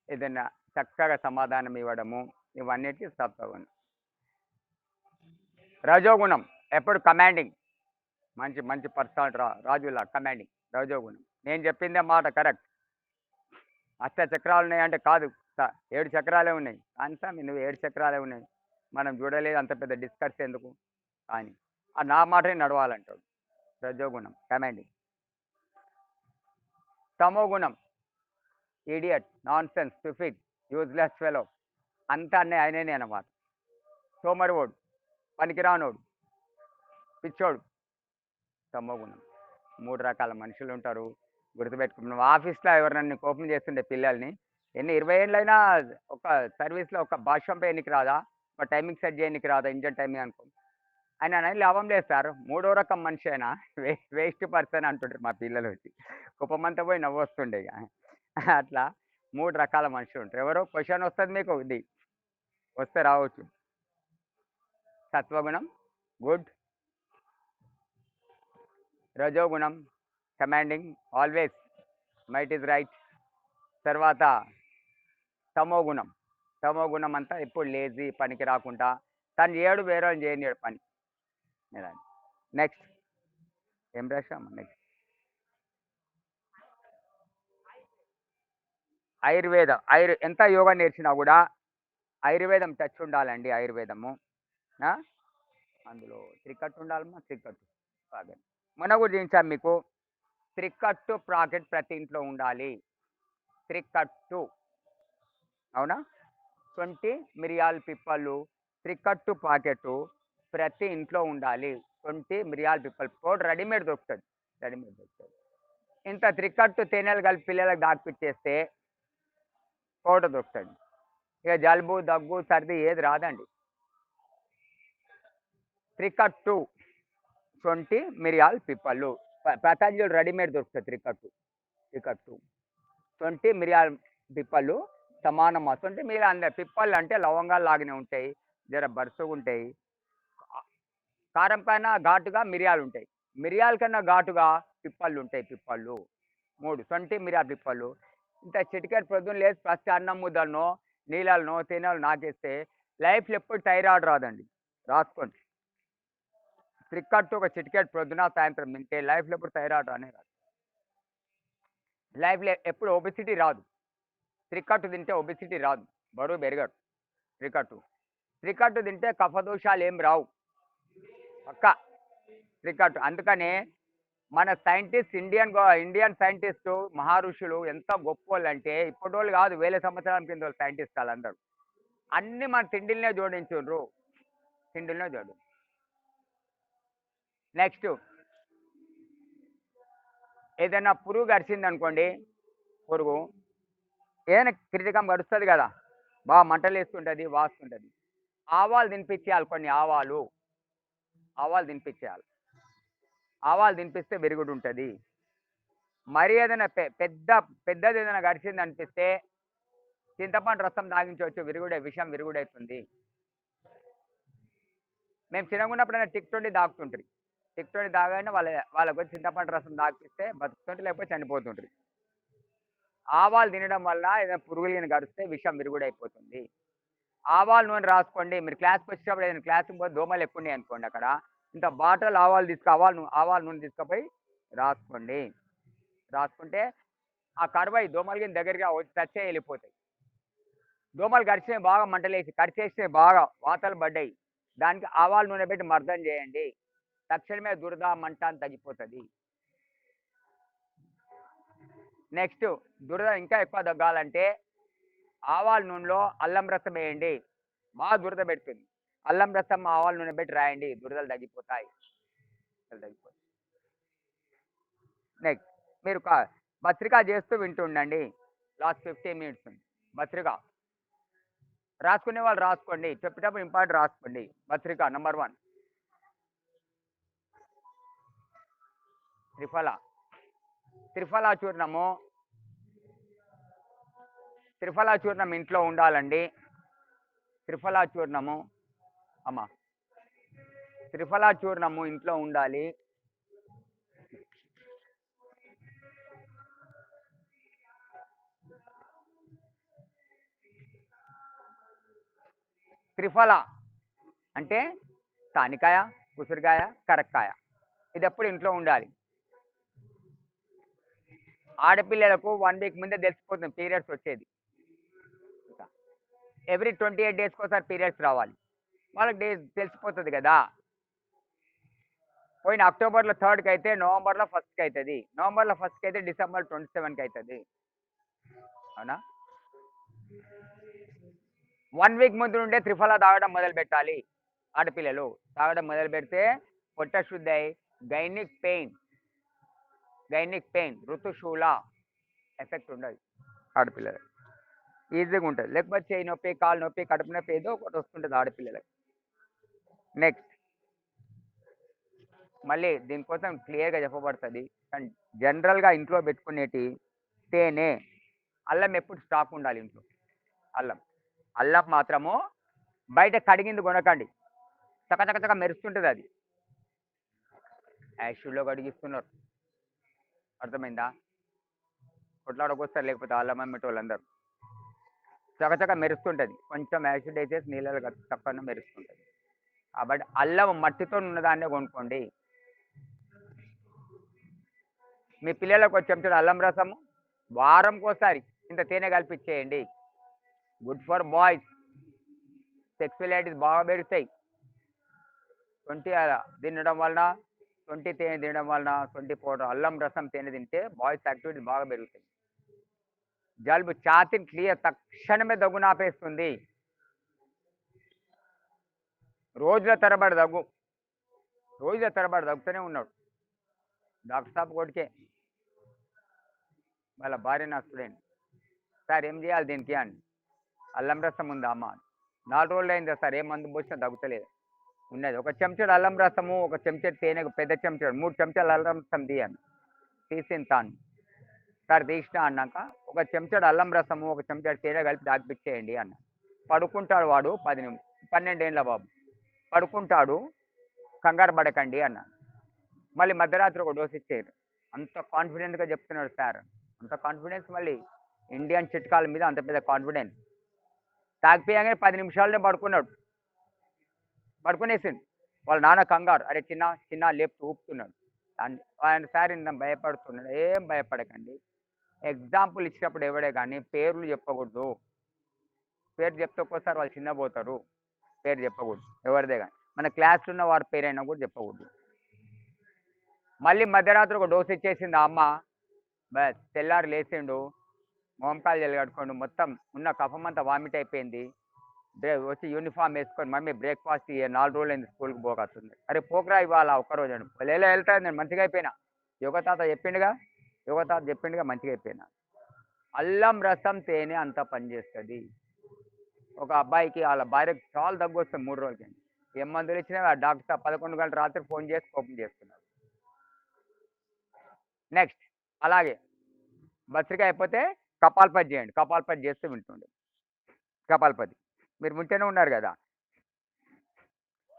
ఏదైనా చక్కగా సమాధానం ఇవ్వడము ఇవన్నిటికీ సత్వగుణం. రజోగుణం ఎప్పుడు కమాండింగ్. మంచి మంచి పర్సనాలిటీ రాజులా కమాండింగ్ రజోగుణం. నేను చెప్పిందే మాట కరెక్ట్. అష్ట చక్రాలు ఉన్నాయంటే కాదు 7 చక్రాలే ఉన్నాయి. అంతా నువ్వు 7 చక్రాలే ఉన్నాయి మనం చూడలేదు అంత పెద్ద డిస్కస్ ఎందుకు కానీ నా మాటనే నడవాలంటాడు. రజోగుణం కమాండింగ్. తమో గుణం idiot non sense stupid useless fellow అంతా అన్నీ ఆయననే అన్నమాట. సోమరివాడు పనికిరానోడు పిచ్చోడు తమో గుణం. 3 రకాల మనుషులు ఉంటారు గుర్తుపెట్టుకుంటున్నాం. ఆఫీస్లో ఎవరినన్ను కోపం చేస్తుండే పిల్లల్ని ఎన్ని 20 ఏళ్ళైనా ఒక సర్వీస్లో ఒక భాష్యం ఎన్నికి రాదా ఒక టైమింగ్ సెట్ చేయడానికి రాదా ఇంజన్ టైమింగ్ అనుకో ఆయన అని లాభం లేదు సార్. 3వ రకం మనిషి అయినా వేస్ట్ పర్సన్ అంటుంటారు మా పిల్లలు వచ్చి. కుప్పమంతా పోయి నవ్వు వస్తుండే. అట్లా 3 రకాల మనుషులు ఉంటారు. ఎవరో క్వశ్చన్ వస్తుంది మీకు ఇది వస్తే రావచ్చు. సత్వగుణం గుడ్. రజోగుణం commanding always might is right. తర్వాత తమోగుణం. తమోగుణం అంతా ఎప్పుడు లేజీ పనికి రాకుండా తను చేయడు వేరే చేయని పని. నెక్స్ట్ ఏం రాశాము నెక్స్ట్ ఆయుర్వేద ఎంత యోగా నేర్చినా కూడా ఆయుర్వేదం టచ్ ఉండాలండి. ఆయుర్వేదము అందులో త్రికట్టు ఉండాలమ్మా. త్రికట్టు ప్రాకెట్ మొన్న కూడా చూపించాం మీకు. త్రికట్టు ప్రాకెట్ ప్రతి ఇంట్లో ఉండాలి. త్రికట్టు అవునా. 20 మిరియాల పిప్పలు త్రికట్టు పాకెట్ ప్రతి ఇంట్లో ఉండాలి. 20 మిరియాల పిప్పలు పౌడర్ రెడీమేడ్ దొరుకుతుంది. ఇంత త్రికట్టు తేనెలు కలిపి పిల్లలకు దాచిపెట్టేస్తే పౌడర్ దొరుకుతుంది. ఇక జలుబు దగ్గు సర్ది ఏది రాదండి. త్రికట్టు 20 మిరియాల పిప్పలు పతంజలి రెడీమేడ్ దొరుకుతుంది. త్రికట్టు 20 మిరియాల పిప్పలు సమానం. 20 మిరియాల పిప్పలు అంటే లవంగాలు లాగానే ఉంటాయి, జర బరుసుగా ఉంటాయి. కారం పైన ఘాటుగా మిరియాలు ఉంటాయి. మిరియాల కన్నా ఘాటుగా పిప్పళ్ళు ఉంటాయి. పిప్పళ్ళు 3 20 మిరియాల పిప్పళ్ళు. ఇంత చిటికెట్ ప్రొద్దున లేచి ఫస్ట్ అన్నం ముద్దలను నీళ్ళను తేనెలు నాకేస్తే లైఫ్లో ఎప్పుడు థైరాయిడ్ రాదండి. రాసుకోండి. త్రికట్టు ఒక చిటికెట్ ప్రొద్దున సాయంత్రం తింటే లైఫ్లో ఎప్పుడు థైరాయిడ్ రానే రాదు. లైఫ్లో ఎప్పుడు ఒబిసిటీ రాదు. త్రికట్టు తింటే ఒబిసిటీ రాదు, బరువు పెరగడు. త్రికట్టు తింటే కఫదోషాలు ఏం రావు పక్క త్రికట్టు. అందుకనే మన సైంటిస్ట్ ఇండియన్ సైంటిస్టు మహారుషులు ఎంత గొప్ప వాళ్ళు అంటే ఇప్పటి వాళ్ళు కాదు, 1000 సంవత్సరాల కింద వాళ్ళు సైంటిస్ట్ వాళ్ళందరూ. అన్నీ మన తిండిలనే జోడించుండ్రు. తిండిలనే జోడు. నెక్స్ట్ ఏదైనా పురుగు గడిచింది అనుకోండి, పురుగు ఏదైనా క్రిటికం గడుస్తుంది కదా, బాగా మంటలు వేస్తుంటుంది, వాస్తుంటుంది. ఆవాలు తినిపించేయాలి. కొన్ని ఆవాలు ఆవాలు తినిపించేయాలి. ఆవాలు తినిపిస్తే విరుగుడు ఉంటుంది. మరి ఏదైనా పెద్దది ఏదైనా గడిచింది అనిపిస్తే చింతపండు రసం తాగించవచ్చు, విషం విరుగుడవుతుంది. మేము చిన్నగున్నప్పుడైనా టిక్ తాగుతుంటారు. టిక్ తాగానే వాళ్ళకి వచ్చి చింతపండు రసం తాగిపిస్తే బతుకుతుంటే, లేకపోతే చనిపోతుంటారు. ఆవాలు తినడం వల్ల ఏదైనా పురుగులు గడిస్తే విషం విరుగుడైపోతుంది. ఆవాల నూనె రాసుకోండి. మీరు క్లాస్కి వచ్చేటప్పుడు ఏదైనా క్లాస్కి పోతే దోమలు ఎక్కువ ఉన్నాయి అనుకోండి, అక్కడ ఇంత బాటిల్ ఆవాల నూనె తీసుకుపోయి రాసుకోండి. రాసుకుంటే ఆ కరువై దోమలు గిన దగ్గరగా వచ్చి చచ్చే వెళ్ళిపోతాయి. దోమలు కరిచినాయి, బాగా మంటలేసి కరిచేసినాయి, బాగా వాతలు పడ్డాయి, దానికి ఆవాల నూనె పెట్టి మర్దన చేయండి. తక్షణమే దురద మంట అని తగ్గిపోతుంది. నెక్స్ట్ దురద ఇంకా ఎక్కువ తగ్గాలంటే ఆవాల నూనెలో అల్లం రసం వేయండి, బాగా దురద పెడుతుంది. అల్లం రసం ఆవాల నూనె పెట్టి రాయండి, దురదలు తగ్గిపోతాయి. నెక్స్ట్ మీరు భస్త్రికా చేస్తూ వింటుండండి. లాస్ట్ 15 మినిట్స్ భస్త్రిక రాసుకునే వాళ్ళు రాసుకోండి, చెప్పేటప్పుడు ఇంపార్టెంట్ రాసుకోండి. భస్త్రిక నంబర్ 1 త్రిఫలా చూర్ణము. త్రిఫలా చూర్ణం ఇంట్లో ఉండాలండి. త్రిఫలా చూర్ణము అమ్మా, త్రిఫలా చూర్ణము ఇంట్లో ఉండాలి. త్రిఫల అంటే తానికాయ, ఉసిరికాయ, కరక్కాయ, ఇది ఎప్పుడు ఇంట్లో ఉండాలి. ఆడపిల్లలకు 1 వీక్ ముందే తెలిసిపోతుంది పీరియడ్స్ వచ్చేది. ఎవ్రీ 28 డేస్కి ఒకసారి పీరియడ్స్ రావాలి, వాళ్ళకి తెలిసిపోతుంది కదా. పోయిన అక్టోబర్లో 3కి అయితే నవంబర్లో 1కి అవుతుంది, నవంబర్లో 1కి అయితే డిసెంబర్ 27కి అవుతుంది. అవునా? 1 వీక్ ముందు నుండే త్రిఫల తాగడం మొదలు పెట్టాలి. ఆడపిల్లలు తాగడం మొదలు పెడితే పొట్ట శుద్ధి అయి గైనిక్ పెయిన్ ఋతుశూల ఎఫెక్ట్ ఉండదు ఆడపిల్లలకు, ఈజీగా ఉంటుంది. లేకపోతే చేయి నొప్పి, కాలు నొప్పి, కడుపు నొప్పి ఏదో ఒకటి వస్తుంటుంది ఆడపిల్లలకు. నెక్స్ట్ మళ్ళీ దీనికోసం క్లియర్గా చెప్పబడుతుంది, కానీ జనరల్గా ఇంట్లో పెట్టుకునేటి తేనె, అల్లం ఎప్పుడు స్టాక్ ఉండాలి ఇంట్లో. అల్లం మాత్రము బయట కడిగింది కొనకండి, చకచక మెరుస్తుంటుంది, అది యాసిడ్లో కడిగిస్తున్నారు. అర్థమైందా? కొట్లాడకొస్తారు, లేకపోతే అల్లం అమ్మేట వాళ్ళందరూ చకచక మెరుస్తుంటుంది, కొంచెం యాసిడ్ వేసేసి నీళ్ళలో తక్కువ మెరుస్తుంటుంది. కాబట్టి అల్లం మట్టితో ఉన్నదాన్నే కొనుక్కోండి. మీ పిల్లలకు ఒక చెంచా అల్లం రసము వారంకోసారి ఇంత తేనె కలిపిచ్చేయండి. గుడ్ ఫర్ బాయ్స్, సెక్సువాలిటీస్ బాగా పెరుగుతాయి. 20 తినడం వలన, 20 తేనె తినడం వలన, 20 పౌడర్ అల్లం రసం తేనె తింటే బాయ్స్ యాక్టివిటీస్ బాగా పెరుగుతాయి. జలుబు ఛాతిని క్లియర్ తక్షణమే దగ్గు నాపేస్తుంది. రోజుల తరబడి దగ్గుతూనే ఉన్నాడు. డాక్టర్ సాబ్ కొడుకే వాళ్ళ భార్య నా స్టూడెంట్, సార్ ఏం చేయాలి దీనికి అని. అల్లం రసం ఉందా అమ్మ, 4 రోజులు అయిందా సార్, ఏం మందు పోసినా తగ్గుతలేదు. ఉన్నది ఒక చెంచాడు అల్లం రసము, ఒక చెంచాడు తేనె, పెద్ద చెంచాడు 3 చెంచాలు అల్లం రసం తీయండి. తీసిన తాను సార్ తీసిన అన్నాక ఒక చెంచాడు అల్లం రసము, ఒక చెంచాడు తేనె కలిపి దాగిపిచ్చేయండి అన్న. పడుకుంటాడు వాడు, 12 ఏళ్ళ బాబు పడుకుంటాడు, కంగారు పడకండి అన్న. మళ్ళీ మధ్యరాత్రి ఒక డోస్ ఇచ్చేయరు. అంత కాన్ఫిడెంట్గా చెప్తున్నాడు సార్, అంత కాన్ఫిడెన్స్, మళ్ళీ ఇండియన్ చిట్కాల మీద అంత పెద్ద కాన్ఫిడెన్స్. తాగిపోయాగానే 10 నిమిషాలనే పడుకునేసింది. వాళ్ళ నాన్న కంగారు, అరే చిన్న లేపుతూ ఊపుతున్నాడు. ఆయన సార్ ఇంత భయపడుతున్నాడు. ఏం భయపడకండి, ఎగ్జాంపుల్ ఇచ్చినప్పుడు ఎవడే కానీ పేర్లు చెప్పకూడదు. పేరు చెప్తే ఒక్కోసారి వాళ్ళు చిన్నపోతారు. పేరు చెప్పకూడదు ఎవరిదే కానీ, మన క్లాస్లో ఉన్న వారి పేరైనా కూడా చెప్పకూడదు. మళ్ళీ మధ్యరాత్రి ఒక డోస్ ఇచ్చేసింది ఆ అమ్మ. బస్ తెల్లారు లేచిండు, మొహంకాలు జల్లి మొత్తం ఉన్న కఫం అంతా వామిట్ అయిపోయింది. వచ్చి యూనిఫామ్ వేసుకొని మమ్మీ బ్రేక్ఫాస్ట్ 4 రోజులైంది స్కూల్కి పోకొస్తుంది. అరే పోకరా ఇవాళ ఒక్కరోజు అని వెళ్తాను, నేను మంచిగా అయిపోయినా. యోగతాత చెప్పిండుగా మంచిగా అయిపోయినా. అల్లం రసం తేనె అంత పనిచేస్తుంది. ఒక అబ్బాయికి వాళ్ళ భార్యకి చాలా దగ్గు వస్తుంది 3 రోజులకి. ఏం మందులు ఇచ్చినా డాక్టర్ 11 గంటల రాత్రి ఫోన్ చేసి కోపం చేస్తున్నారు. నెక్స్ట్ అలాగే భస్త్రిక అయిపోతే కపాలపతి చేయండి. కపాలపతి చేస్తూ వింటుండే. కపాలపతి మీరు వింటూనే ఉన్నారు కదా,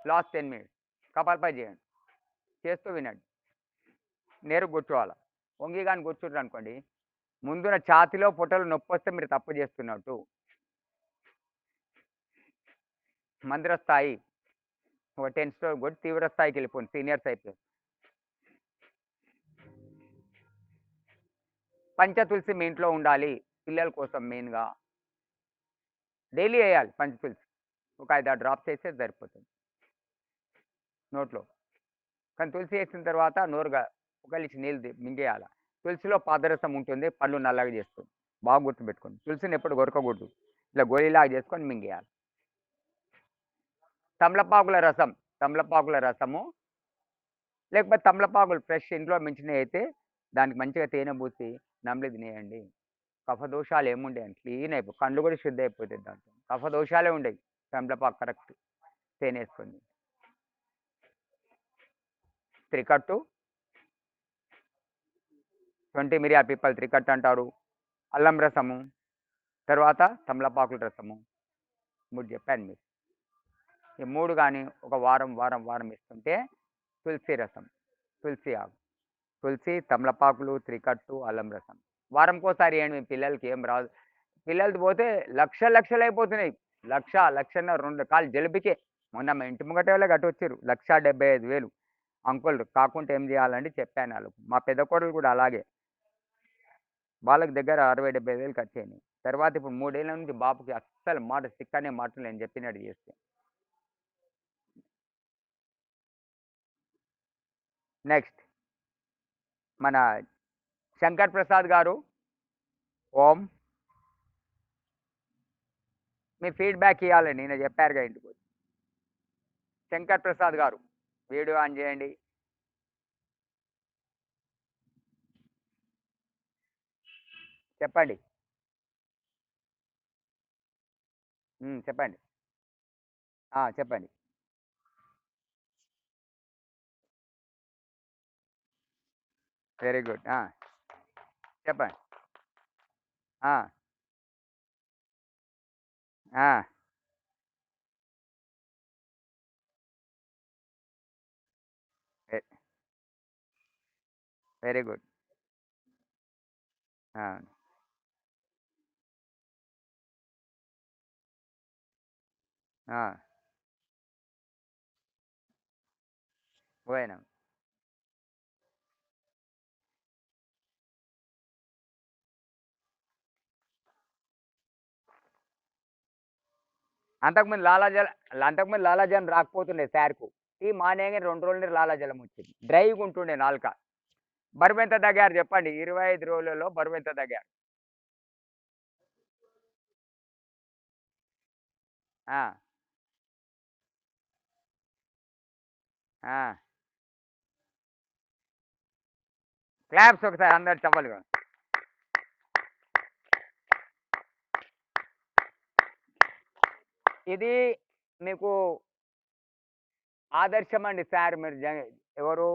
లాస్ట్ 10 మినిట్స్ కపాలపతి చేయండి, చేస్తూ వినండి. నేరు కూర్చోవాలి. వంగి కానీ కూర్చుంటారు అనుకోండి, ముందున ఛాతిలో పొట్టలు నొప్పి వస్తే మీరు తప్పు చేస్తున్నట్టు. మందిర స్థాయి ఒక 10 స్టోర్ కూడా తీవ్ర స్థాయికి వెళ్ళిపోయింది, సీనియర్స్ అయిపోయింది. పంచ తులసి మీ ఇంట్లో ఉండాలి, పిల్లల కోసం మెయిన్గా డైలీ వేయాలి పంచ తులసి. ఒక 5-6 డ్రాప్స్ వేస్తే సరిపోతుంది నోట్లో. కానీ తులసి వేసిన తర్వాత నోరుగా ఒక లిచి నీళ్ళు మింగేయాలి. తులసిలో పాదరసం ఉంటుంది, పళ్ళు నల్లగా చేస్తుంది. బాగా గుర్తుపెట్టుకోండి, తులసిని ఎప్పుడు కొరకకూడదు, ఇట్లా గోళీలాగా చేసుకొని మింగేయాలి. తమలపాకుల రసం, తమలపాకుల రసము లేకపోతే తమలపాకులు ఫ్రెష్ ఇంట్లో మించినవి అయితే దానికి మంచిగా తేనె పూసి నమిలి తినేయండి. కఫ దోషాలు ఏముండేయండి, క్లీన్ అయిపో, కళ్ళు కూడా శుద్ధి అయిపోతుంది దాంట్లో. కఫ దోషాలే ఉండేవి తమలపాకు కరెక్ట్ తేనె వేసుకొని. త్రికట్టు 20 మిరియా పిప్పల్ త్రికట్టు అంటారు. అల్లం రసము, తర్వాత తమలపాకుల రసము, 3 చెప్పాను మీకు. ఈ 3 కానీ ఒక వారం వారం వారం ఇస్తుంటే తులసి రసం, తులసి ఆకు, తులసి, తమలపాకులు, త్రికట్టు, అల్లం రసం వారంకోసారి వేయండి. మీ పిల్లలకి ఏం రాదు. పిల్లలది పోతే లక్షలు అయిపోతున్నాయి. 1,00,000 కాలు జలుబుకే. మొన్న మా ఇంటి ముంగట వాళ్ళే గట్టి వచ్చారు, 1,75,000. అంకుల్ కాకుంటే ఏం చేయాలండి చెప్పాను వాళ్ళకు. మా పెద్ద కోడలు కూడా అలాగే, వాళ్ళకి దగ్గర 60,000-70,000 ఖర్చు అయినాయి. తర్వాత ఇప్పుడు 3 ఏళ్ళ నుంచి బాబుకి అస్సలు మాట సిక్కనే మాటలు నేను చెప్పినట్టు చేస్తే. నెక్స్ట్ మన శంకర్ ప్రసాద్ గారు, ఓం మీ ఫీడ్బ్యాక్ ఇవ్వాలండి, నేను చెప్పారుగా ఇంటికి వచ్చి. శంకర్ ప్రసాద్ గారు వీడియో ఆన్ చేయండి. చెప్పండి. చెప్పండి. చెప్పండి. Very good. చెప్పండి. Very good. పోయినా అంతకుముందు లాలాజలం రాకపోతుండే సార్కు. టీ మానేగానే 2 రోజులనే లాలాజలం వచ్చింది, డ్రైగా ఉంటుండే నాలుక. బరువు ఎంత తగ్గారు చెప్పండి, 25 రోజులలో బరువు ఎంత తగ్గారు? ఆ, ఆ. క్లాప్స్ ఒకసారి అందరు చెప్పాలి. ఇది మీకు ఆదర్శం అండి సార్. మీరు ఎవరు,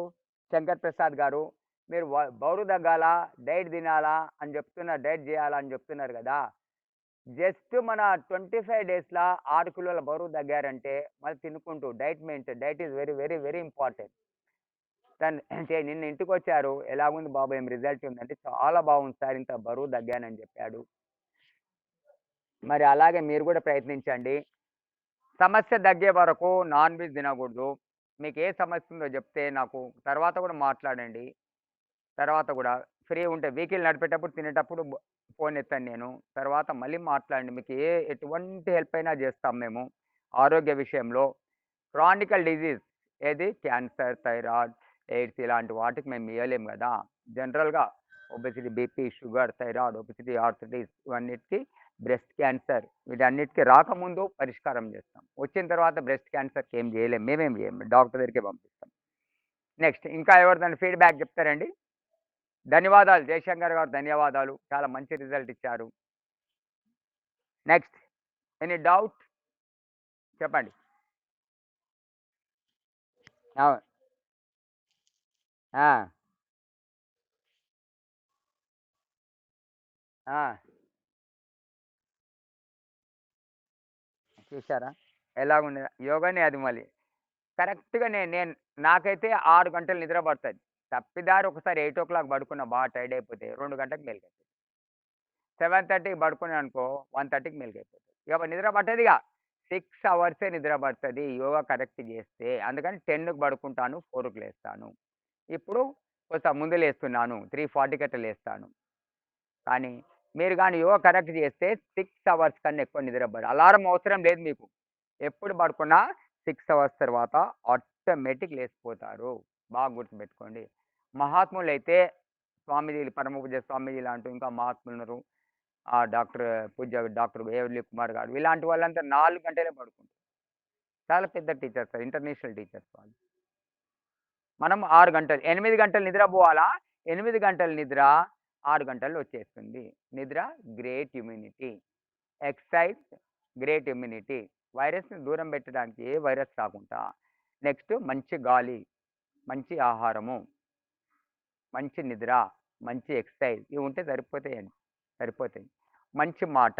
శంకర్ ప్రసాద్ గారు. మీరు బరువు తగ్గాల, డైట్ తినాలా అని చెప్తున్నారు, డైట్ చేయాలా అని చెప్తున్నారు కదా. జస్ట్ మన 25 డేస్లో 6 కిలోల బరువు తగ్గారంటే మళ్ళీ తినుకుంటూ diet maintain, diet is very very very important. నిన్న ఇంటికి వచ్చారు, ఎలాగుంది బాబు, ఏం రిజల్ట్ ఉందంటే చాలా బాగుంది సార్, ఇంత బరువు తగ్గానని చెప్పాడు. మరి అలాగే మీరు కూడా ప్రయత్నించండి. సమస్య తగ్గే వరకు నాన్ వెజ్ తినకూడదు. మీకు ఏ సమస్య ఉందో చెప్తే నాకు తర్వాత కూడా మాట్లాడండి. తర్వాత కూడా ఫ్రీ ఉంటే వెహికల్ నడిపేటప్పుడు తినేటప్పుడు ఫోన్ ఎత్తాను నేను, తర్వాత మళ్ళీ మాట్లాడండి. మీకు ఎటువంటి హెల్ప్ అయినా చేస్తాం మేము ఆరోగ్య విషయంలో. క్రానికల్ డిజీజ్ ఏది, క్యాన్సర్, థైరాయిడ్, ఎయిడ్స్ ఇలాంటి వాటికి మేము ఇవ్వలేము కదా. జనరల్గా obesity, BP, sugar, thyroid, obesity, arthritis ఇవన్నిటికీ, బ్రెస్ట్ క్యాన్సర్ వీటన్నిటికీ రాకముందు పరిష్కారం చేస్తాం. వచ్చిన తర్వాత బ్రెస్ట్ క్యాన్సర్కి ఏం చేయలేము, మేమేం చేయము, డాక్టర్ దగ్గరికి పంపిస్తాం. నెక్స్ట్ ఇంకా ఎవరిదైనా ఫీడ్బ్యాక్ చెప్తారండి? ధన్యవాదాలు జయశంకర్ గారు, ధన్యవాదాలు, చాలా మంచి రిజల్ట్ ఇచ్చారు. నెక్స్ట్ ఎనీ డౌట్ చెప్పండి. అవును. ఆ! ఆ! చూసారా? ఎలాగుంది యోగానే అది మళ్ళీ. కరెక్ట్‌గా నేను నేను నాకైతే 6 గంటలు నిద్ర పడతది. తప్పిదారి ఒకసారి 8:00 పడుకున్నా బాగా టైర్డ్ అయిపోతే 2 గంటలకు మెలుకువొస్తది. 7:30కి పడుకున్నాననుకో 1:30కి మెలుకువైపోతది. ఇగ నిద్ర పట్టదిగా. 6 అవర్సే నిద్ర పడతది యోగా కరెక్ట్ చేస్తే. అందుకని 10కి పడుకుంటాను, 4కి లేస్తాను. ఇప్పుడు కొంత ముందు లేస్తున్నాను. 3:40కి అట్లా లేస్తాను. కానీ మీరు గాని యోగా కరెక్ట్ చేస్తే 6 అవర్స్ కన్నా ఎక్కువ నిద్ర అలారం అవసరం లేదు మీకు. ఎప్పుడు పడుకున్నా 6 అవర్స్ తర్వాత ఆటోమేటిక్ లేసిపోతారు. బాగా గుర్తుపెట్టుకోండి. మహాత్ములైతే స్వామీజీలు, పరమ పూజ్య స్వామీజీ లాంటి ఇంకా మహాత్ములున్నారు. డాక్టర్ డాక్టర్ ఏఎల్‌వి కుమార్ గారు ఇలాంటి వాళ్ళంతా 4 గంటలే పడుకుంటారు. చాలా పెద్ద టీచర్స్ ఇంటర్నేషనల్ టీచర్స్ వాళ్ళు. మనం 6 గంటలు 8 గంటలు నిద్రపోవాలా. 8 గంటల నిద్ర 6 గంటల్లో వచ్చేస్తుంది. నిద్ర great immunity. Exercise great immunity. వైరస్‌ని దూరం పెట్టడానికి ఏ వైరస్ రాకుండా. నెక్స్ట్ మంచి గాలి, మంచి ఆహారము, మంచి నిద్ర, మంచి ఎక్సర్సైజ్ ఇవి ఉంటే సరిపోతాయండి. సరిపోతాయి. మంచి మాట,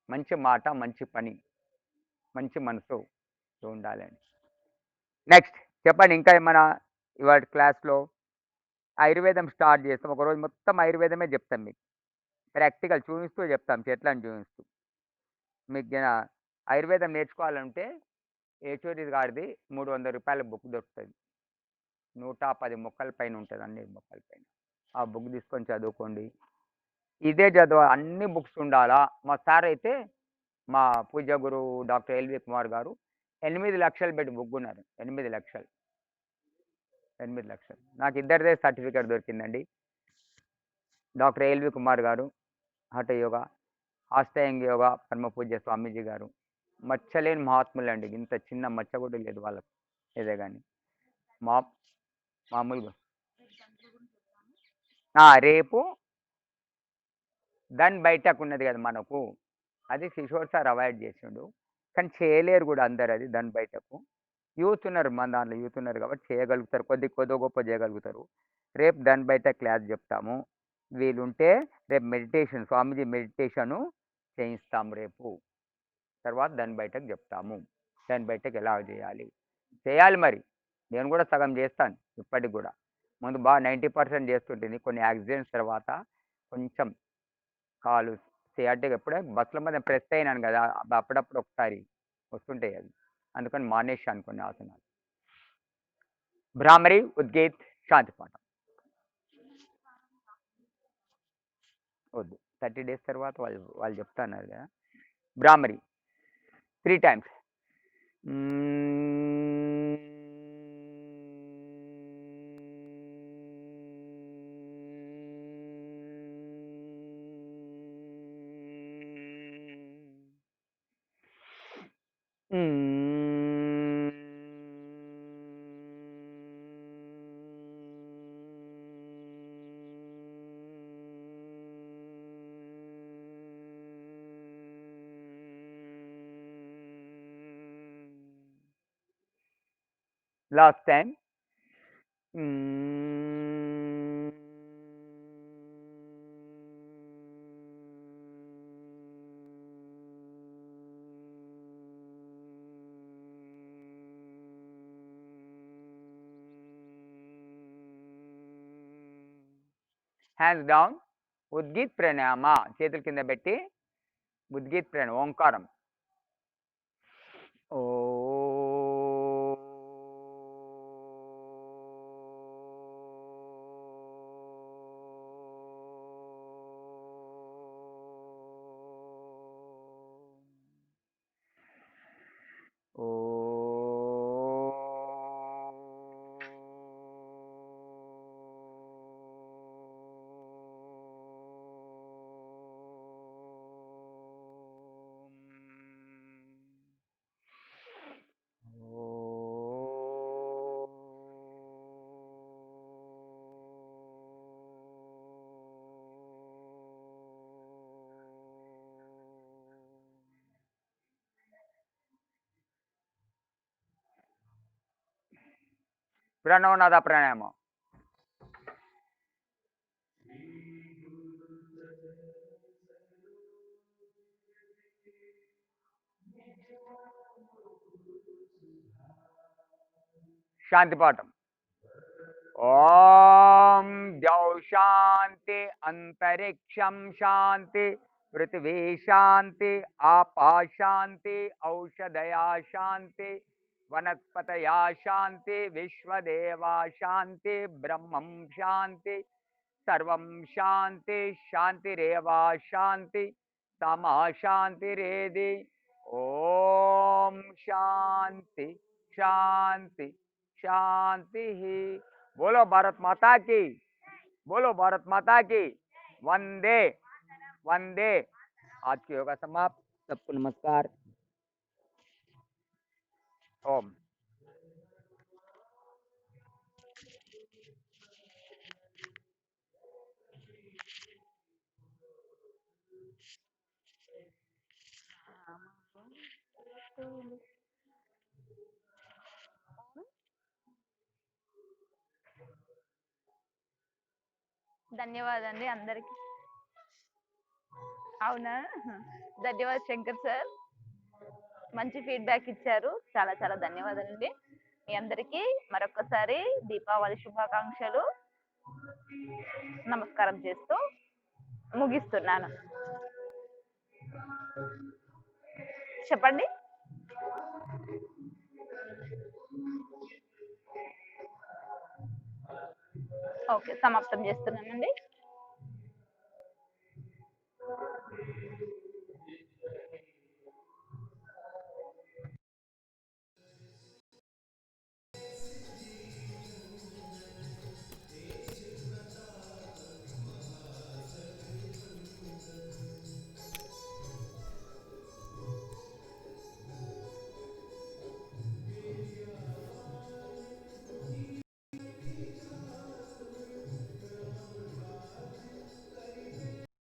మంచి మాట, మంచి పని, మంచి మనసు ఇవి ఉండాలండి. నెక్స్ట్ చెప్పండి ఇంకా ఏమన్నా ఇవాళ క్లాస్‌లో ఆయుర్వేదం స్టార్ట్ చేస్తాం. ఒకరోజు మొత్తం ఆయుర్వేదమే చెప్తాం మీకు. ప్రాక్టికల్ చూపిస్తూ చెప్తాం చెట్లను చూపిస్తూ. మీకు ఆయుర్వేదం నేర్చుకోవాలంటే ఏచూరి గారిది రూ. 300 బుక్ దొరుకుతది. 110 మొక్కల పైన ఉంటది. అన్ని మొక్కల పైన. ఆ బుక్ తీసుకొని చదువుకోండి. ఇదే అన్ని బుక్స్ ఉండాలా. మా సార్ అయితే మా పూజ్య గురువు డాక్టర్ ఎల్‌వి కుమార్ గారు 8,00,000 పెట్టి బుక్ కొన్నారు. 8,00,000. 8,00,000. నాకు ఇద్దరిదే సర్టిఫికేట్ దొరికిందండి. డాక్టర్ ఎల్‌వి కుమార్ గారు హఠ యోగా, అష్టాంగ యోగా పరమ పూజ్య స్వామీజీ గారు. మచ్చలేని మహాత్ములండి. ఇంత చిన్న మచ్చ కూడా లేదు వాళ్ళకి. ఏదే గాని. మా మామూలుగా రేపు దాని బయటకున్నది కదా మనకు. అది కిషోర్ సార్ అవాయిడ్ చేసిండు. కానీ చేయలేరు కూడా అందరు అది దాని బయటకు. యూత్ ఉన్నారు మన దాంట్లో యూత్ ఉన్నారు కాబట్టి చేయగలుగుతారు. కొద్దో గొప్ప చేయగలుగుతారు. రేపు దాని బయట క్లాస్ చెప్తాము. వీలుంటే రేపు మెడిటేషన్ స్వామీజీ మెడిటేషను చేయిస్తాము రేపు. తర్వాత దాని బయటకు చెప్తాము. దాని బయటకు ఎలా చేయాలి. చేయాలి మరి. నేను కూడా సగం చేస్తాను ఇప్పటికి కూడా. ముందు బాగా 90% చేస్తుంటిని. కొన్ని యాక్సిడెంట్స్ తర్వాత కొంచెం కాలు సియాటిక్ ఎప్పుడే బస్సుల మీద ప్రెస్ అయినాను కదా! అప్పుడప్పుడు ఒకసారి వస్తుంటాయి అవి. అందుకని మానేశాను కొన్ని ఆసనాలు. భ్రామరి, ఉద్గీత్, శాంతిపాఠం. వద్దు. 30 డేస్ తర్వాత వాళ్ళు వాళ్ళు చెప్తన్నారు కదా! భ్రామరి 3 times. Last time. Hands down. ఉద్గీత్ ప్రాణాయామ చేతుల కింద పెట్టి ఉద్గీత్ ప్రాణాయామం ఓంకారం. ఓ प्रणवनाद प्राणायाम। शांति पाठम। ओम द्यौ शांति अंतरिक्षम शांति पृथ्वी शांति आपा शांति औषधया शांति वनस्पतया शांति विश्वदेवा शांति ब्रह्मं शांति सर्वं शांति शांतिरेवा शांति तमा शांतिरेधि। ओम शांति शांति शांति ही। बोलो भारत माता की, बोलो भारत माता की। वंदे वंदे। आज की योगा समाप्त। सबको नमस्कार। ओम। ధన్యవాదాలండి అందరికి. అవునా, ధన్యవాదాలు శంకర్ సార్, మంచి ఫీడ్బ్యాక్ ఇచ్చారు. చాలా చాలా ధన్యవాదాలండి. మీ అందరికీ మరొకసారి దీపావళి శుభాకాంక్షలు. నమస్కారం చేస్తూ ముగిస్తున్నాను. చెప్పండి. ఓకే, సమాప్తం చేస్తున్నానండి.